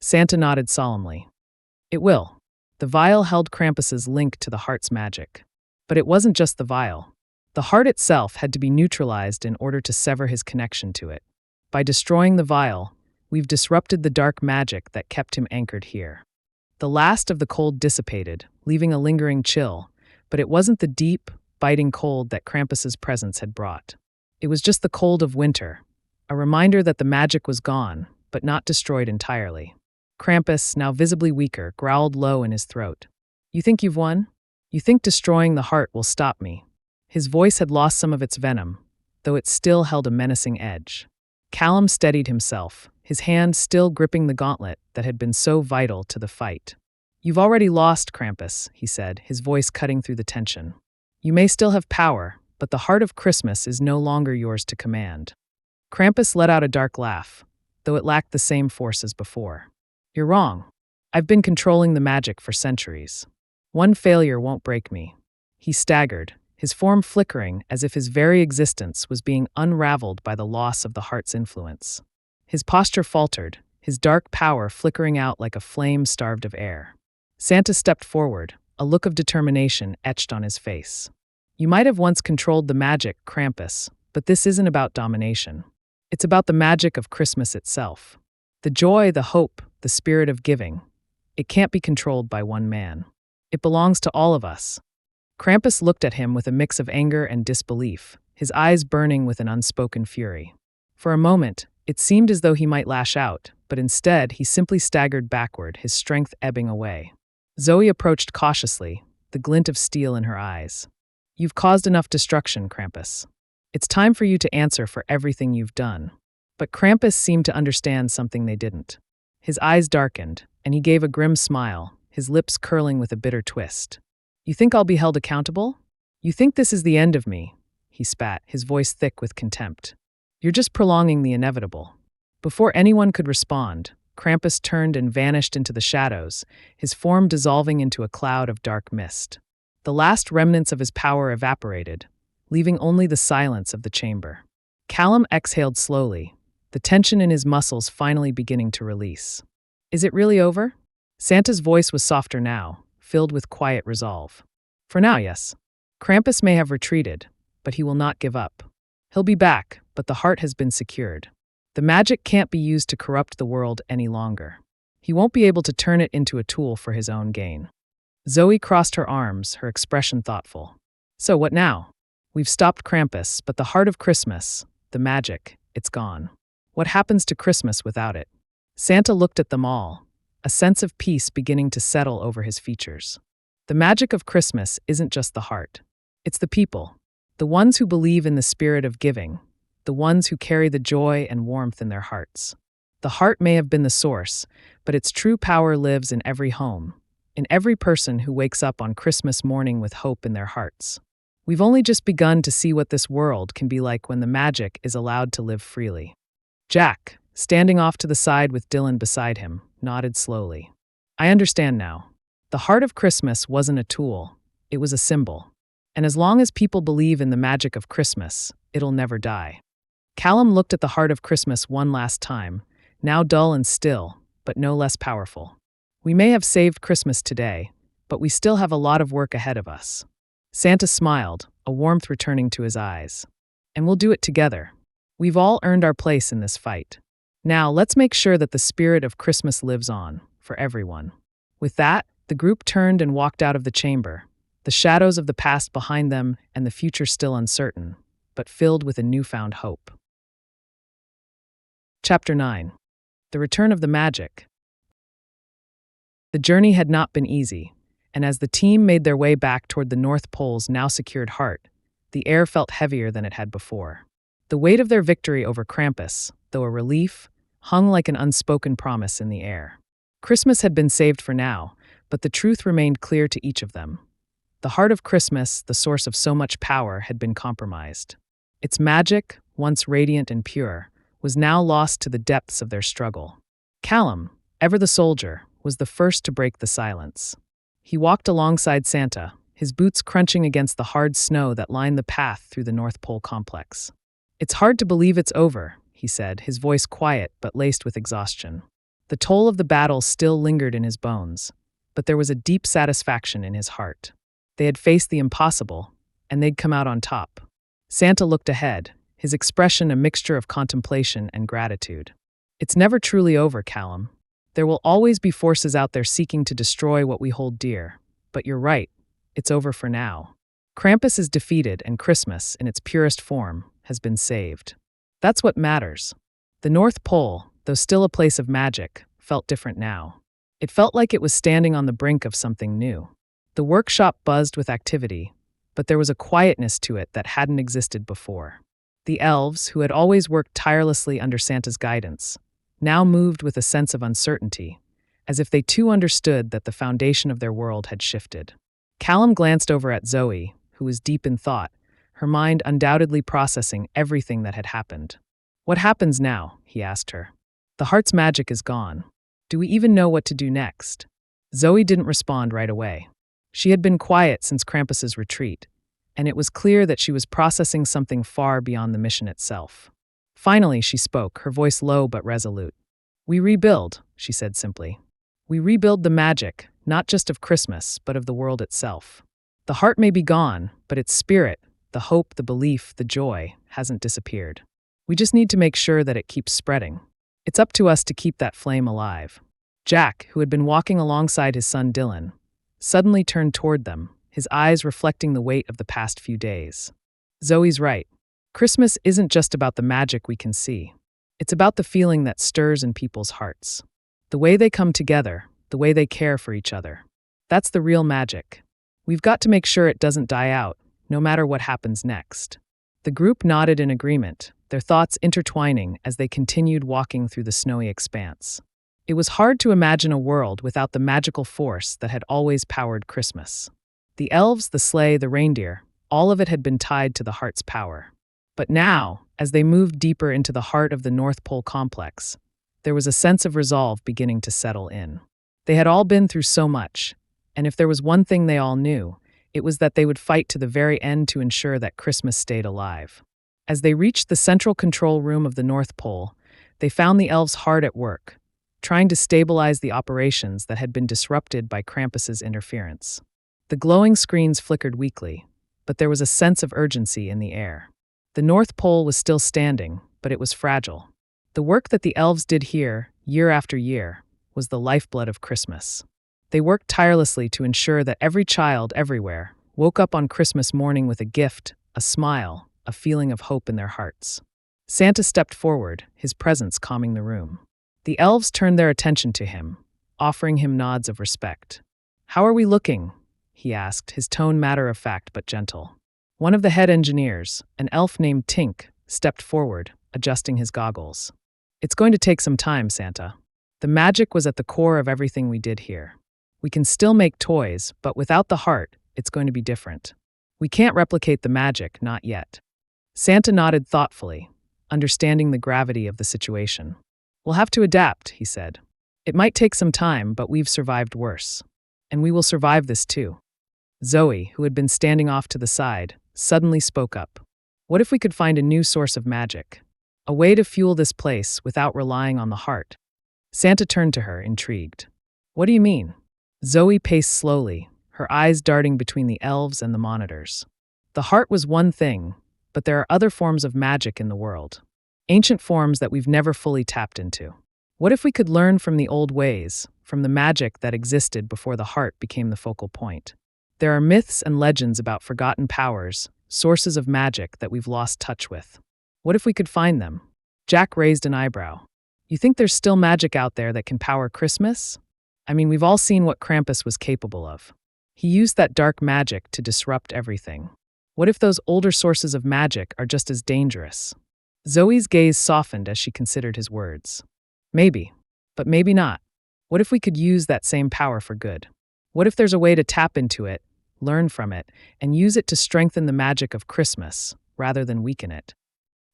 Santa nodded solemnly. It will. The vial held Krampus's link to the heart's magic. But it wasn't just the vial. The heart itself had to be neutralized in order to sever his connection to it. By destroying the vial, we've disrupted the dark magic that kept him anchored here. The last of the cold dissipated, leaving a lingering chill, but it wasn't the deep, biting cold that Krampus's presence had brought. It was just the cold of winter, a reminder that the magic was gone, but not destroyed entirely. Krampus, now visibly weaker, growled low in his throat. You think you've won? You think destroying the heart will stop me? His voice had lost some of its venom, though it still held a menacing edge. Callum steadied himself, his hand still gripping the gauntlet that had been so vital to the fight. You've already lost, Krampus, he said, his voice cutting through the tension. You may still have power, but the heart of Christmas is no longer yours to command. Krampus let out a dark laugh, though it lacked the same force as before. You're wrong. I've been controlling the magic for centuries. One failure won't break me. He staggered, his form flickering as if his very existence was being unraveled by the loss of the heart's influence. His posture faltered, his dark power flickering out like a flame starved of air. Santa stepped forward, a look of determination etched on his face. You might have once controlled the magic, Krampus, but this isn't about domination. It's about the magic of Christmas itself. The joy, the hope, the spirit of giving. It can't be controlled by one man. It belongs to all of us. Krampus looked at him with a mix of anger and disbelief, his eyes burning with an unspoken fury. For a moment, it seemed as though he might lash out, but instead he simply staggered backward, his strength ebbing away. Zoe approached cautiously, the glint of steel in her eyes. You've caused enough destruction, Krampus. It's time for you to answer for everything you've done. But Krampus seemed to understand something they didn't. His eyes darkened, and he gave a grim smile, his lips curling with a bitter twist. You think I'll be held accountable? You think this is the end of me? He spat, his voice thick with contempt. You're just prolonging the inevitable. Before anyone could respond, Krampus turned and vanished into the shadows, his form dissolving into a cloud of dark mist. The last remnants of his power evaporated, leaving only the silence of the chamber. Callum exhaled slowly, the tension in his muscles finally beginning to release. Is it really over? Santa's voice was softer now, filled with quiet resolve. For now, yes. Krampus may have retreated, but he will not give up. He'll be back, but the heart has been secured. The magic can't be used to corrupt the world any longer. He won't be able to turn it into a tool for his own gain. Zoe crossed her arms, her expression thoughtful. So what now? We've stopped Krampus, but the heart of Christmas, the magic, it's gone. What happens to Christmas without it? Santa looked at them all, a sense of peace beginning to settle over his features. The magic of Christmas isn't just the heart. It's the people, the ones who believe in the spirit of giving, the ones who carry the joy and warmth in their hearts. The heart may have been the source, but its true power lives in every home, in every person who wakes up on Christmas morning with hope in their hearts. We've only just begun to see what this world can be like when the magic is allowed to live freely. Jack, standing off to the side with Dylan beside him, nodded slowly. I understand now. The heart of Christmas wasn't a tool, it was a symbol. And as long as people believe in the magic of Christmas, it'll never die. Callum looked at the heart of Christmas one last time, now dull and still, but no less powerful. We may have saved Christmas today, but we still have a lot of work ahead of us. Santa smiled, a warmth returning to his eyes. And we'll do it together. We've all earned our place in this fight. Now, let's make sure that the spirit of Christmas lives on, for everyone. With that, the group turned and walked out of the chamber, the shadows of the past behind them and the future still uncertain, but filled with a newfound hope. Chapter 9. The Return of the Magic. The journey had not been easy, and as the team made their way back toward the North Pole's now secured heart, the air felt heavier than it had before. The weight of their victory over Krampus, though a relief, hung like an unspoken promise in the air. Christmas had been saved for now, but the truth remained clear to each of them. The heart of Christmas, the source of so much power, had been compromised. Its magic, once radiant and pure, was now lost to the depths of their struggle. Callum, ever the soldier, was the first to break the silence. He walked alongside Santa, his boots crunching against the hard snow that lined the path through the North Pole complex. It's hard to believe it's over, he said, his voice quiet but laced with exhaustion. The toll of the battle still lingered in his bones, but there was a deep satisfaction in his heart. They had faced the impossible, and they'd come out on top. Santa looked ahead, his expression a mixture of contemplation and gratitude. It's never truly over, Callum. There will always be forces out there seeking to destroy what we hold dear. But you're right, it's over for now. Krampus is defeated and Christmas, in its purest form, has been saved. That's what matters. The North Pole, though still a place of magic, felt different now. It felt like it was standing on the brink of something new. The workshop buzzed with activity, but there was a quietness to it that hadn't existed before. The elves, who had always worked tirelessly under Santa's guidance, now moved with a sense of uncertainty, as if they too understood that the foundation of their world had shifted. Callum glanced over at Zoe, who was deep in thought, her mind undoubtedly processing everything that had happened. What happens now? He asked her. The heart's magic is gone. Do we even know what to do next? Zoe didn't respond right away. She had been quiet since Krampus's retreat, and it was clear that she was processing something far beyond the mission itself. Finally, she spoke, her voice low but resolute. We rebuild, she said simply. We rebuild the magic, not just of Christmas, but of the world itself. The heart may be gone, but its spirit, the hope, the belief, the joy, hasn't disappeared. We just need to make sure that it keeps spreading. It's up to us to keep that flame alive. Jack, who had been walking alongside his son Dylan, suddenly turned toward them, his eyes reflecting the weight of the past few days. Zoe's right. Christmas isn't just about the magic we can see. It's about the feeling that stirs in people's hearts. The way they come together, the way they care for each other. That's the real magic. We've got to make sure it doesn't die out, no matter what happens next. The group nodded in agreement, their thoughts intertwining as they continued walking through the snowy expanse. It was hard to imagine a world without the magical force that had always powered Christmas. The elves, the sleigh, the reindeer, all of it had been tied to the heart's power. But now, as they moved deeper into the heart of the North Pole complex, there was a sense of resolve beginning to settle in. They had all been through so much, and if there was one thing they all knew, it was that they would fight to the very end to ensure that Christmas stayed alive. As they reached the central control room of the North Pole, they found the elves hard at work, trying to stabilize the operations that had been disrupted by Krampus's interference. The glowing screens flickered weakly, but there was a sense of urgency in the air. The North Pole was still standing, but it was fragile. The work that the elves did here, year after year, was the lifeblood of Christmas. They worked tirelessly to ensure that every child everywhere woke up on Christmas morning with a gift, a smile, a feeling of hope in their hearts. Santa stepped forward, his presence calming the room. The elves turned their attention to him, offering him nods of respect. How are we looking? he asked, his tone matter-of-fact but gentle. One of the head engineers, an elf named Tink, stepped forward, adjusting his goggles. It's going to take some time, Santa. The magic was at the core of everything we did here. We can still make toys, but without the heart, it's going to be different. We can't replicate the magic, not yet. Santa nodded thoughtfully, understanding the gravity of the situation. We'll have to adapt, he said. It might take some time, but we've survived worse. And we will survive this too. Zoe, who had been standing off to the side, suddenly spoke up. What if we could find a new source of magic? A way to fuel this place without relying on the heart? Santa turned to her, intrigued. What do you mean? Zoe paced slowly, her eyes darting between the elves and the monitors. The heart was one thing, but there are other forms of magic in the world. Ancient forms that we've never fully tapped into. What if we could learn from the old ways, from the magic that existed before the heart became the focal point? There are myths and legends about forgotten powers, sources of magic that we've lost touch with. What if we could find them? Jack raised an eyebrow. You think there's still magic out there that can power Christmas? I mean, we've all seen what Krampus was capable of. He used that dark magic to disrupt everything. What if those older sources of magic are just as dangerous? Zoe's gaze softened as she considered his words. Maybe, but maybe not. What if we could use that same power for good? What if there's a way to tap into it, learn from it, and use it to strengthen the magic of Christmas, rather than weaken it?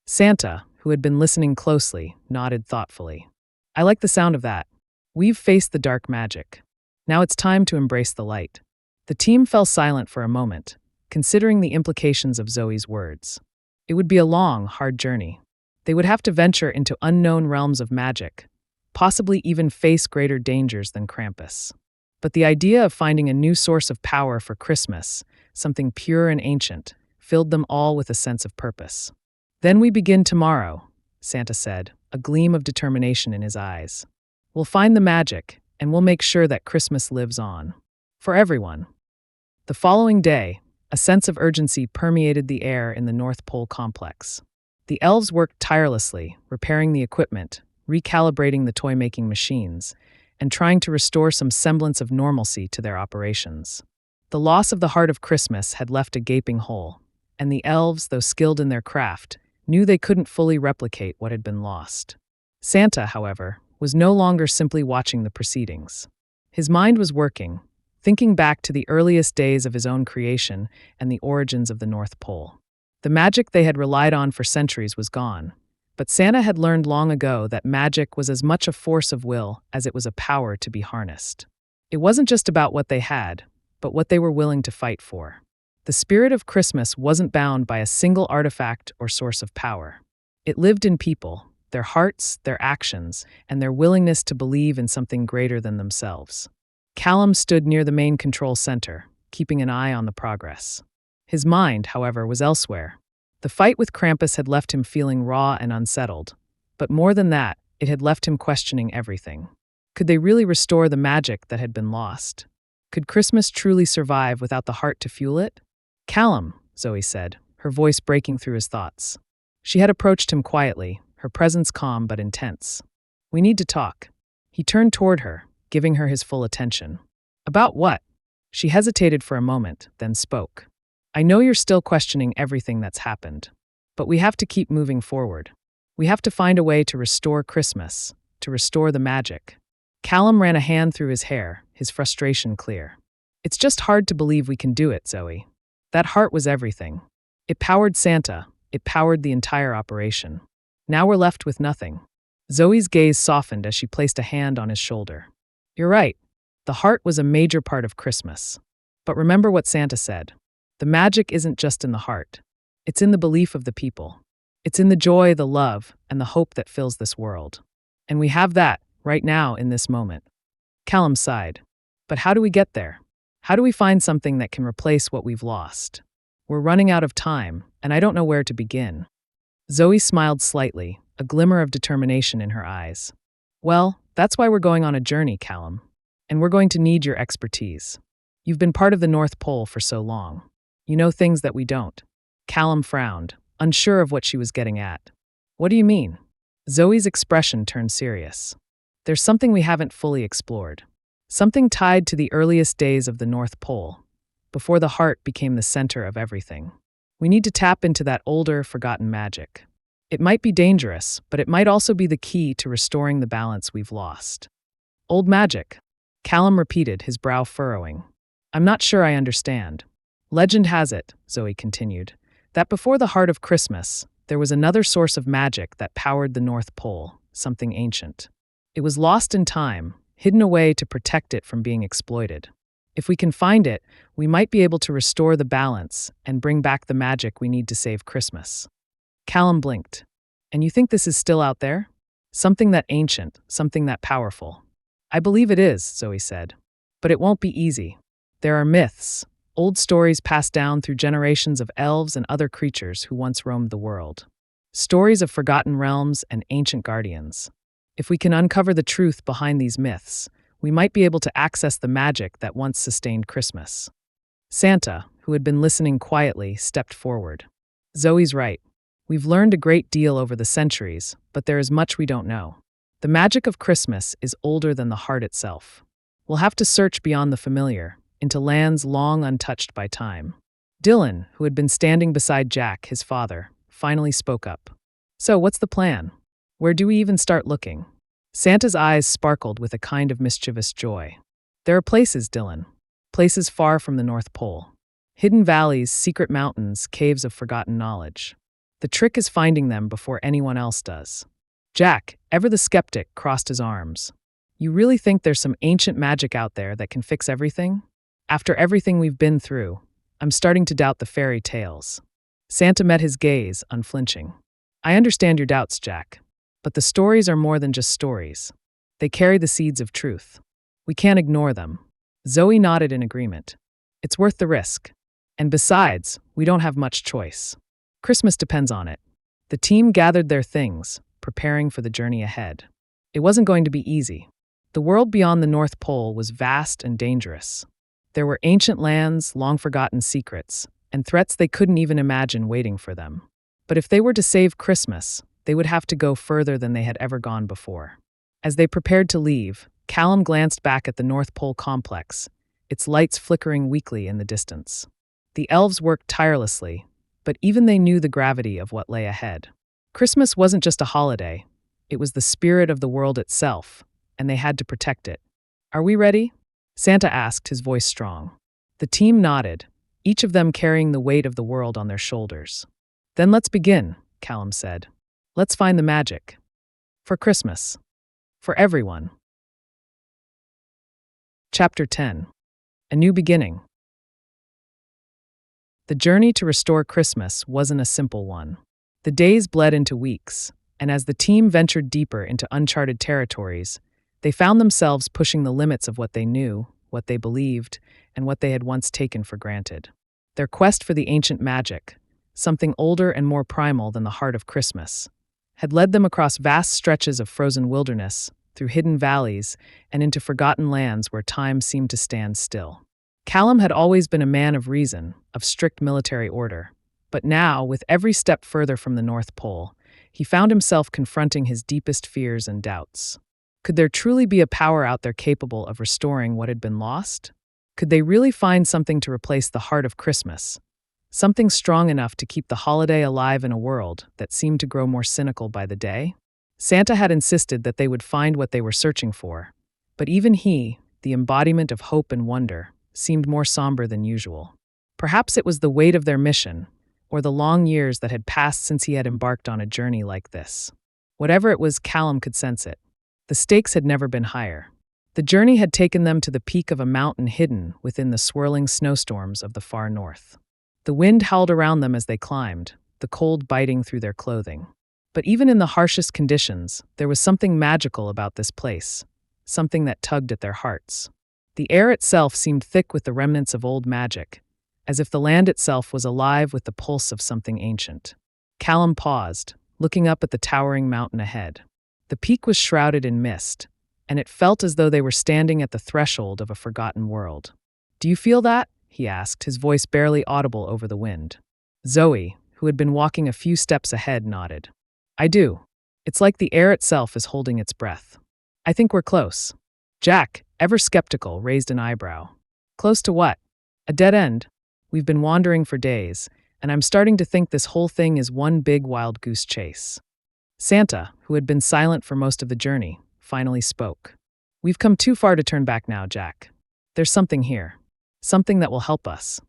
Santa, who had been listening closely, nodded thoughtfully. I like the sound of that. We've faced the dark magic. Now it's time to embrace the light. The team fell silent for a moment, considering the implications of Zoe's words. It would be a long, hard journey. They would have to venture into unknown realms of magic, possibly even face greater dangers than Krampus. But the idea of finding a new source of power for Christmas, something pure and ancient, filled them all with a sense of purpose. Then we begin tomorrow, Santa said, a gleam of determination in his eyes. We'll find the magic, and we'll make sure that Christmas lives on. For everyone. The following day, a sense of urgency permeated the air in the North Pole complex. The elves worked tirelessly, repairing the equipment, recalibrating the toy-making machines, and trying to restore some semblance of normalcy to their operations. The loss of the heart of Christmas had left a gaping hole, and the elves, though skilled in their craft, knew they couldn't fully replicate what had been lost. Santa, however, was no longer simply watching the proceedings. His mind was working, thinking back to the earliest days of his own creation and the origins of the North Pole. The magic they had relied on for centuries was gone, but Santa had learned long ago that magic was as much a force of will as it was a power to be harnessed. It wasn't just about what they had, but what they were willing to fight for. The spirit of Christmas wasn't bound by a single artifact or source of power. It lived in people, their hearts, their actions, and their willingness to believe in something greater than themselves. Callum stood near the main control center, keeping an eye on the progress. His mind, however, was elsewhere. The fight with Krampus had left him feeling raw and unsettled, but more than that, it had left him questioning everything. Could they really restore the magic that had been lost? Could Christmas truly survive without the heart to fuel it? Callum, Zoe said, her voice breaking through his thoughts. She had approached him quietly, her presence calm but intense. We need to talk. He turned toward her, giving her his full attention. About what? She hesitated for a moment, then spoke. I know you're still questioning everything that's happened, but we have to keep moving forward. We have to find a way to restore Christmas, to restore the magic. Callum ran a hand through his hair, his frustration clear. It's just hard to believe we can do it, Zoe. That heart was everything. It powered Santa, it powered the entire operation. Now we're left with nothing. Zoe's gaze softened as she placed a hand on his shoulder. You're right. The heart was a major part of Christmas. But remember what Santa said. The magic isn't just in the heart. It's in the belief of the people. It's in the joy, the love, and the hope that fills this world. And we have that, right now, in this moment. Callum sighed. But how do we get there? How do we find something that can replace what we've lost? We're running out of time, and I don't know where to begin. Zoe smiled slightly, a glimmer of determination in her eyes. Well, that's why we're going on a journey, Callum. And we're going to need your expertise. You've been part of the North Pole for so long. You know things that we don't. Callum frowned, unsure of what she was getting at. What do you mean? Zoe's expression turned serious. There's something we haven't fully explored. Something tied to the earliest days of the North Pole. before the heart became the center of everything. We need to tap into that older, forgotten magic. It might be dangerous, but it might also be the key to restoring the balance we've lost. Old magic, Callum repeated, his brow furrowing. I'm not sure I understand. Legend has it, Zoe continued, that before the heart of Christmas, there was another source of magic that powered the North Pole, something ancient. It was lost in time, hidden away to protect it from being exploited. If we can find it, we might be able to restore the balance and bring back the magic we need to save Christmas. Callum blinked. And you think this is still out there? Something that ancient, something that powerful. I believe it is, Zoe said. But it won't be easy. There are myths, old stories passed down through generations of elves and other creatures who once roamed the world. Stories of forgotten realms and ancient guardians. If we can uncover the truth behind these myths, we might be able to access the magic that once sustained Christmas. Santa, who had been listening quietly, stepped forward. Zoe's right. We've learned a great deal over the centuries, but there is much we don't know. The magic of Christmas is older than the heart itself. We'll have to search beyond the familiar, into lands long untouched by time. Dylan, who had been standing beside Jack, his father, finally spoke up. So, what's the plan? Where do we even start looking? Santa's eyes sparkled with a kind of mischievous joy. There are places, Dylan. Places far from the North Pole. Hidden valleys, secret mountains, caves of forgotten knowledge. The trick is finding them before anyone else does. Jack, ever the skeptic, crossed his arms. You really think there's some ancient magic out there that can fix everything? After everything we've been through, I'm starting to doubt the fairy tales. Santa met his gaze, unflinching. I understand your doubts, Jack. But the stories are more than just stories. They carry the seeds of truth. We can't ignore them. Zoe nodded in agreement. It's worth the risk. And besides, we don't have much choice. Christmas depends on it. The team gathered their things, preparing for the journey ahead. It wasn't going to be easy. The world beyond the North Pole was vast and dangerous. There were ancient lands, long-forgotten secrets, and threats they couldn't even imagine waiting for them. But if they were to save Christmas, they would have to go further than they had ever gone before. As they prepared to leave, Callum glanced back at the North Pole complex, its lights flickering weakly in the distance. The elves worked tirelessly, but even they knew the gravity of what lay ahead. Christmas wasn't just a holiday, it was the spirit of the world itself, and they had to protect it. Are we ready? Santa asked, his voice strong. The team nodded, each of them carrying the weight of the world on their shoulders. Then let's begin, Callum said. Let's find the magic. For Christmas. For everyone. Chapter 10. A New Beginning. The journey to restore Christmas wasn't a simple one. The days bled into weeks, and as the team ventured deeper into uncharted territories, they found themselves pushing the limits of what they knew, what they believed, and what they had once taken for granted. Their quest for the ancient magic, something older and more primal than the heart of Christmas, had led them across vast stretches of frozen wilderness, through hidden valleys, and into forgotten lands where time seemed to stand still. Callum had always been a man of reason, of strict military order, but now, with every step further from the North Pole, he found himself confronting his deepest fears and doubts. Could there truly be a power out there capable of restoring what had been lost? Could they really find something to replace the heart of Christmas? Something strong enough to keep the holiday alive in a world that seemed to grow more cynical by the day? Santa had insisted that they would find what they were searching for, but even he, the embodiment of hope and wonder, seemed more somber than usual. Perhaps it was the weight of their mission, or the long years that had passed since he had embarked on a journey like this. Whatever it was, Callum could sense it. The stakes had never been higher. The journey had taken them to the peak of a mountain hidden within the swirling snowstorms of the far north. The wind howled around them as they climbed, the cold biting through their clothing. But even in the harshest conditions, there was something magical about this place, something that tugged at their hearts. The air itself seemed thick with the remnants of old magic, as if the land itself was alive with the pulse of something ancient. Callum paused, looking up at the towering mountain ahead. The peak was shrouded in mist, and it felt as though they were standing at the threshold of a forgotten world. "Do you feel that?" he asked, his voice barely audible over the wind. Zoe, who had been walking a few steps ahead, nodded. "I do. It's like the air itself is holding its breath. I think we're close." Jack, ever skeptical, raised an eyebrow. "Close to what?" A dead end. We've been wandering for days, and I'm starting to think this whole thing is one big wild goose chase. Santa, who had been silent for most of the journey, finally spoke. We've come too far to turn back now, Jack. There's something here. Something that will help us.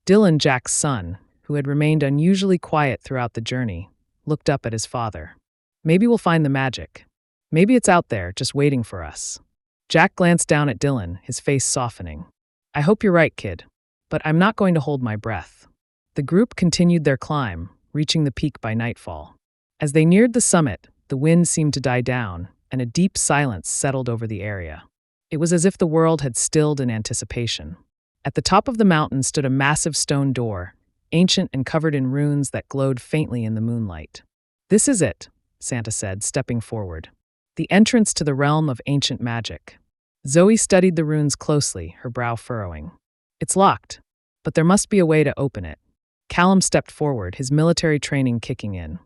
Dylan, Jack's son, who had remained unusually quiet throughout the journey, looked up at his father. Maybe we'll find the magic. Maybe it's out there, just waiting for us. Jack glanced down at Dylan, his face softening. I hope you're right, kid. But I'm not going to hold my breath. The group continued their climb, reaching the peak by nightfall. As they neared the summit, the wind seemed to die down, and a deep silence settled over the area. It was as if the world had stilled in anticipation. At the top of the mountain stood a massive stone door, ancient and covered in runes that glowed faintly in the moonlight. This is it, Santa said, stepping forward. The entrance to the realm of ancient magic. Zoe studied the runes closely, her brow furrowing. It's locked, but there must be a way to open it. Callum stepped forward, his military training kicking in.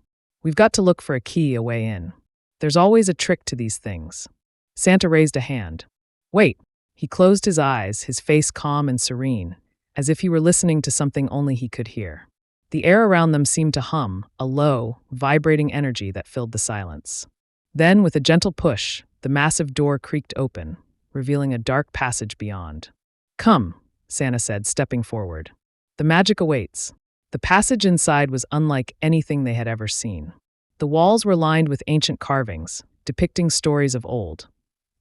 We've got to look for a key, a way in. There's always a trick to these things. Santa raised a hand. Wait. He closed his eyes, his face calm and serene, as if he were listening to something only he could hear. The air around them seemed to hum, a low, vibrating energy that filled the silence. Then, with a gentle push, the massive door creaked open, revealing a dark passage beyond. Come, Santa said, stepping forward. The magic awaits. The passage inside was unlike anything they had ever seen. The walls were lined with ancient carvings, depicting stories of old.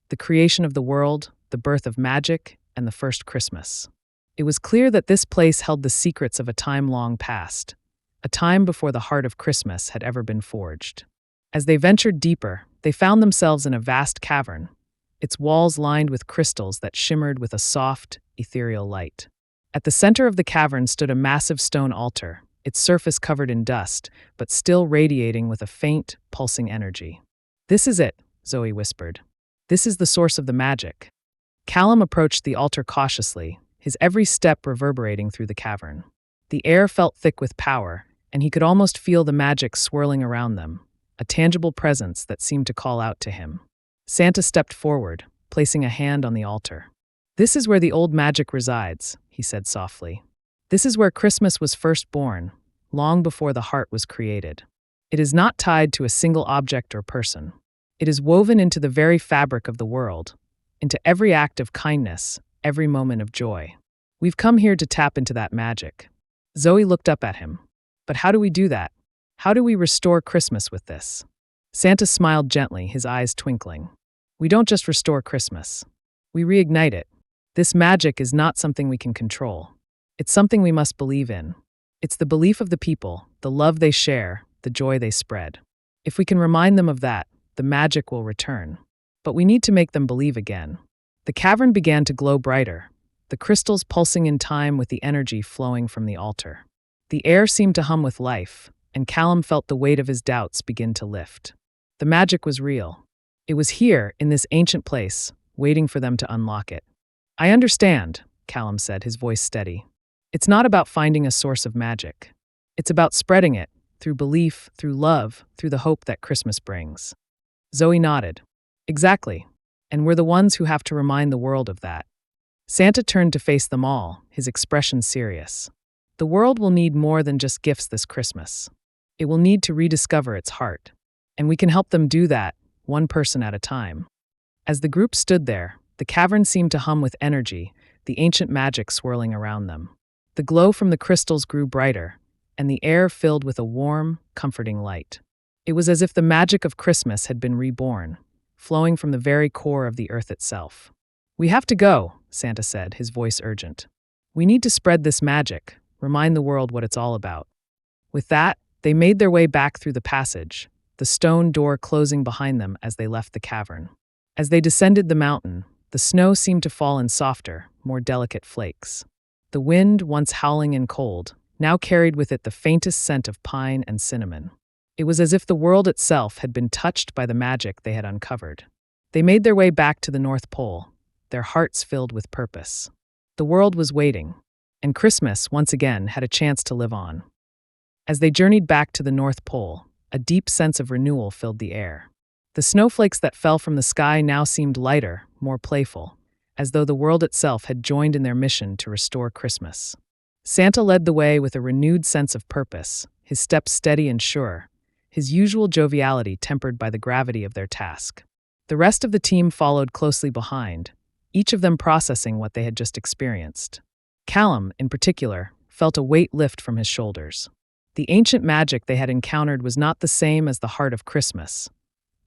The creation of the world, the birth of magic, and the first Christmas. It was clear that this place held the secrets of a time long past, a time before the heart of Christmas had ever been forged. As they ventured deeper, they found themselves in a vast cavern, its walls lined with crystals that shimmered with a soft, ethereal light. At the center of the cavern stood a massive stone altar, its surface covered in dust, but still radiating with a faint, pulsing energy. This is it, Zoe whispered. This is the source of the magic. Callum approached the altar cautiously, his every step reverberating through the cavern. The air felt thick with power, and he could almost feel the magic swirling around them, a tangible presence that seemed to call out to him. Santa stepped forward, placing a hand on the altar. This is where the old magic resides, he said softly. This is where Christmas was first born, long before the heart was created. It is not tied to a single object or person. It is woven into the very fabric of the world, into every act of kindness, every moment of joy. We've come here to tap into that magic. Zoe looked up at him. But how do we do that? How do we restore Christmas with this? Santa smiled gently, his eyes twinkling. We don't just restore Christmas. We reignite it. This magic is not something we can control. It's something we must believe in. It's the belief of the people, the love they share, the joy they spread. If we can remind them of that, the magic will return. But we need to make them believe again. The cavern began to glow brighter, the crystals pulsing in time with the energy flowing from the altar. The air seemed to hum with life, and Callum felt the weight of his doubts begin to lift. The magic was real. It was here, in this ancient place, waiting for them to unlock it. I understand, Callum said, his voice steady. It's not about finding a source of magic. It's about spreading it, through belief, through love, through the hope that Christmas brings. Zoe nodded. Exactly. And we're the ones who have to remind the world of that. Santa turned to face them all, his expression serious. The world will need more than just gifts this Christmas. It will need to rediscover its heart. And we can help them do that, one person at a time. As the group stood there, the cavern seemed to hum with energy, the ancient magic swirling around them. The glow from the crystals grew brighter, and the air filled with a warm, comforting light. It was as if the magic of Christmas had been reborn, flowing from the very core of the earth itself. We have to go, Santa said, his voice urgent. We need to spread this magic, remind the world what it's all about. With that, they made their way back through the passage, the stone door closing behind them as they left the cavern. As they descended the mountain, the snow seemed to fall in softer, more delicate flakes. The wind, once howling and cold, now carried with it the faintest scent of pine and cinnamon. It was as if the world itself had been touched by the magic they had uncovered. They made their way back to the North Pole, their hearts filled with purpose. The world was waiting, and Christmas, once again, had a chance to live on. As they journeyed back to the North Pole, a deep sense of renewal filled the air. The snowflakes that fell from the sky now seemed lighter, more playful, as though the world itself had joined in their mission to restore Christmas. Santa led the way with a renewed sense of purpose, his steps steady and sure, his usual joviality tempered by the gravity of their task. The rest of the team followed closely behind, each of them processing what they had just experienced. Callum, in particular, felt a weight lift from his shoulders. The ancient magic they had encountered was not the same as the heart of Christmas.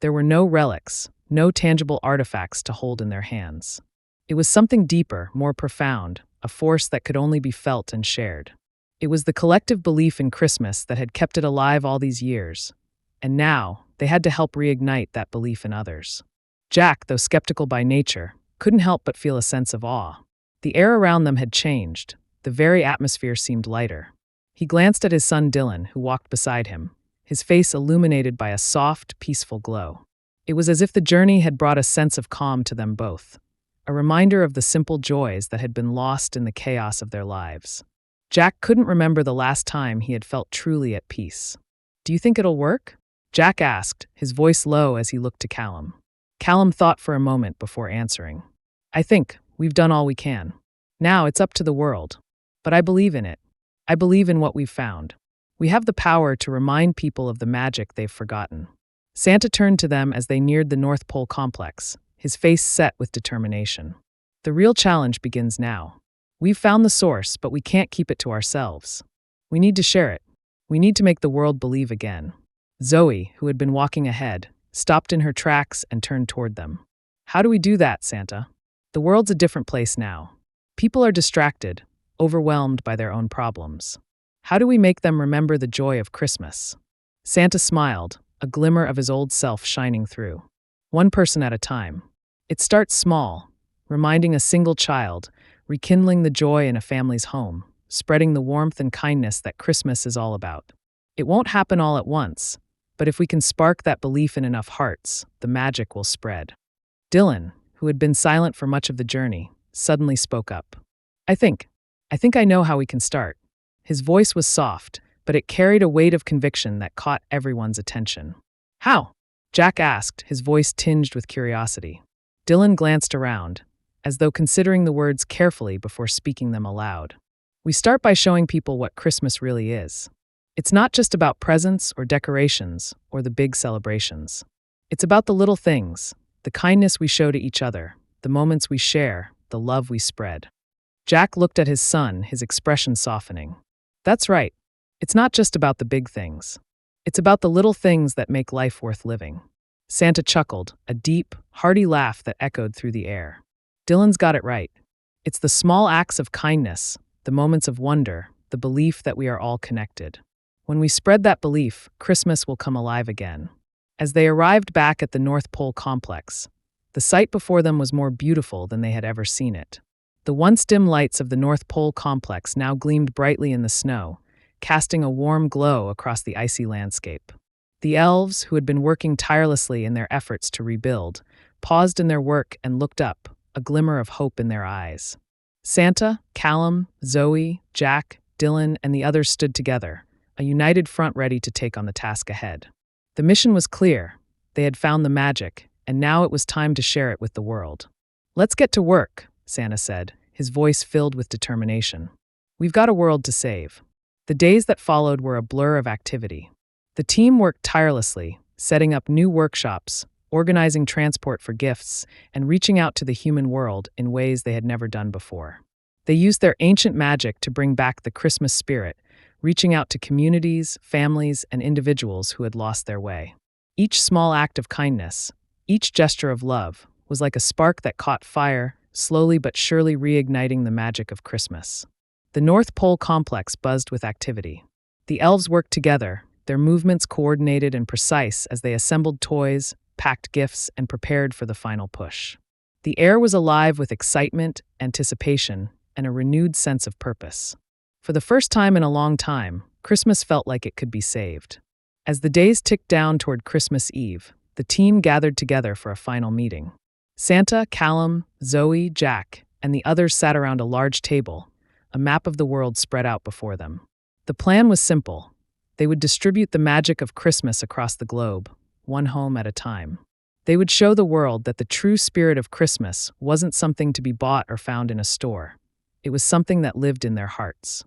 There were no relics, no tangible artifacts to hold in their hands. It was something deeper, more profound, a force that could only be felt and shared. It was the collective belief in Christmas that had kept it alive all these years, and now they had to help reignite that belief in others. Jack, though skeptical by nature, couldn't help but feel a sense of awe. The air around them had changed. The very atmosphere seemed lighter. He glanced at his son Dylan, who walked beside him, his face illuminated by a soft, peaceful glow. It was as if the journey had brought a sense of calm to them both, a reminder of the simple joys that had been lost in the chaos of their lives. Jack couldn't remember the last time he had felt truly at peace. "Do you think it'll work?" Jack asked, his voice low as he looked to Callum. Callum thought for a moment before answering. "I think we've done all we can. Now it's up to the world. But I believe in it. I believe in what we've found. We have the power to remind people of the magic they've forgotten." Santa turned to them as they neared the North Pole complex, his face set with determination. "The real challenge begins now. We've found the source, but we can't keep it to ourselves. We need to share it. We need to make the world believe again." Zoe, who had been walking ahead, stopped in her tracks and turned toward them. "How do we do that, Santa? The world's a different place now. People are distracted, overwhelmed by their own problems. How do we make them remember the joy of Christmas?" Santa smiled, a glimmer of his old self shining through. "One person at a time. It starts small, reminding a single child, rekindling the joy in a family's home, spreading the warmth and kindness that Christmas is all about. It won't happen all at once, but if we can spark that belief in enough hearts, the magic will spread." Dylan, who had been silent for much of the journey, suddenly spoke up. I think I know how we can start." His voice was soft, but it carried a weight of conviction that caught everyone's attention. "How?" Jack asked, his voice tinged with curiosity. Dylan glanced around, as though considering the words carefully before speaking them aloud. "We start by showing people what Christmas really is. It's not just about presents or decorations or the big celebrations. It's about the little things, the kindness we show to each other, the moments we share, the love we spread." Jack looked at his son, his expression softening. "That's right. It's not just about the big things. It's about the little things that make life worth living." Santa chuckled, a deep, hearty laugh that echoed through the air. "Dylan's got it right. It's the small acts of kindness, the moments of wonder, the belief that we are all connected. When we spread that belief, Christmas will come alive again." As they arrived back at the North Pole complex, the sight before them was more beautiful than they had ever seen it. The once dim lights of the North Pole complex now gleamed brightly in the snow, casting a warm glow across the icy landscape. The elves, who had been working tirelessly in their efforts to rebuild, paused in their work and looked up, a glimmer of hope in their eyes. Santa, Callum, Zoe, Jack, Dylan, and the others stood together, a united front ready to take on the task ahead. The mission was clear. They had found the magic, and now it was time to share it with the world. "Let's get to work," Santa said, his voice filled with determination. "We've got a world to save." The days that followed were a blur of activity. The team worked tirelessly, setting up new workshops, organizing transport for gifts, and reaching out to the human world in ways they had never done before. They used their ancient magic to bring back the Christmas spirit, reaching out to communities, families, and individuals who had lost their way. Each small act of kindness, each gesture of love, was like a spark that caught fire, slowly but surely reigniting the magic of Christmas. The North Pole complex buzzed with activity. The elves worked together, their movements coordinated and precise as they assembled toys, packed gifts, and prepared for the final push. The air was alive with excitement, anticipation, and a renewed sense of purpose. For the first time in a long time, Christmas felt like it could be saved. As the days ticked down toward Christmas Eve, the team gathered together for a final meeting. Santa, Callum, Zoe, Jack, and the others sat around a large table, a map of the world spread out before them. The plan was simple. They would distribute the magic of Christmas across the globe, one home at a time. They would show the world that the true spirit of Christmas wasn't something to be bought or found in a store. It was something that lived in their hearts.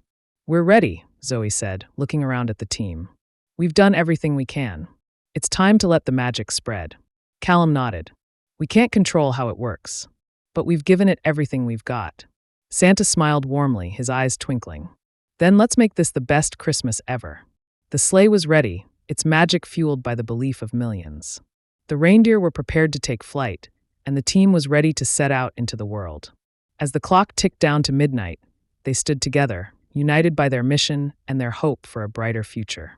"We're ready," Zoe said, looking around at the team. "We've done everything we can. It's time to let the magic spread." Callum nodded. "We can't control how it works, but we've given it everything we've got." Santa smiled warmly, his eyes twinkling. "Then let's make this the best Christmas ever." The sleigh was ready, its magic fueled by the belief of millions. The reindeer were prepared to take flight, and the team was ready to set out into the world. As the clock ticked down to midnight, they stood together, united by their mission and their hope for a brighter future.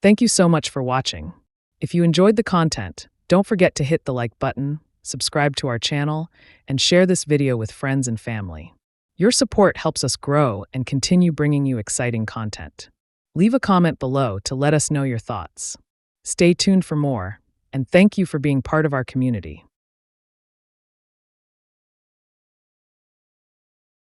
Thank you so much for watching. If you enjoyed the content, don't forget to hit the like button, subscribe to our channel, and share this video with friends and family. Your support helps us grow and continue bringing you exciting content. Leave a comment below to let us know your thoughts. Stay tuned for more, and thank you for being part of our community.